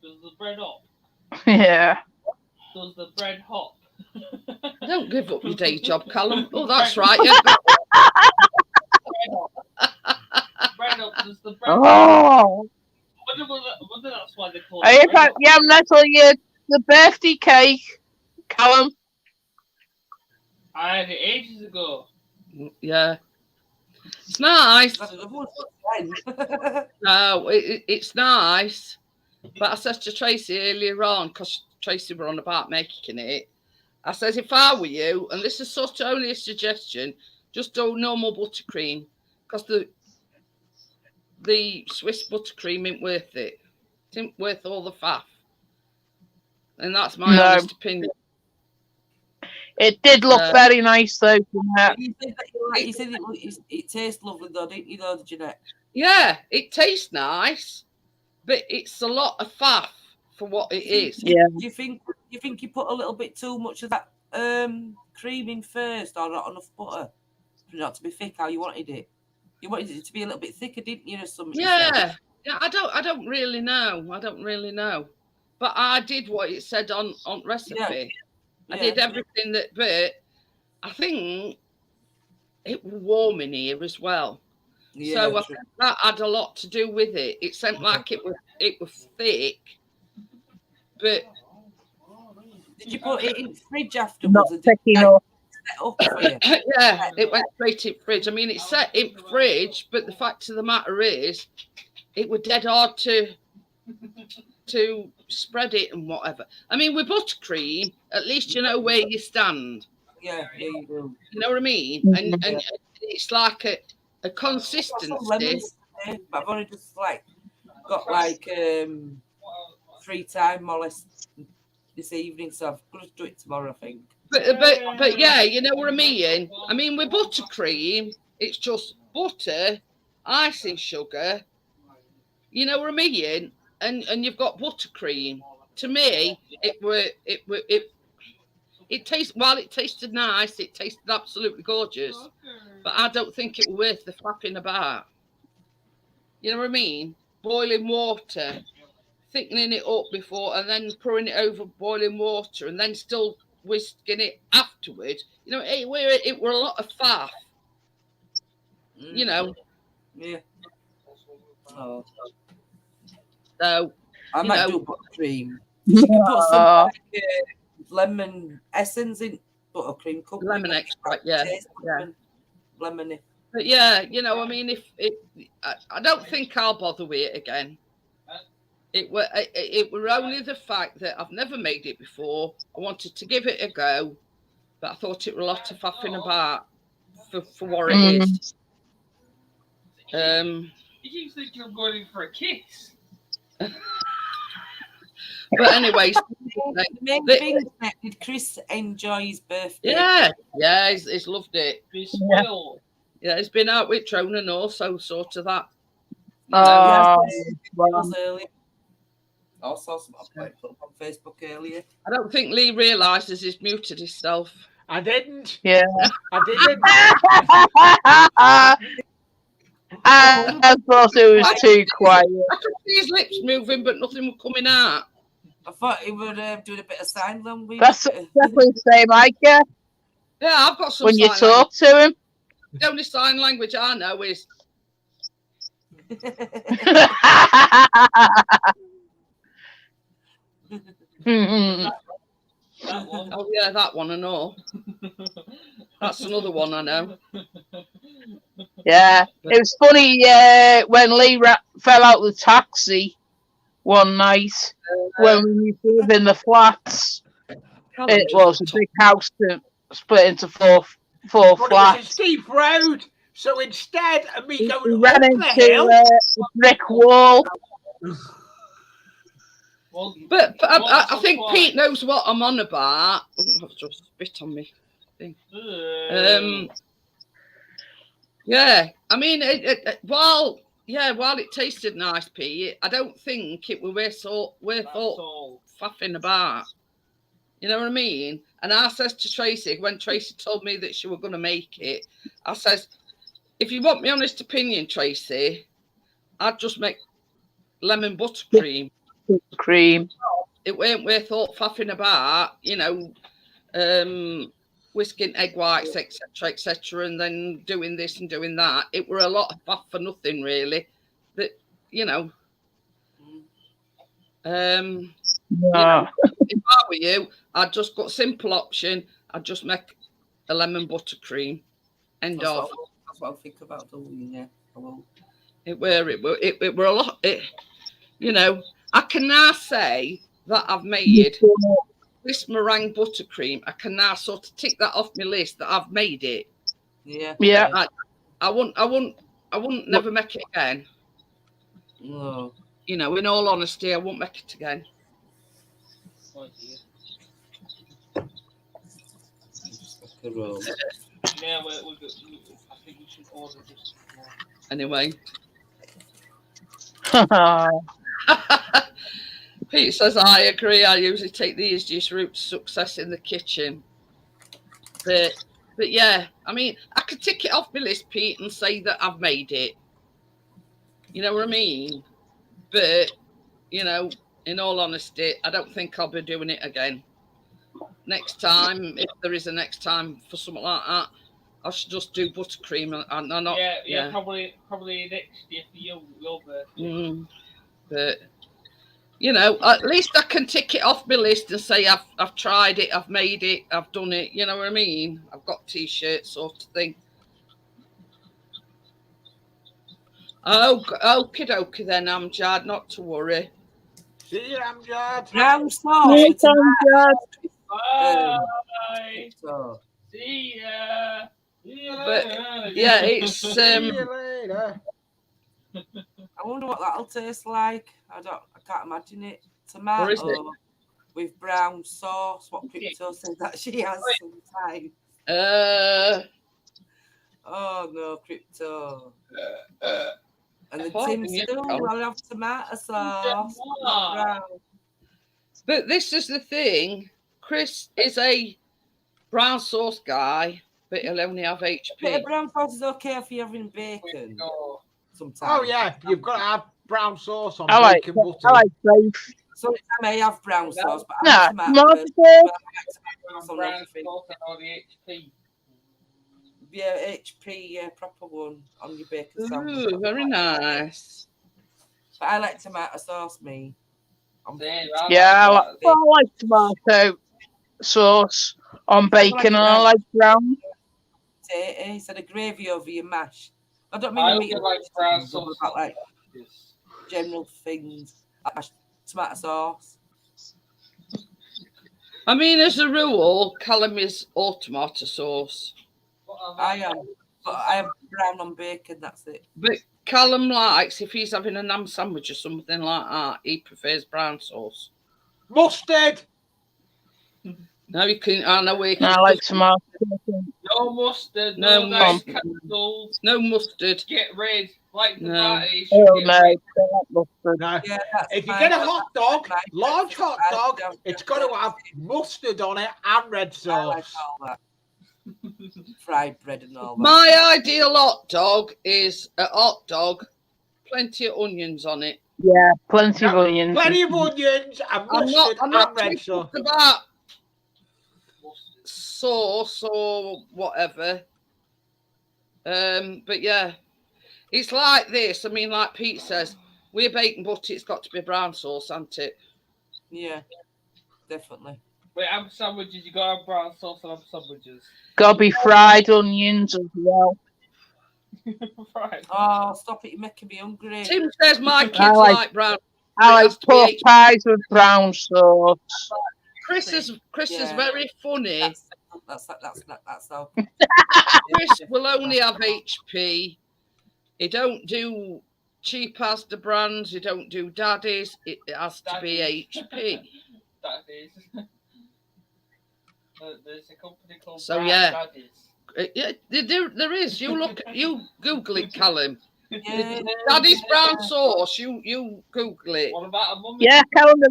Does the bread hop? Yeah. Does the bread hop? Don't give up your day job, Callum. Oh, that's right. Yeah. Bread hop. Does the bread Oh. I wonder that's why they call Hey, it bread hop. yeah, I'm not telling you the birthday cake, Callum. I had it ages ago. Yeah. It's nice. No, it's nice. But I said to Tracy earlier on, because Tracy were on about making it, I said, if I were you, and this is sort of only a suggestion, just do normal buttercream, because the Swiss buttercream ain't worth it. It ain't worth all the faff. And that's my honest opinion. It did look very nice, though. You said it tastes lovely, though, didn't you, though, Jeanette? Yeah, it tastes nice, but it's a lot of faff for what it is. Yeah. Do you think you put a little bit too much of that cream in first, or not enough butter for it not to be thick how you wanted it? You wanted it to be a little bit thicker, didn't you? Yeah. I don't really know. But I did what it said on recipe. Yeah. I did everything that, but I think it was warm in here as well. Yeah, so I think that had a lot to do with it. It seemed like it was thick, but did you put it in the fridge afterwards? Not thick enough. Yeah, it went straight in fridge. I mean, it's set in fridge, but the fact of the matter is, it was dead hard to spread it and whatever. I mean, with buttercream, at least you know where you stand. Yeah, you do. You know what I mean? And it's like a consistency. I've only just got 3 times more or less this evening, so I'm going to do it tomorrow, I think. But yeah, you know what I mean? I mean, with buttercream, it's just butter, icing sugar. You know what I mean? And you've got buttercream. To me, it tastes, while it tasted nice, it tasted absolutely gorgeous. But I don't think it was worth the flapping about. You know what I mean? Boiling water, thickening it up before, and then pouring it over boiling water, and then still whisking it afterwards. You know, it were a lot of faff. You know. Yeah. Oh. So I might do buttercream. You can put some lemon essence in buttercream. Lemon extract, yeah. Lemony. But yeah, you know, I mean, I don't think I'll bother with it again. It were only the fact that I've never made it before. I wanted to give it a go, but I thought it was a lot of faffing about for what it is. You keep thinking I'm going in for a kiss. But anyway, the main thing is, did Chris enjoy his birthday? Yeah, he's loved it. Yeah, he's been out with Tron and also sort of that. Earlier. I saw some put up on Facebook earlier. I don't think Lee realises he's muted himself. I didn't. Yeah. I didn't. I thought it was too quiet. I could see his lips moving, but nothing was coming out. I thought he would doing a bit of sign language. That's exactly the same I get. Yeah, I've got some. When you talk to him. The only sign language I know is. That one. Oh yeah, that one I know. That's another one I know. Yeah, it was funny when Lee fell out the taxi one night when we lived in the flats. It was a big house split into four But it was a flats. steep road, so instead of me We going ran up the into hill, a brick wall. Well, But I so think quiet. Pete knows what I'm on about. Oh, I've just spit on me thing. Yeah, I mean, while it tasted nice, Pete, I don't think it were worth faffing about. You know what I mean? And I says to Tracy, when Tracy told me that she were going to make it, I says, if you want my honest opinion, Tracy, I'd just make lemon buttercream. Cream. It weren't worth all faffing about, you know, whisking egg whites, etc., and then doing this and doing that. It were a lot of faff for nothing, really. That, you know, you know, if I were you, I'd just got simple option. I'd just make a lemon buttercream. End of. That's what I think about doing. Yeah, I will. It were a lot. You know, I can now say that I've made this meringue buttercream. I can now sort of tick that off my list that I've made it. Yeah. Yeah. I wouldn't never make it again. No. You know, in all honesty, I won't make it again. Oh dear. Yeah, I think we should order just more. Anyway. Pete says, I agree. I usually take the easiest route to success in the kitchen. But yeah, I mean, I could tick it off my list, Pete, and say that I've made it. You know what I mean? But, you know, in all honesty, I don't think I'll be doing it again. Next time, if there is a next time for something like that, I should just do buttercream and not. Yeah, probably next year for your birthday. But you know, at least I can tick it off my list and say I've tried it, I've made it, I've done it. You know what I mean? I've got T-shirts sort of thing. Oh, okie dokie then, Amjad, not to worry. See you, Amjad. Brown sauce. Amjad. Bye. See ya. But yeah, it's See you later. I wonder what that'll taste like. I can't imagine it. Tomato with brown sauce. What Crypto said that she has sometimes. Oh no, Crypto. And the tin still will have tomato sauce. But this is the thing. Chris is a brown sauce guy, but he'll only have HP. But brown sauce is okay if you're having bacon. Sometimes. Oh yeah, you've got to have brown sauce on bacon butter. I like both. So I may have brown sauce, but I have tomato HP. Yeah, HP proper one on your bacon sandwich. Ooh, very nice. But I like tomato sauce, me. Yeah, I like tomato sauce on bacon, and I like brown. He said a gravy over your mash. I don't I mean like brown sauce. About like general things. Like tomato sauce. I mean, as a rule, Callum is all tomato sauce. I am, but I have brown on bacon. That's it. But Callum likes, if he's having a ham sandwich or something like that, he prefers brown sauce. Mustard. No, you can. I know we can. I like tomato. No mustard. No nice mustard. candles. No mustard. Get rid. Like the party. Oh no, mustard. No. Yeah, if you get a hot dog, large hot dog, it's got to have mustard on it and red sauce. I like all that. Fried bread and all that. My ideal hot dog is a hot dog, plenty of onions on it. Yeah, plenty of onions. Plenty of onions and mustard and red sauce. About sauce or whatever. But yeah, it's like this. I mean, like Pete says, we're bacon butter. It's got to be brown sauce, hasn't it? Yeah. definitely. Wait, ham sandwiches. You got brown sauce and ham sandwiches. Gotta be fried onions as well. Right. Oh, stop it! You're making me hungry. Tim says my kids I like- like brown. I It like has to be pork H- pies with brown sauce. Chris is Yeah. very funny. That's how. Chris will only have HP. He don't do cheap Asda brands. He don't do Daddies. It has to be HP. That is. There's a company called So, Brown yeah. Daddies. Yeah, there is. You Google it, Callum. Yeah. Daddy's brown sauce. You Google it. What about a mummy's? Yeah, calendar.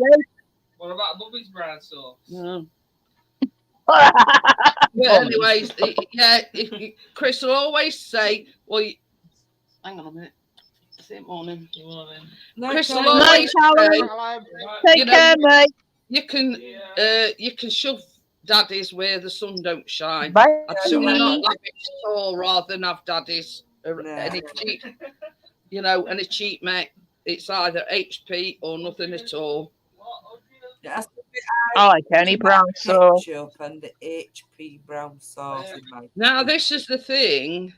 What about a mummy's brown sauce? No. But anyways, Chris will always say, "Well, hang on a minute. Same morning." No, Chris will Callum. always say, Take you know, care, mate. you can shove Daddies where the sun don't shine. Bye. I'd sooner not have it at all rather than have Daddies. Any cheap, any cheap mate. It's either HP or nothing at all. It has to be I like any brown sauce. ketchup and the HP brown sauce. in my Now, this is the thing.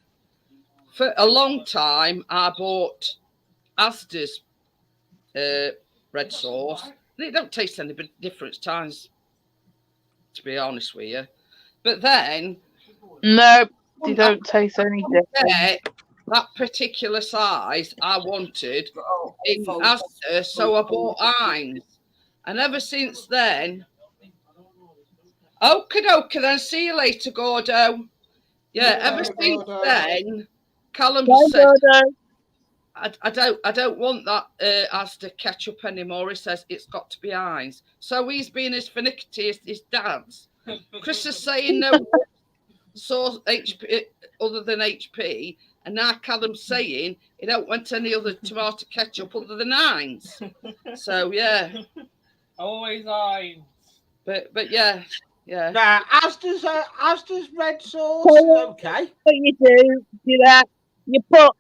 For a long time, I bought Asda's red sauce. And it don't taste any bit different at times, to be honest with you. But then... No, they don't taste any different. Yeah, that particular size I wanted in Asda, so I bought Heinz. And ever since then... Okie dokie then, see you later, Gordo. Yeah, ever since then... Callum said, I don't want that Asda ketchup anymore. He says it's got to be Heinz. So he's been as finicky as his dad's. Chris is saying no sauce HP other than HP, and now Callum's saying he don't want any other tomato ketchup other than Heinz. So yeah, Always Heinz. but yeah. Nah, Asda's red sauce is okay. What you do that? You put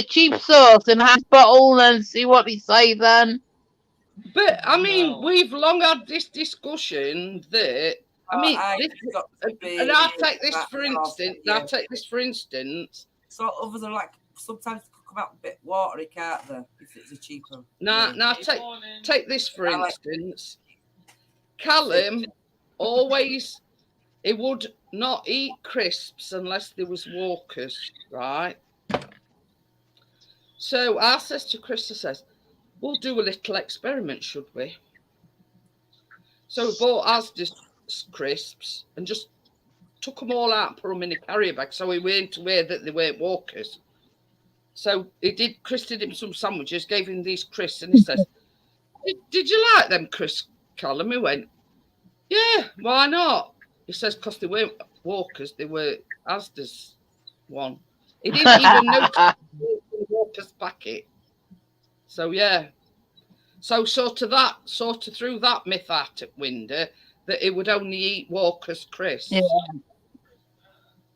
cheap sauce in a half bottle and see what they say then. But I mean, we've long had this discussion that and I take this for instance. So others are like sometimes they come out a bit watery, can't they? If it's a cheaper. Now take this for instance. Callum always he would not eat crisps unless there was Walkers, right? So I says to Chris, I says, we'll do a little experiment, should we? So we bought Asda's crisps and just took them all out and put them in a carrier bag so we weren't aware that they weren't Walkers. So Chris did him some sandwiches, gave him these crisps, and he says, did you like them, Chris? Callum? He went, yeah, why not? He says, because they weren't Walkers, they were Asda's one. He didn't even notice the Walker's packet. So, yeah. So, sort of threw that myth out at window that he would only eat Walker's crisps. Yeah.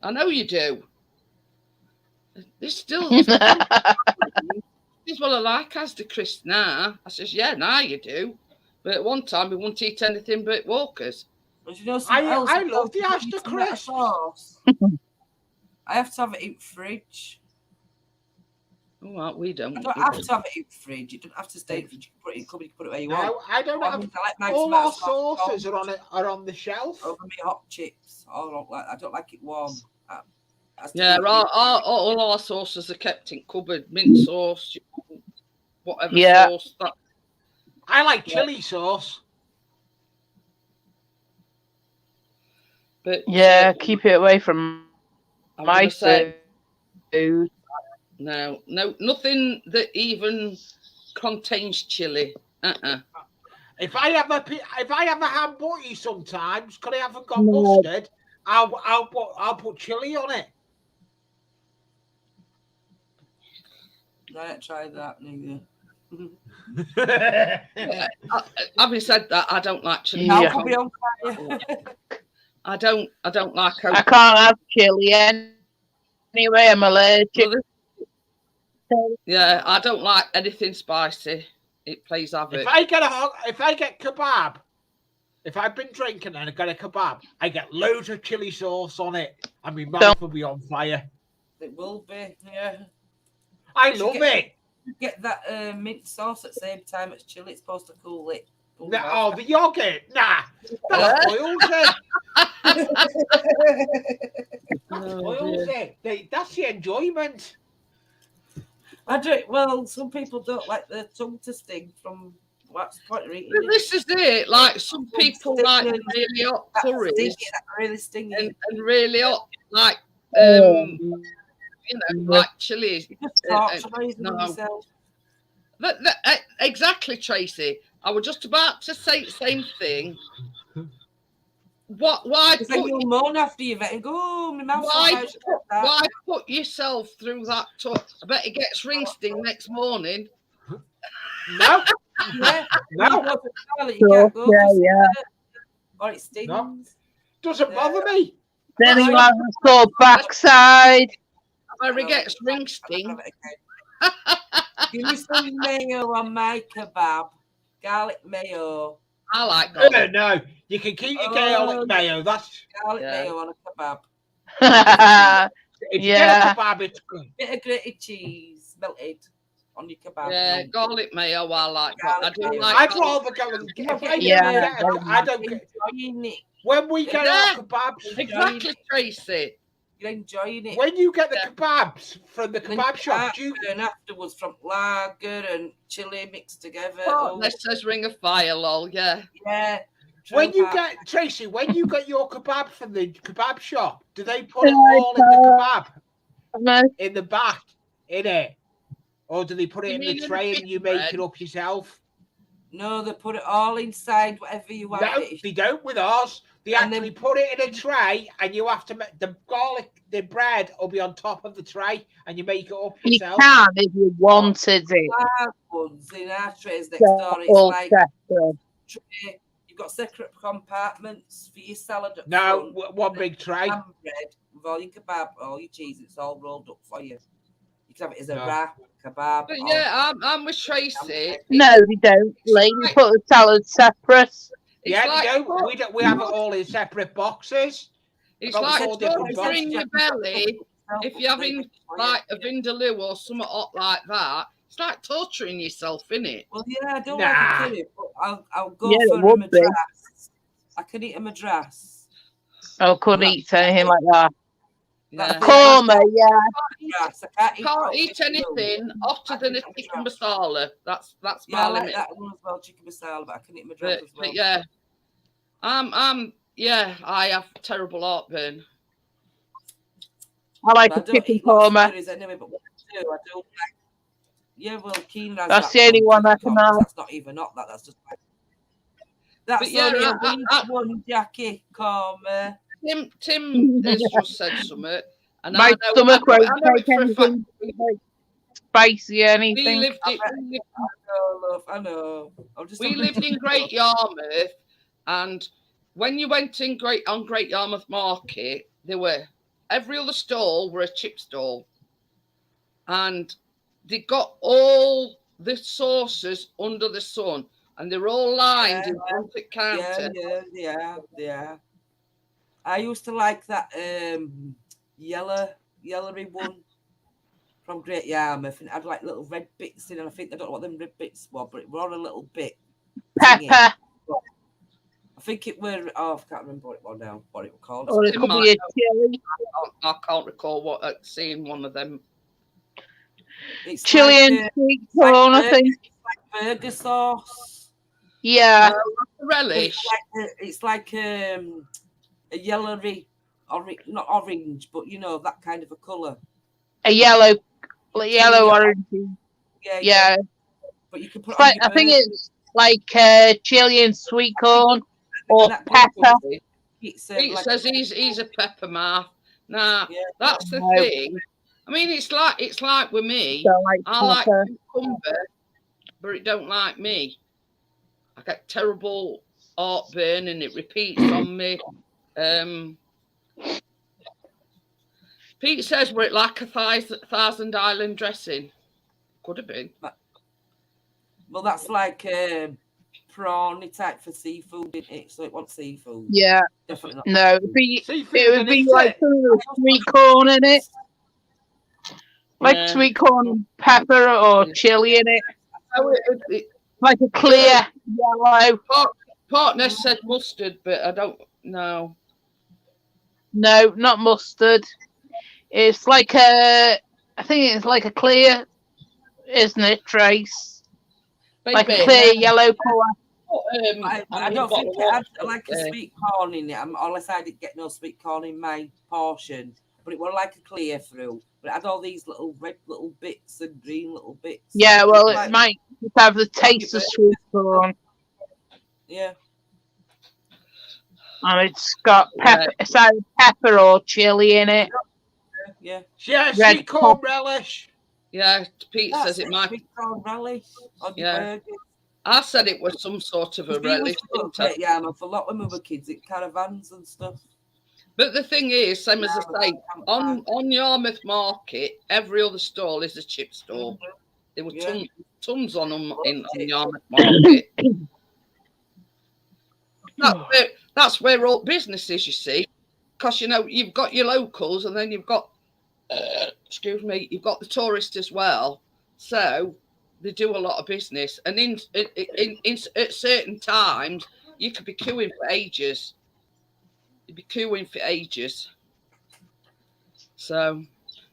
I know you do. There's still... Well, I like Asda crisps now. I says, yeah, now you do. But at one time, we wouldn't eat anything but Walkers. You know, I love the Asda crisps. I have to have it in the fridge. Oh, well, we don't. I don't have to have it in the fridge. You don't have to stay in the fridge. You can put it where you want. No, I don't have. Like all our sauces are on the shelf. Over me hot chips. I don't like it warm. Yeah, all our sauces are kept in cupboard. Mint sauce, whatever sauce. I like chili sauce. But keep it away from my food. No, nothing that even contains chili. If I have a ham butty sometimes, because I haven't got mustard, I'll put chili on it. I don't try that neither. Having said that, I don't like chili. Yeah. I don't like. I can't have chili anyway. I'm allergic. Yeah, I don't like anything spicy. It plays havoc. If I get kebab, if I've been drinking and I get a kebab, I get loads of chili sauce on it, and my mouth will be on fire. It will be, yeah. I love it. Get that mint sauce at the same time as chili. It's supposed to cool it. No, the yogurt, nah, that spoils it. That spoils it. That's the enjoyment. I do. Well, some people don't like their tongue to sting from what's the point of eating it. This is it. Like some people like really hot curries, really stingy, and really hot like you know, like chilies. No. Exactly, Tracy. I was just about to say the same thing. Why put you moan after you've eaten? Go, oh, my mouth's why put yourself through that? I bet it gets ring sting next morning. No, yeah, no. Or it stings. No. Doesn't bother me. Then he has a sore backside. Where it gets ring sting. Give me some mayo on my kebab. Garlic mayo. I like garlic. No, you can keep your garlic mayo. That's garlic mayo on a kebab. If you get a kebab, it's good. Bit of grated cheese melted on your kebab. Yeah, garlic mayo. I like. I do like. I'd rather go and get. I don't get. When we get our kebabs, exactly, Tracy. You're enjoying it. When you get the kebabs from the kebab shop, and afterwards from lager and chili mixed together. Oh, that says ring of fire, lol. Yeah. Yeah. When you get Tracy, when you get your kebab from the kebab shop, do they put it all in the kebab in the back in it, or do they put it in the tray and you make it up yourself? No, they put it all inside whatever you want. No, they don't with ours. They actually put it in a tray, and you have to make the garlic, the bread will be on top of the tray, and you make it up yourself. You can if you wanted it. Ones in our trays next door, it's like tray. You've got separate compartments for your salad. No, one big tray. Bread with all your kebab, all your cheese, it's all rolled up for you. You can have it as a wrap, kebab. But yeah, I'm with Tracy. No, they don't. Lee. We put the salad separate. Yeah, like, we have it all in separate boxes. It's like torturing your belly. If you're having like a vindaloo or something hot like that, it's like torturing yourself, innit? Well, yeah, I don't like it, but I'll go for a madras. I can eat a madras. I couldn't eat anything like that. Yeah. Korma, yeah. I can't eat anything hotter than a chicken masala. That's my I like limit. that one as well, chicken masala, but I can eat madras as well. But yeah, I have terrible heartburn. I like a chicken korma. Anyway, but what I do like. Yeah, well, Keen has that's the only one I can have. That's not even not that. That's just. That's only a week one, Jackie. Korma. Tim has just said something, and my stomach won't take anything spicy or anything. I know. We lived in Great Yarmouth, and when you went in Great Yarmouth Market, there were every other stall were a chip stall, and they got all the sauces under the sun, and they're all lined in front of the counter. Yeah. I used to like that yellowy one from Great Yarmouth, and it had like little red bits in it. I think I don't know what them red bits were, but it were all a little bit. Pepper. I think it were. Oh, I can't remember what it was now. What it was called. Or it could be a chili. I can't recall seeing one of them. It's chili and sweet corn, I think. It's like burger sauce. Yeah. Relish. It's like a yellowy, not orange, but you know that kind of a colour. A yellow orange. Yeah. But you can put. I think it's like chili and sweet corn or pepper. Pete says he's a pepper mouth. Nah, that's the thing. I mean, it's like with me. I like cucumber, but it don't like me. I get terrible heartburn, and it repeats on me. Pete says, were it like a Thousand Island dressing? Could have been. Well, that's like prawny type for seafood, isn't it? So it wants seafood. Yeah. Definitely not. No, it would be, Seafood it would and be eat like it. some of the sweet corn in it. Like Yeah. sweet corn, pepper, or chili in it. Oh, Like a clear yellow. Partner said mustard, but I don't know. No, not mustard. It's like a, I think it's like a clear, isn't it, Trace? Like a Baby, clear yellow colour. I don't think it had like a sweet corn in it, unless I didn't get no sweet corn in my portion. But it was like a clear through. But it had all these little red little bits and green little bits. Yeah, well, it like, might have the taste of sweet corn. Yeah. And it's got pepper, it's either pepper or chili in it. Yeah. Yeah, Red sweet corn pop. relish. Yeah, Pete That's says it might. sweet corn relish on your Yeah. burgers. I said it was some sort of a We used relish. to go didn't I? to Yarmouth a lot when we were kids at caravans and stuff. But the thing is, same as I say, Campfire. on Yarmouth Market, every other stall is a chip store. There were Yeah. tons on them on Yarmouth Market. That's where all business is, you see, because you've got your locals, and then you've got, you've got the tourists as well. So they do a lot of business, and in at certain times you could be queuing for ages. You'd be queuing for ages. So,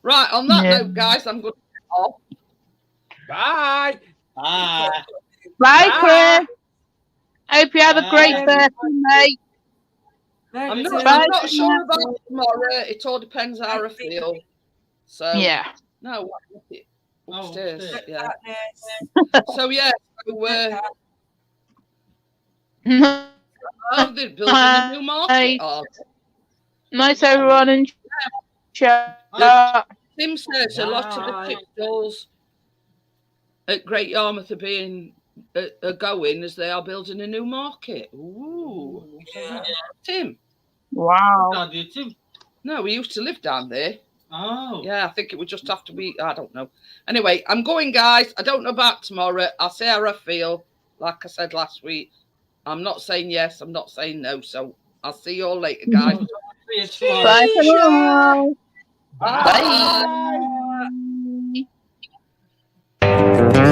right, on that note, guys, I'm going to get off. Bye. Bye. Bye, Chris. Hope you have a great birthday, mate. I'm not sure about tomorrow. It all depends how I feel. So Yeah. No, upstairs. upstairs. Yeah. So yeah. So, they're building a new market. Nice, everyone, and chat. Tim says a lot of the chip stalls at Great Yarmouth are going as they are building a new market. Ooh, yeah. Tim. Wow. No, did you? No, we used to live down there. Oh. Yeah, I think it would just have to be. I don't know. Anyway, I'm going, guys. I don't know about tomorrow. I'll see how I feel. Like I said last week, I'm not saying yes. I'm not saying no. So I'll see you all later, guys. Bye for now. Bye. Bye.